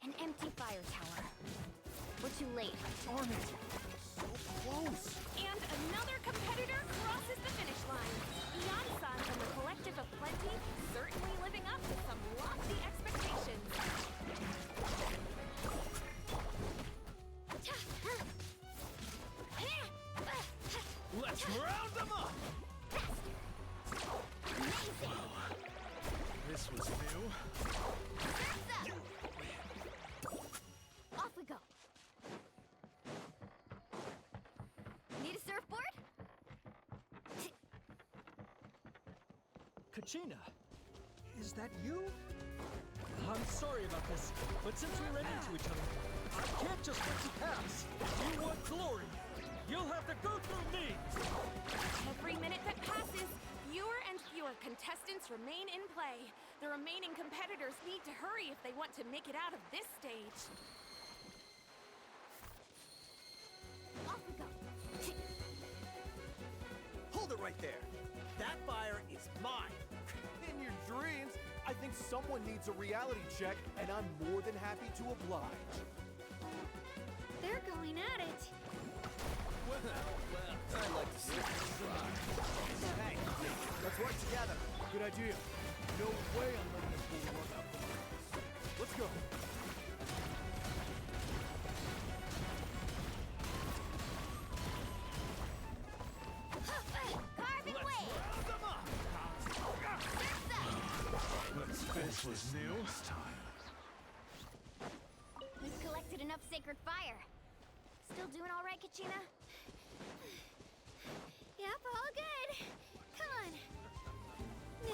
An empty fire tower. We're too late. Darn it! So close! And another competitor crosses the finish line. Ian-san and the Collective of Plenty certainly living up to some lofty expectations. Let's round them up! Amazing! This was new. Off we go. Need a surfboard? Kachina, is that you? I'm sorry about this, but since we ran into each other, I can't just let you pass. You want glory. You'll have to go through me. Every minute that passes, fewer and fewer contestants remain in play. The remaining competitors need to hurry if they want to make it out of this stage. Off we go. Hold it right there. That fire is mine. In your dreams, I think someone needs a reality check, and I'm more than happy to oblige. They're going at it. Well, I'd like to see it try. Hey, let's work together. Good idea. No way I'm letting this bull run out from under us. Let's go. Carving Let's way! round them up. This was new. We've collected enough sacred fire. Still doing all right, Kachina? Yep, all good. Come on.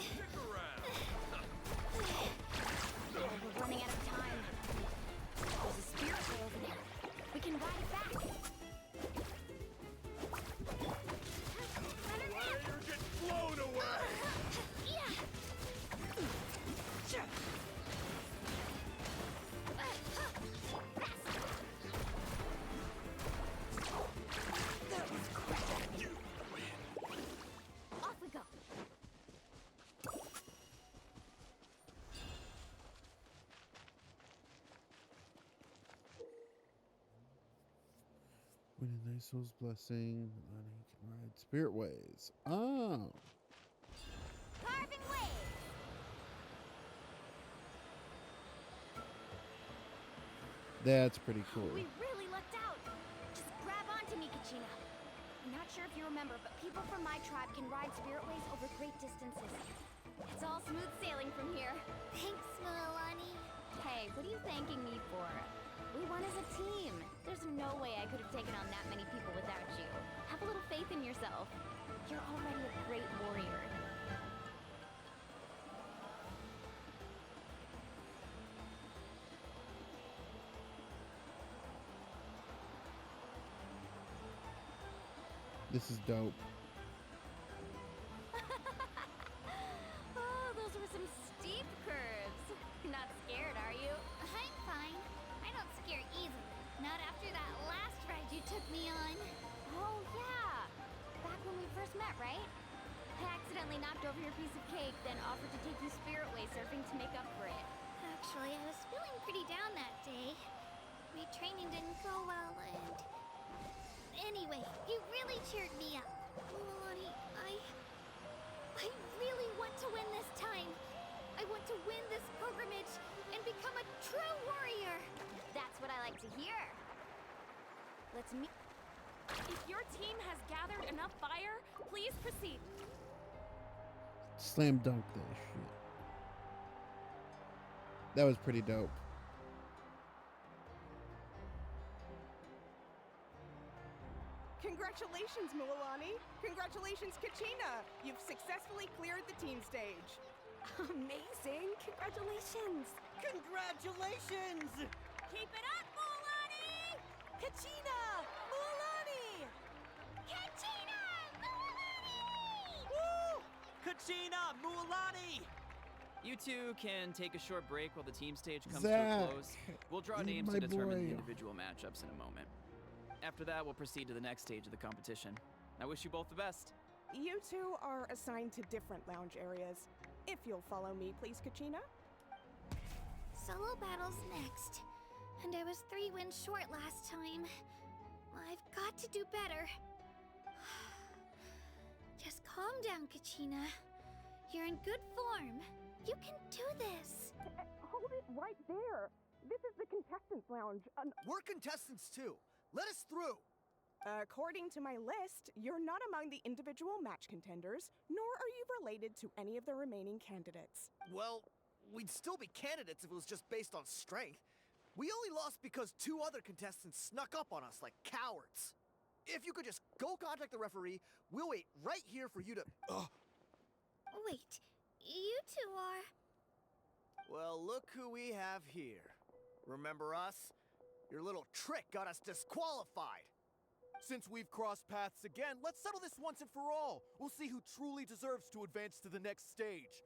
Stick around. Oh, we're running out of time. There's a spirit way over there. We can ride it back. Run her back. You're getting blown away. Yeah. Off we go. Winning Nice Soul's blessing, and he can ride spirit ways. Oh, Carving way! that's pretty cool. We really lucked out. Just grab onto me, Kachina. I'm not sure if you remember, but people from my tribe can ride spirit ways over great distances. It's all smooth sailing from here. Thanks, Milani. Hey, what are you thanking me for? We won as a team. There's no way I could have taken on that many people without you. Have a little faith in yourself. You're already a great warrior. This is dope. Oh, those were some steep curves. Not scared, are you? I'm fine. I don't scare easily. Not after that last ride you took me on. Oh, yeah. Back when we first just met, right? I accidentally knocked over your piece of cake, then offered to take you spirit-way surfing to make up for it. Actually, I was feeling pretty down that day. My training didn't go well, and... Anyway, you really cheered me up. Mualani, I really want to win this time. I want to win this pilgrimage and become a true warrior. That's what I like to hear. Let's meet. If your team has gathered enough fire, please proceed. Slam dunk that shit. That was pretty dope. Congratulations, Mualani. Congratulations, Kachina. You've successfully cleared the team stage. Amazing. Congratulations. Congratulations! Keep it up, Mualani! Kachina! Mualani! Kachina! Mualani! Woo! Kachina! Mualani! You two can take a short break while the team stage comes to Zach, a close. We'll draw he's names my to determine the boy. individual matchups in a moment. After that, we'll proceed to the next stage of the competition. I wish you both the best. You two are assigned to different lounge areas. If you'll follow me, please, Kachina. Solo battle's next. And I was 3 wins short last time. I've got to do better. Just calm down, Kachina. You're in good form. You can do this. Hold it right there. This is the contestants' lounge. We're contestants too. Let us through. According to my list, you're not among the individual match contenders, nor are you related to any of the remaining candidates. Well, we'd still be candidates if it was just based on strength. We only lost because 2 other contestants snuck up on us like cowards. If you could just go contact the referee, we'll wait right here for you to... Wait, you two are... Well, look who we have here. Remember us? Your little trick got us disqualified. Since we've crossed paths again, let's settle this once and for all. We'll see who truly deserves to advance to the next stage.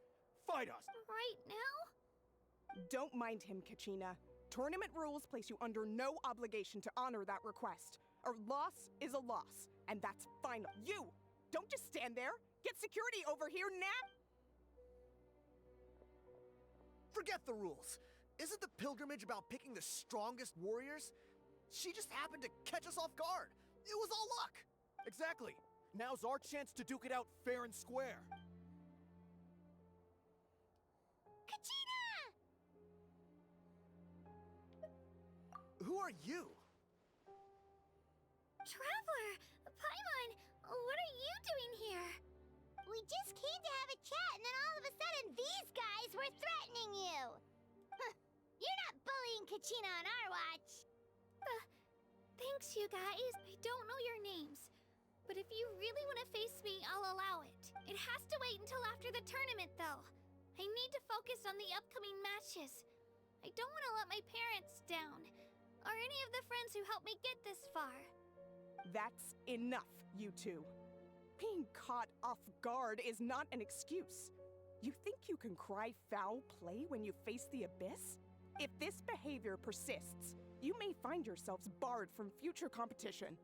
Fight us! Right now? Don't mind him, Kachina. Tournament rules place you under no obligation to honor that request. A loss is a loss, and that's final. You! Don't just stand there! Get security over here now! Forget the rules. Isn't the pilgrimage about picking the strongest warriors? She just happened to catch us off guard. It was all luck. Exactly. Now's our chance to duke it out fair and square. Kachina! Who are you? Traveler! Paimon! What are you doing here? We just came to have a chat, and then all of a sudden, these guys were threatening you. Huh. You're not bullying Kachina on our watch. Thanks, you guys. I don't know your names. But if you really want to face me, I'll allow it. It has to wait until after the tournament, though. I need to focus on the upcoming matches. I don't want to let my parents down, or any of the friends who helped me get this far. That's enough, you two. Being caught off guard is not an excuse. You think you can cry foul play when you face the abyss? If this behavior persists, you may find yourselves barred from future competition.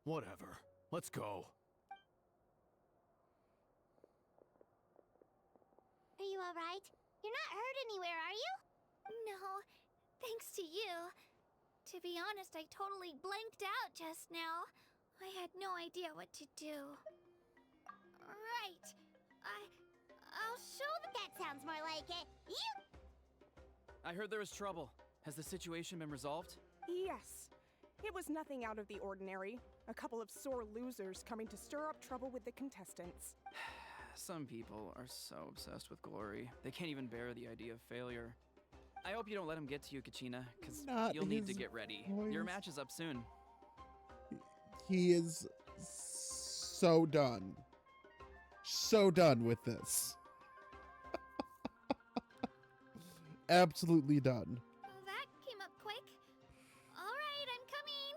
Whatever. Let's go. Are you alright? You're not hurt anywhere, are you? No, thanks to you. To be honest, I totally blanked out just now. I had no idea what to do. Right. I'll show them. That sounds more like it. You... I heard there was trouble. Has the situation been resolved? Yes. It was nothing out of the ordinary. A couple of sore losers coming to stir up trouble with the contestants. Some people are so obsessed with glory, they can't even bear the idea of failure. I hope you don't let him get to you, Kachina, because you'll need to get ready. Your match is up soon. He is so done. So done with this. Absolutely done. That came up quick. All right, I'm coming.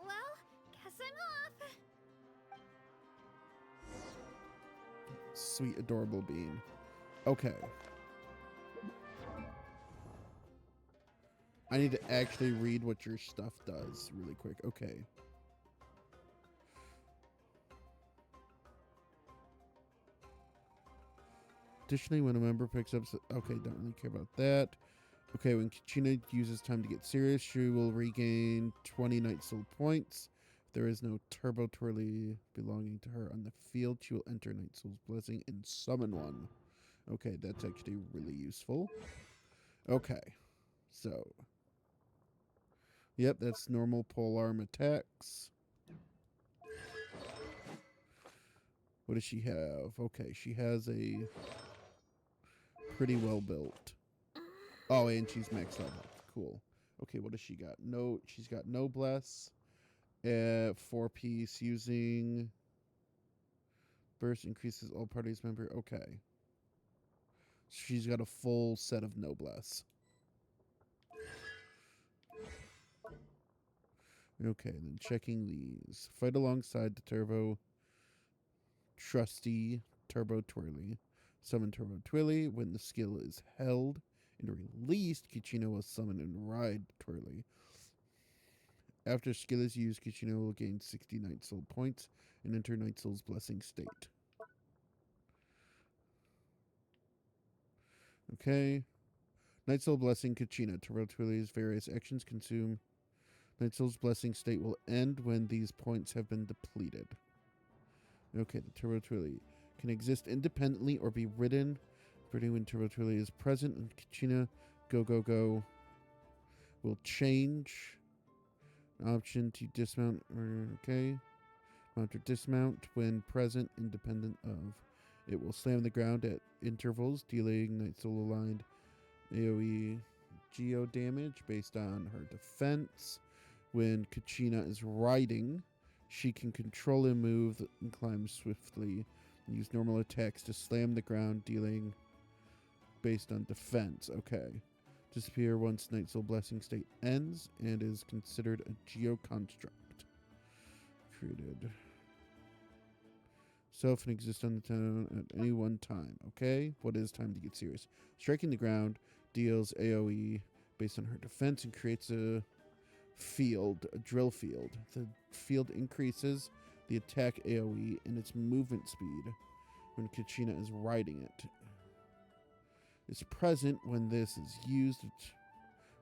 well, guess I'm off. Sweet, adorable bean. Okay. I need to actually read what your stuff does really quick. Okay. Additionally, when a member picks up... Okay, don't really care about that. Okay, when Kachina uses time to get serious, she will regain 20 Night Soul points. If there is no Turbo Twirly belonging to her on the field, she will enter Night Soul's Blessing and summon one. Okay, that's actually really useful. Okay, so... Yep, that's normal polearm attacks. What does she have? Okay, she has a pretty well built. Oh, and she's maxed out. Cool. Okay, what does she got? No, she's got no bless. 4-piece using burst increases all parties member. Okay. She's got a full set of noblesse. Okay, then checking these. Fight alongside the Turbo Trusty Turbo Twirly. Summon Turbo Twirly. When the skill is held and released, Kachina will summon and ride Twirly. After skill is used, Kachina will gain 60 Night Soul points and enter Night Soul's Blessing state. Okay. Night Soul Blessing Kachina. Turbo Twirly's various actions consume. Night Soul's Blessing state will end when these points have been depleted. Okay, the Turbo Twirly can exist independently or be ridden. When Turbo Twirly is present, and Kachina go will change. Option to dismount. Okay. Mount or dismount when present, independent of. It will slam the ground at intervals, dealing Night Soul aligned AoE geo damage based on her defense. When Kachina is riding, she can control and move and climb swiftly and use normal attacks to slam the ground, dealing based on defense. Okay. Disappear once Night Soul Blessing state ends and is considered a geo construct. Created. Self and exist on the town at any one time. Okay. What is time to get serious? Striking the ground deals AoE based on her defense and creates a drill field. The field increases the attack AoE and its movement speed when Kachina is riding it. It's present when this is used. It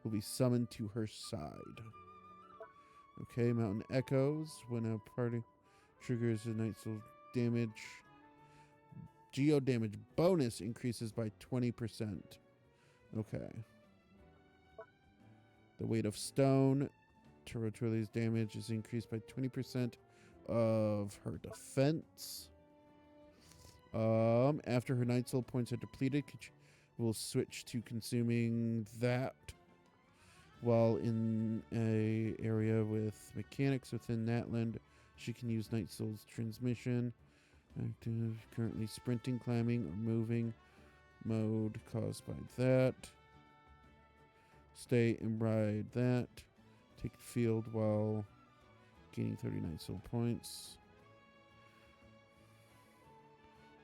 will be summoned to her side. Okay, Mountain Echoes. When a party triggers a Night Soul damage, geo damage bonus increases by 20%. Okay. The weight of stone. Turbo Twirly's damage is increased by 20% of her defense. After her Night Soul points are depleted, we'll switch to consuming that. While in a area with mechanics within Natlan, she can use Night Soul's transmission. Active, currently sprinting, climbing, or moving mode caused by that. Stay and ride that. Take the field while gaining 39 soul points.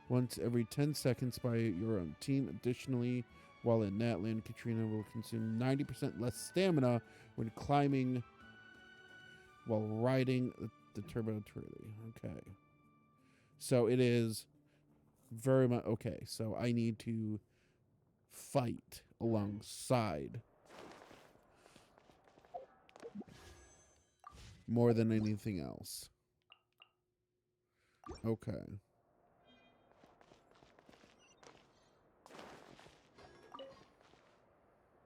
Once every 10 seconds by your own team. Additionally, while in Natlan, Katrina will consume 90% less stamina when climbing while riding the Turbo Twirly. Okay. So it is very much... Okay, so I need to fight alongside more than anything else. Okay.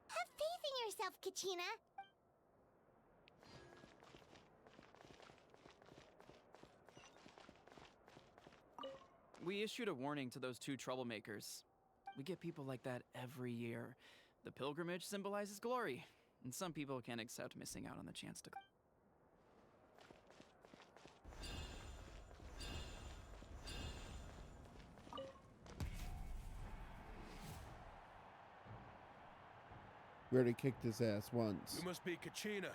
Have faith in yourself, Kachina. We issued a warning to those two troublemakers. We get people like that every year. The pilgrimage symbolizes glory, and some people can't accept missing out on the chance to... We already kicked his ass once. You must be Kachina.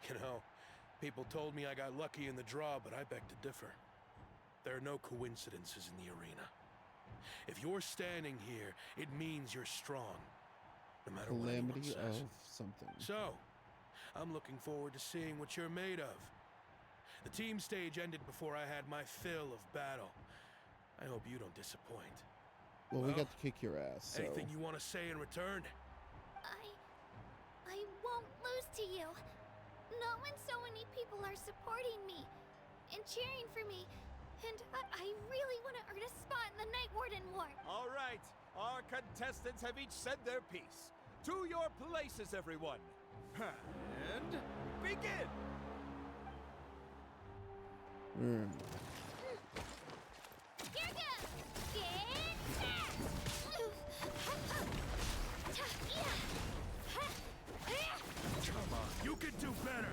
You know, people told me I got lucky in the draw, but I beg to differ. There are no coincidences in the arena. If you're standing here, it means you're strong. No matter what anyone says. Calamity of something. So, I'm looking forward to seeing what you're made of. The team stage ended before I had my fill of battle. I hope you don't disappoint. Well, we got to kick your ass, so... Anything you want to say in return? I won't lose to you. Not when so many people are supporting me and cheering for me. And I really want to earn a spot in the Night Warden War. All right, our contestants have each said their piece. To your places, everyone. And begin! Here goes! Get back! Come on, you can do better!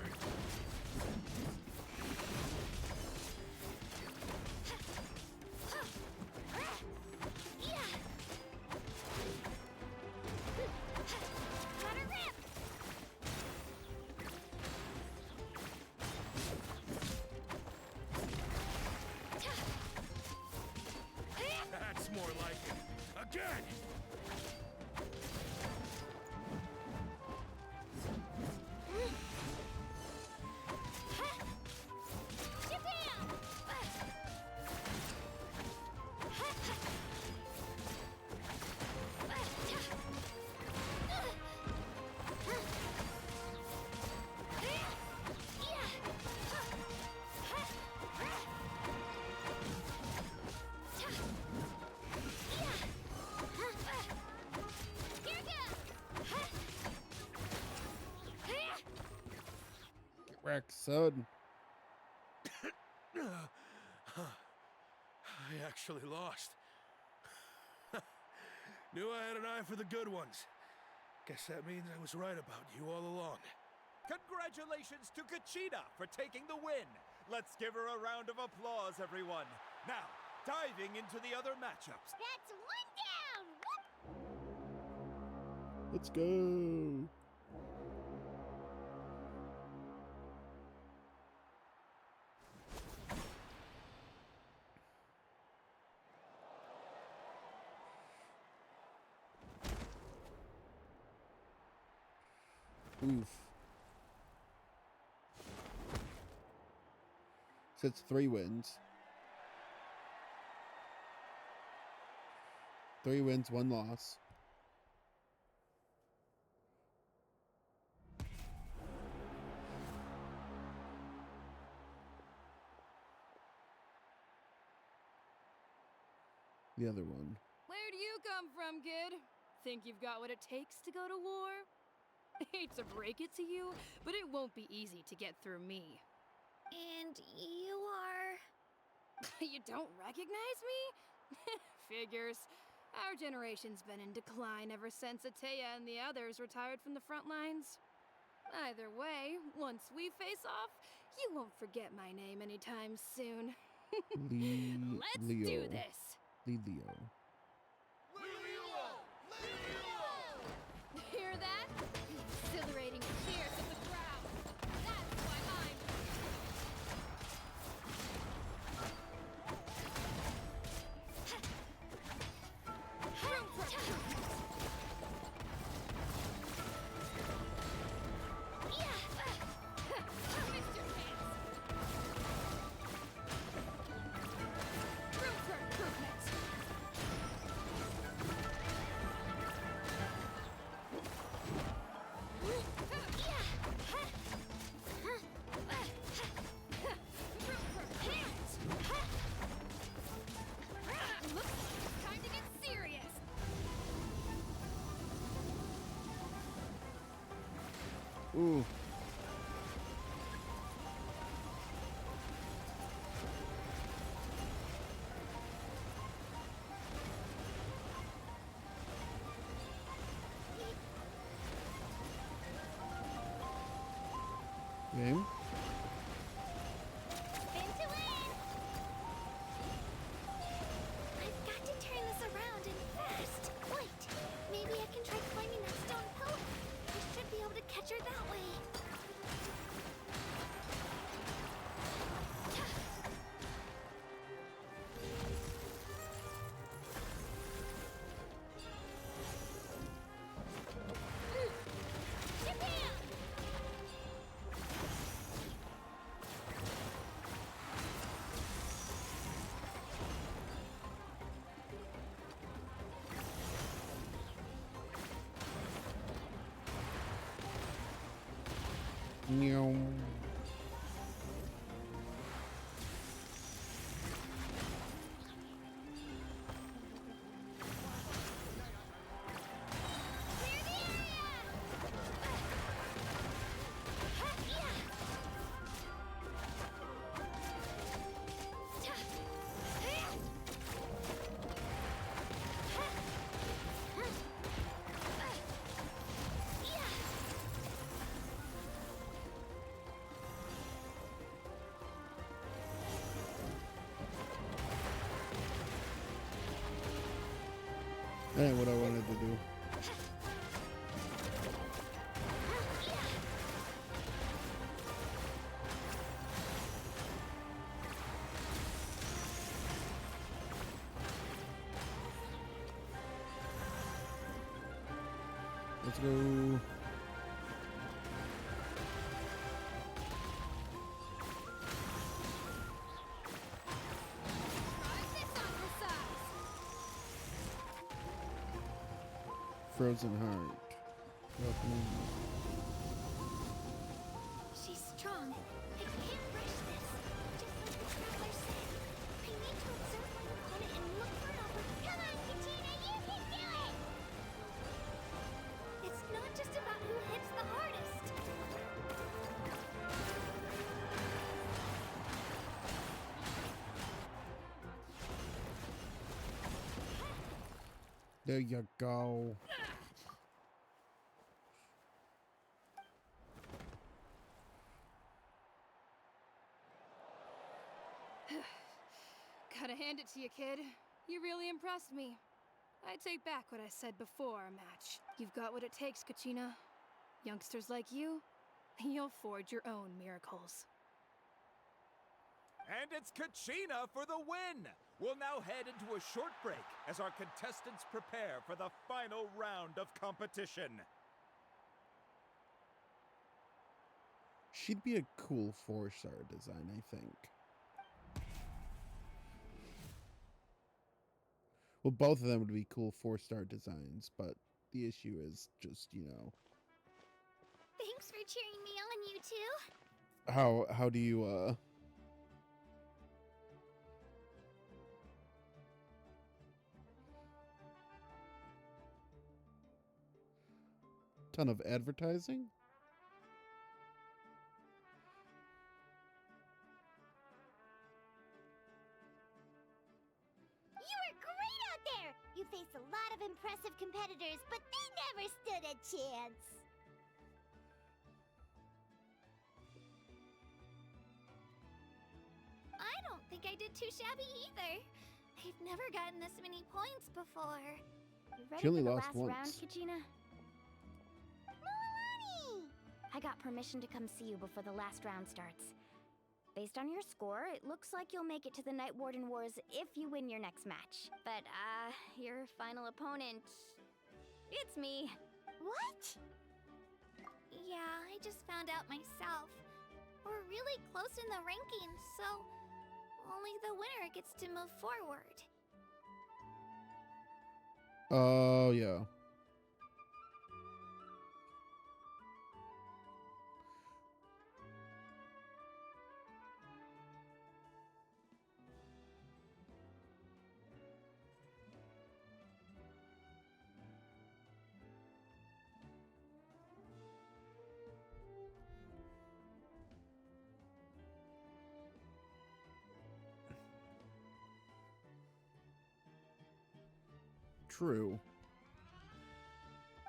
That's more like it. Again! Wreck, son. I actually lost. Knew I had an eye for the good ones. Guess that means I was right about you all along. Congratulations to Kachina for taking the win. Let's give her a round of applause, everyone. Now, diving into the other matchups. That's one down! Whoop! Let's go. Oof. So it's 3 wins. 3 wins, 1 loss. The other one. Where do you come from, kid? Think you've got what it takes to go to war? Hate to break it to you, but it won't be easy to get through me. And you are... You don't recognize me? Figures. Our generation's been in decline ever since Ateya and the others retired from the front lines. Either way, once we face off, you won't forget my name anytime soon. Let's do this! Leo. Hear that? The exhilarating cheers of the crowd. That's why I'm... Mr. Hands! Room for improvement! Time to get serious. Ooh. Game. Spin to win! I've got to turn this around and fast. Wait, maybe I can try climbing that stone pillar. I should be able to catch her that way. Japan! Meow. That ain't what I wanted to do. Let's go. Frozen Heart. Welcome. She's strong. I can't rush this. Just like the traveler said. I need to observe my opponent and look for an opportunity. Come on, Katina, you can do it! It's not just about who hits the hardest. There you go. Gotta hand it to you, kid. You really impressed me. I take back what I said before our match. You've got what it takes, Kachina. Youngsters like you, you'll forge your own miracles. And it's Kachina for the win! We'll now head into a short break as our contestants prepare for the final round of competition. She'd be a cool 4-star design, I think. Well, both of them would be cool 4-star designs, but the issue is just, you know. Thanks for cheering me on, you two. How do you, ton of advertising? You were great out there! You faced a lot of impressive competitors, but they never stood a chance! I don't think I did too shabby either. I've never gotten this many points before. You ready She only for the lost last round, once. Kachina? Milani! I got permission to come see you before the last round starts. Based on your score, it looks like you'll make it to the Night Warden Wars if you win your next match. But, your final opponent... It's me. What? Yeah, I just found out myself. We're really close in the rankings, so only the winner gets to move forward. Oh, yeah. True.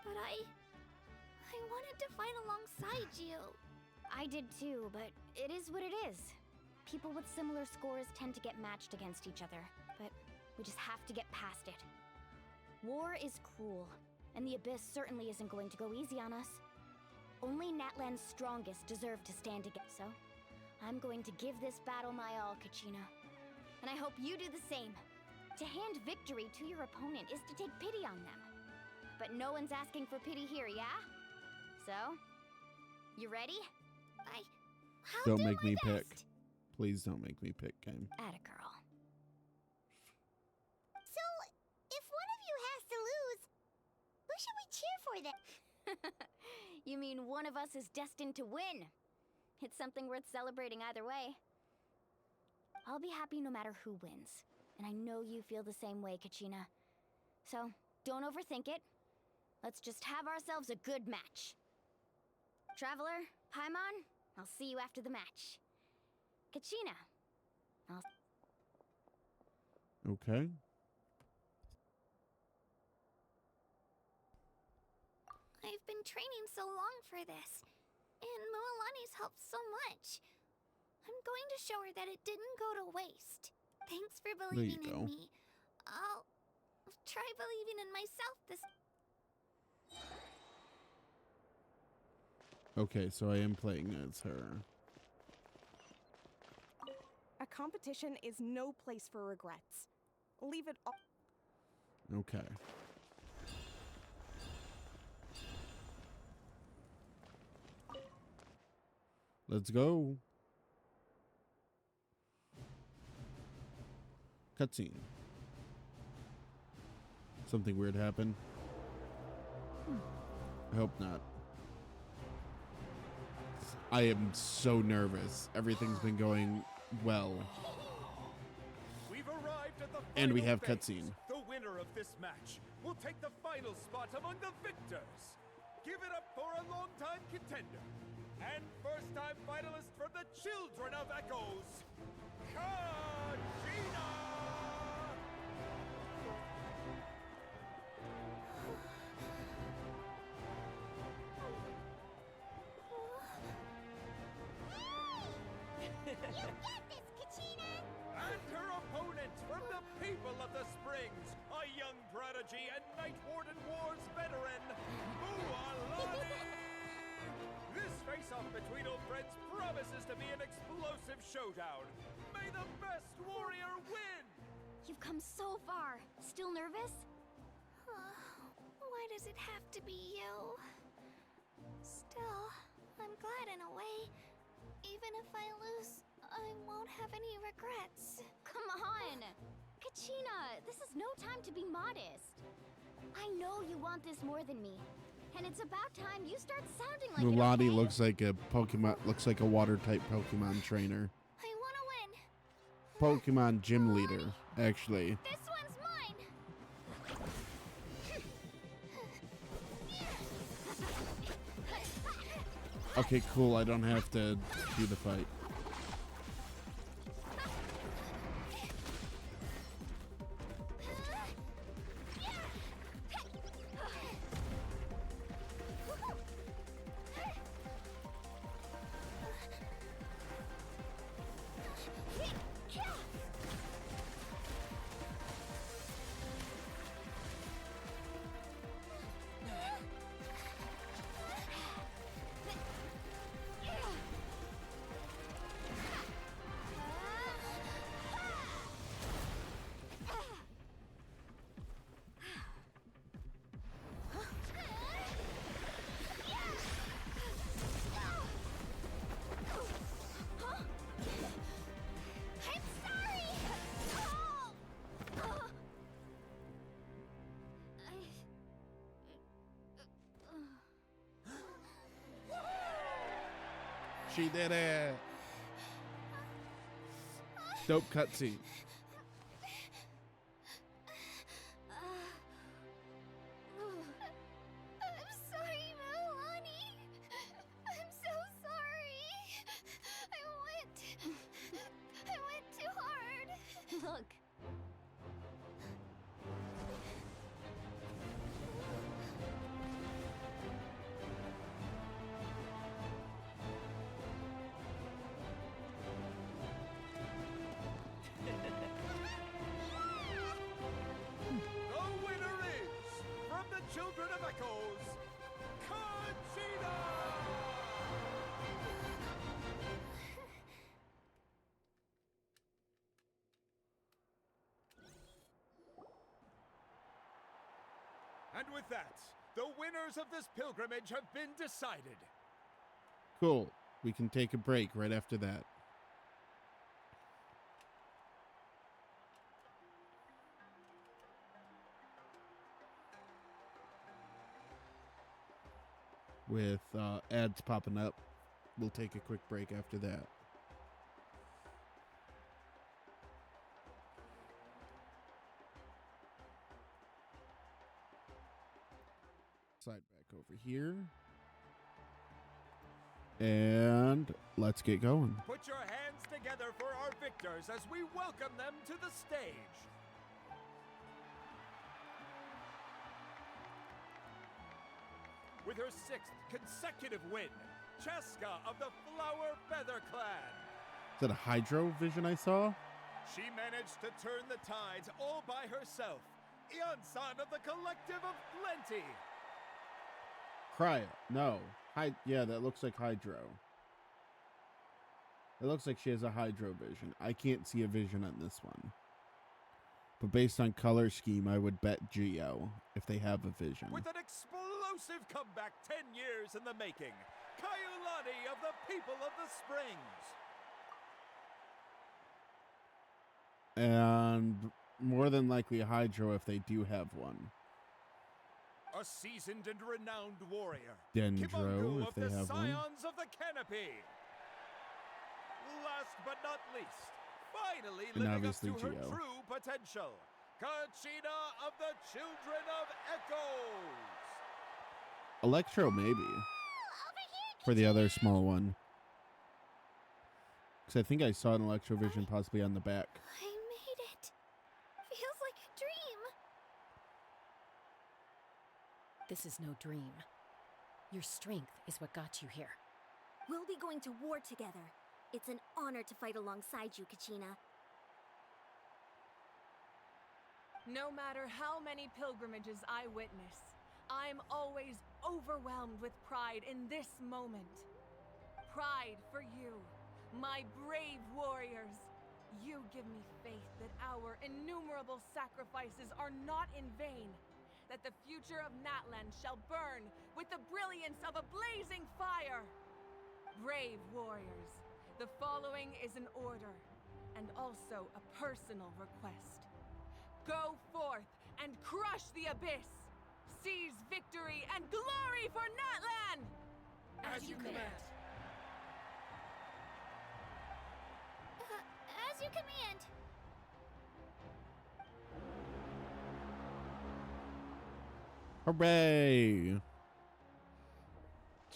But I wanted to fight alongside you. I did too, but it is what it is. People with similar scores tend to get matched against each other, but we just have to get past it. War is cruel, and the Abyss certainly isn't going to go easy on us. Only Natlan's strongest deserve to stand together, so I'm going to give this battle my all, Kachina. And I hope you do the same. To hand victory to your opponent is to take pity on them. But no one's asking for pity here, yeah? So, you ready? I'll Don't do make my me best. pick. Please don't make me pick, game. Atta girl. So, if one of you has to lose, who should we cheer for then? You mean one of us is destined to win? It's something worth celebrating either way. I'll be happy no matter who wins. And I know you feel the same way, Kachina. So, don't overthink it. Let's just have ourselves a good match. Traveler, Paimon, I'll see you after the match. Kachina, Okay. I've been training so long for this, and Mualani's helped so much. I'm going to show her that it didn't go to waste. Thanks for There you believing go. in me. I'll try believing in myself this. Okay, so I am playing as her. A competition is no place for regrets. Leave it all. Okay. Let's go. Cutscene. Something weird happened. I hope not. I am so nervous. Everything's been going well. We've arrived at the And we final have phase. cutscene. The winner of this match will take the final spot among the victors. Give it up for a long-time contender and first-time finalist for the Children of Echoes, Kachina! You get this, Kachina! And her opponent from the people of the Springs, a young prodigy and Night Warden Wars veteran, Mualani! This face-off between old friends promises to be an explosive showdown. May the best warrior win! you've come so far. Still nervous? Why does it have to be you? Still, I'm glad in a way. Even if I lose, I won't have any regrets. Come on! Kachina, this is no time to be modest. I know you want this more than me. And it's about time you start sounding like Mualani it, okay? looks like a Pokemon, looks like a water-type Pokemon trainer. I want to win. Pokemon gym leader, actually. This one's mine. Okay, cool. I don't have to do the fight. I'm sorry. She did it. Dope cutscene. I'm sorry, Mualani. I'm so sorry. I went too hard. Look. The winner is, from the Children of Echoes, Kachina! And with that, the winners of this pilgrimage have been decided. Cool. We can take a break right after that. With ads popping up we'll take a quick break after that. Slide back over here. And let's get going. Put your hands together for our victors as we welcome them to the stage. With her 6th consecutive win, Cheska of the Flower Feather Clan. Is that a Hydro Vision I saw? She managed to turn the tides all by herself. Ian-san of the Collective of Plenty. Cryo. No. Yeah, that looks like Hydro. It looks like she has a Hydro Vision. I can't see a vision on this one. But based on color scheme, I would bet Geo if they have a vision. With an explosive comeback 10 years in the making, Kaiulani of the People of the Springs. And more than likely Hydro if they do have one. A seasoned and renowned warrior. Dendro Kibangu if of they the have one. Scions of the Canopy. Last but not least, finally And living up obviously to her Geo. true potential, Kachina of the Children of Echoes. Electro maybe. For the other small one. Because I think I saw an Electro Vision possibly on the back. I made it. Feels like a dream. This is no dream. Your strength is what got you here. We'll be going to war together. It's an honor to fight alongside you, Kachina. No matter how many pilgrimages I witness, I'm always overwhelmed with pride in this moment. Pride for you, my brave warriors. You give me faith that our innumerable sacrifices are not in vain, that the future of Natlan shall burn with the brilliance of a blazing fire. Brave warriors, the following is an order, and also a personal request. Go forth and crush the abyss! Seize victory and glory for Natlan! As you command. As you command. Hooray!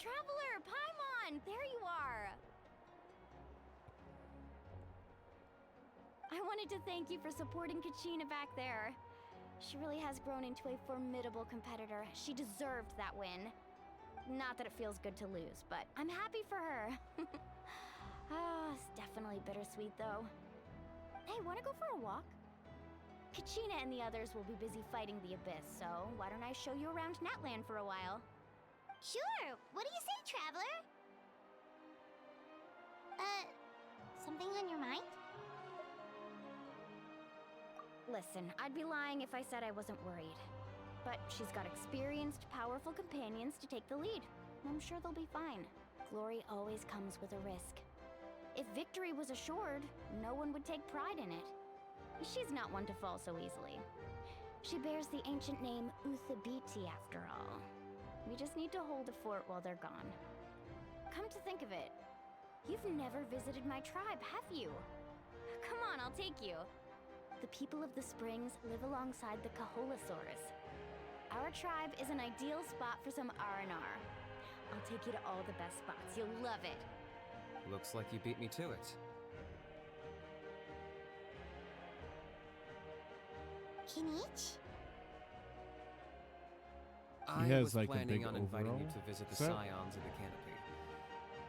Traveler, Paimon, there you are. I wanted to thank you for supporting Kachina back there. She really has grown into a formidable competitor. She deserved that win. Not that it feels good to lose, but I'm happy for her. It's definitely bittersweet though. Hey, wanna go for a walk? Kachina and the others will be busy fighting the abyss, so why don't I show you around Natlan for a while? Sure. What do you say, traveler? Something on your mind? Listen, I'd be lying if I said I wasn't worried. But she's got experienced, powerful companions to take the lead. I'm sure they'll be fine. Glory always comes with a risk. If victory was assured, no one would take pride in it. She's not one to fall so easily. She bears the ancient name Uthabiti after all. We just need to hold the fort while they're gone. Come to think of it, you've never visited my tribe, have you? Come on, I'll take you. The people of the Springs live alongside the Kaholasaurus. Our tribe is an ideal spot for some R&R. I'll take you to all the best spots. You'll love it. Looks like you beat me to it. Kinich? He I has, was like, a planning big on inviting you overall to visit the set? Scions of the Canopy.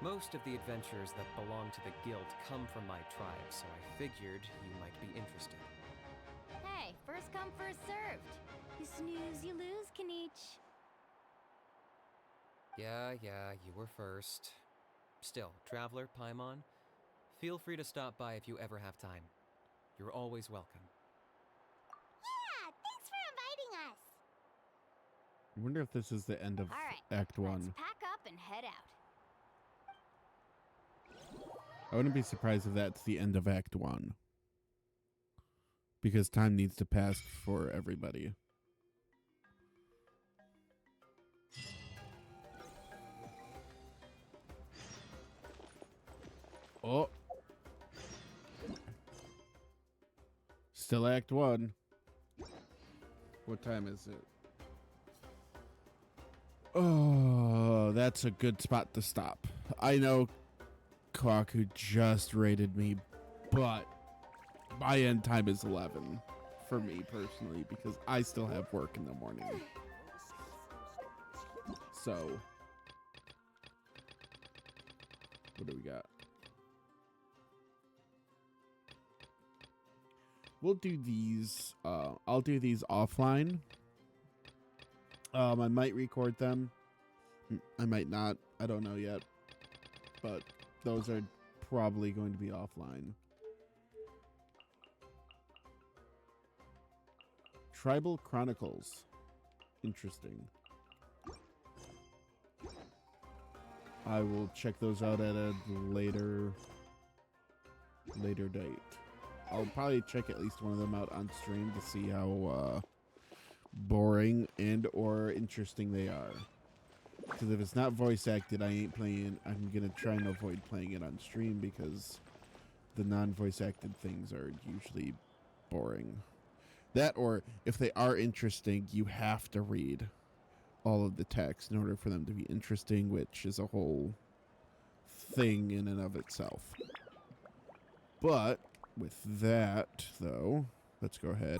Most of the adventures that belong to the Guild come from my tribe, so I figured you might be interested. Hey, first come, first served. You snooze, you lose, Kinich. Yeah, you were first. Still, Traveler, Paimon, feel free to stop by if you ever have time. You're always welcome. Yeah, thanks for inviting us. I wonder if this is the end of All right, Act 1. Let's pack up and head out. I wouldn't be surprised if that's the end of Act 1. Because time needs to pass for everybody. Oh. Still Act 1. What time is it? Oh, that's a good spot to stop. I know Kwaku just rated me, but my end time is 11 for me personally because I still have work in the morning. So, what do we got? We'll do these. I'll do these offline. I might record them. I might not. I don't know yet. But those are probably going to be offline. Tribal Chronicles. Interesting. I will check those out at a later date. I'll probably check at least one of them out on stream to see how boring and or interesting they are. Because if it's not voice acted, I ain't playing. I'm gonna try and avoid playing it on stream because the non-voice acted things are usually boring. That, or if they are interesting, you have to read all of the text in order for them to be interesting, which is a whole thing in and of itself. But with that, though, let's go ahead.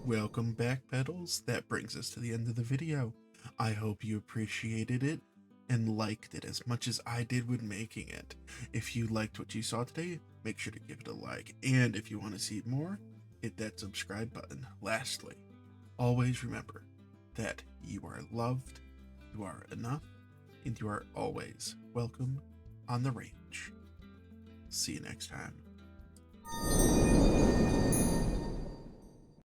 Welcome back, Petals. That brings us to the end of the video. I hope you appreciated it and liked it as much as I did when making it. If you liked what you saw today, make sure to give it a like. And if you want to see more, hit that subscribe button. Lastly, always remember that you are loved, you are enough, and you are always welcome on the range. See you next time.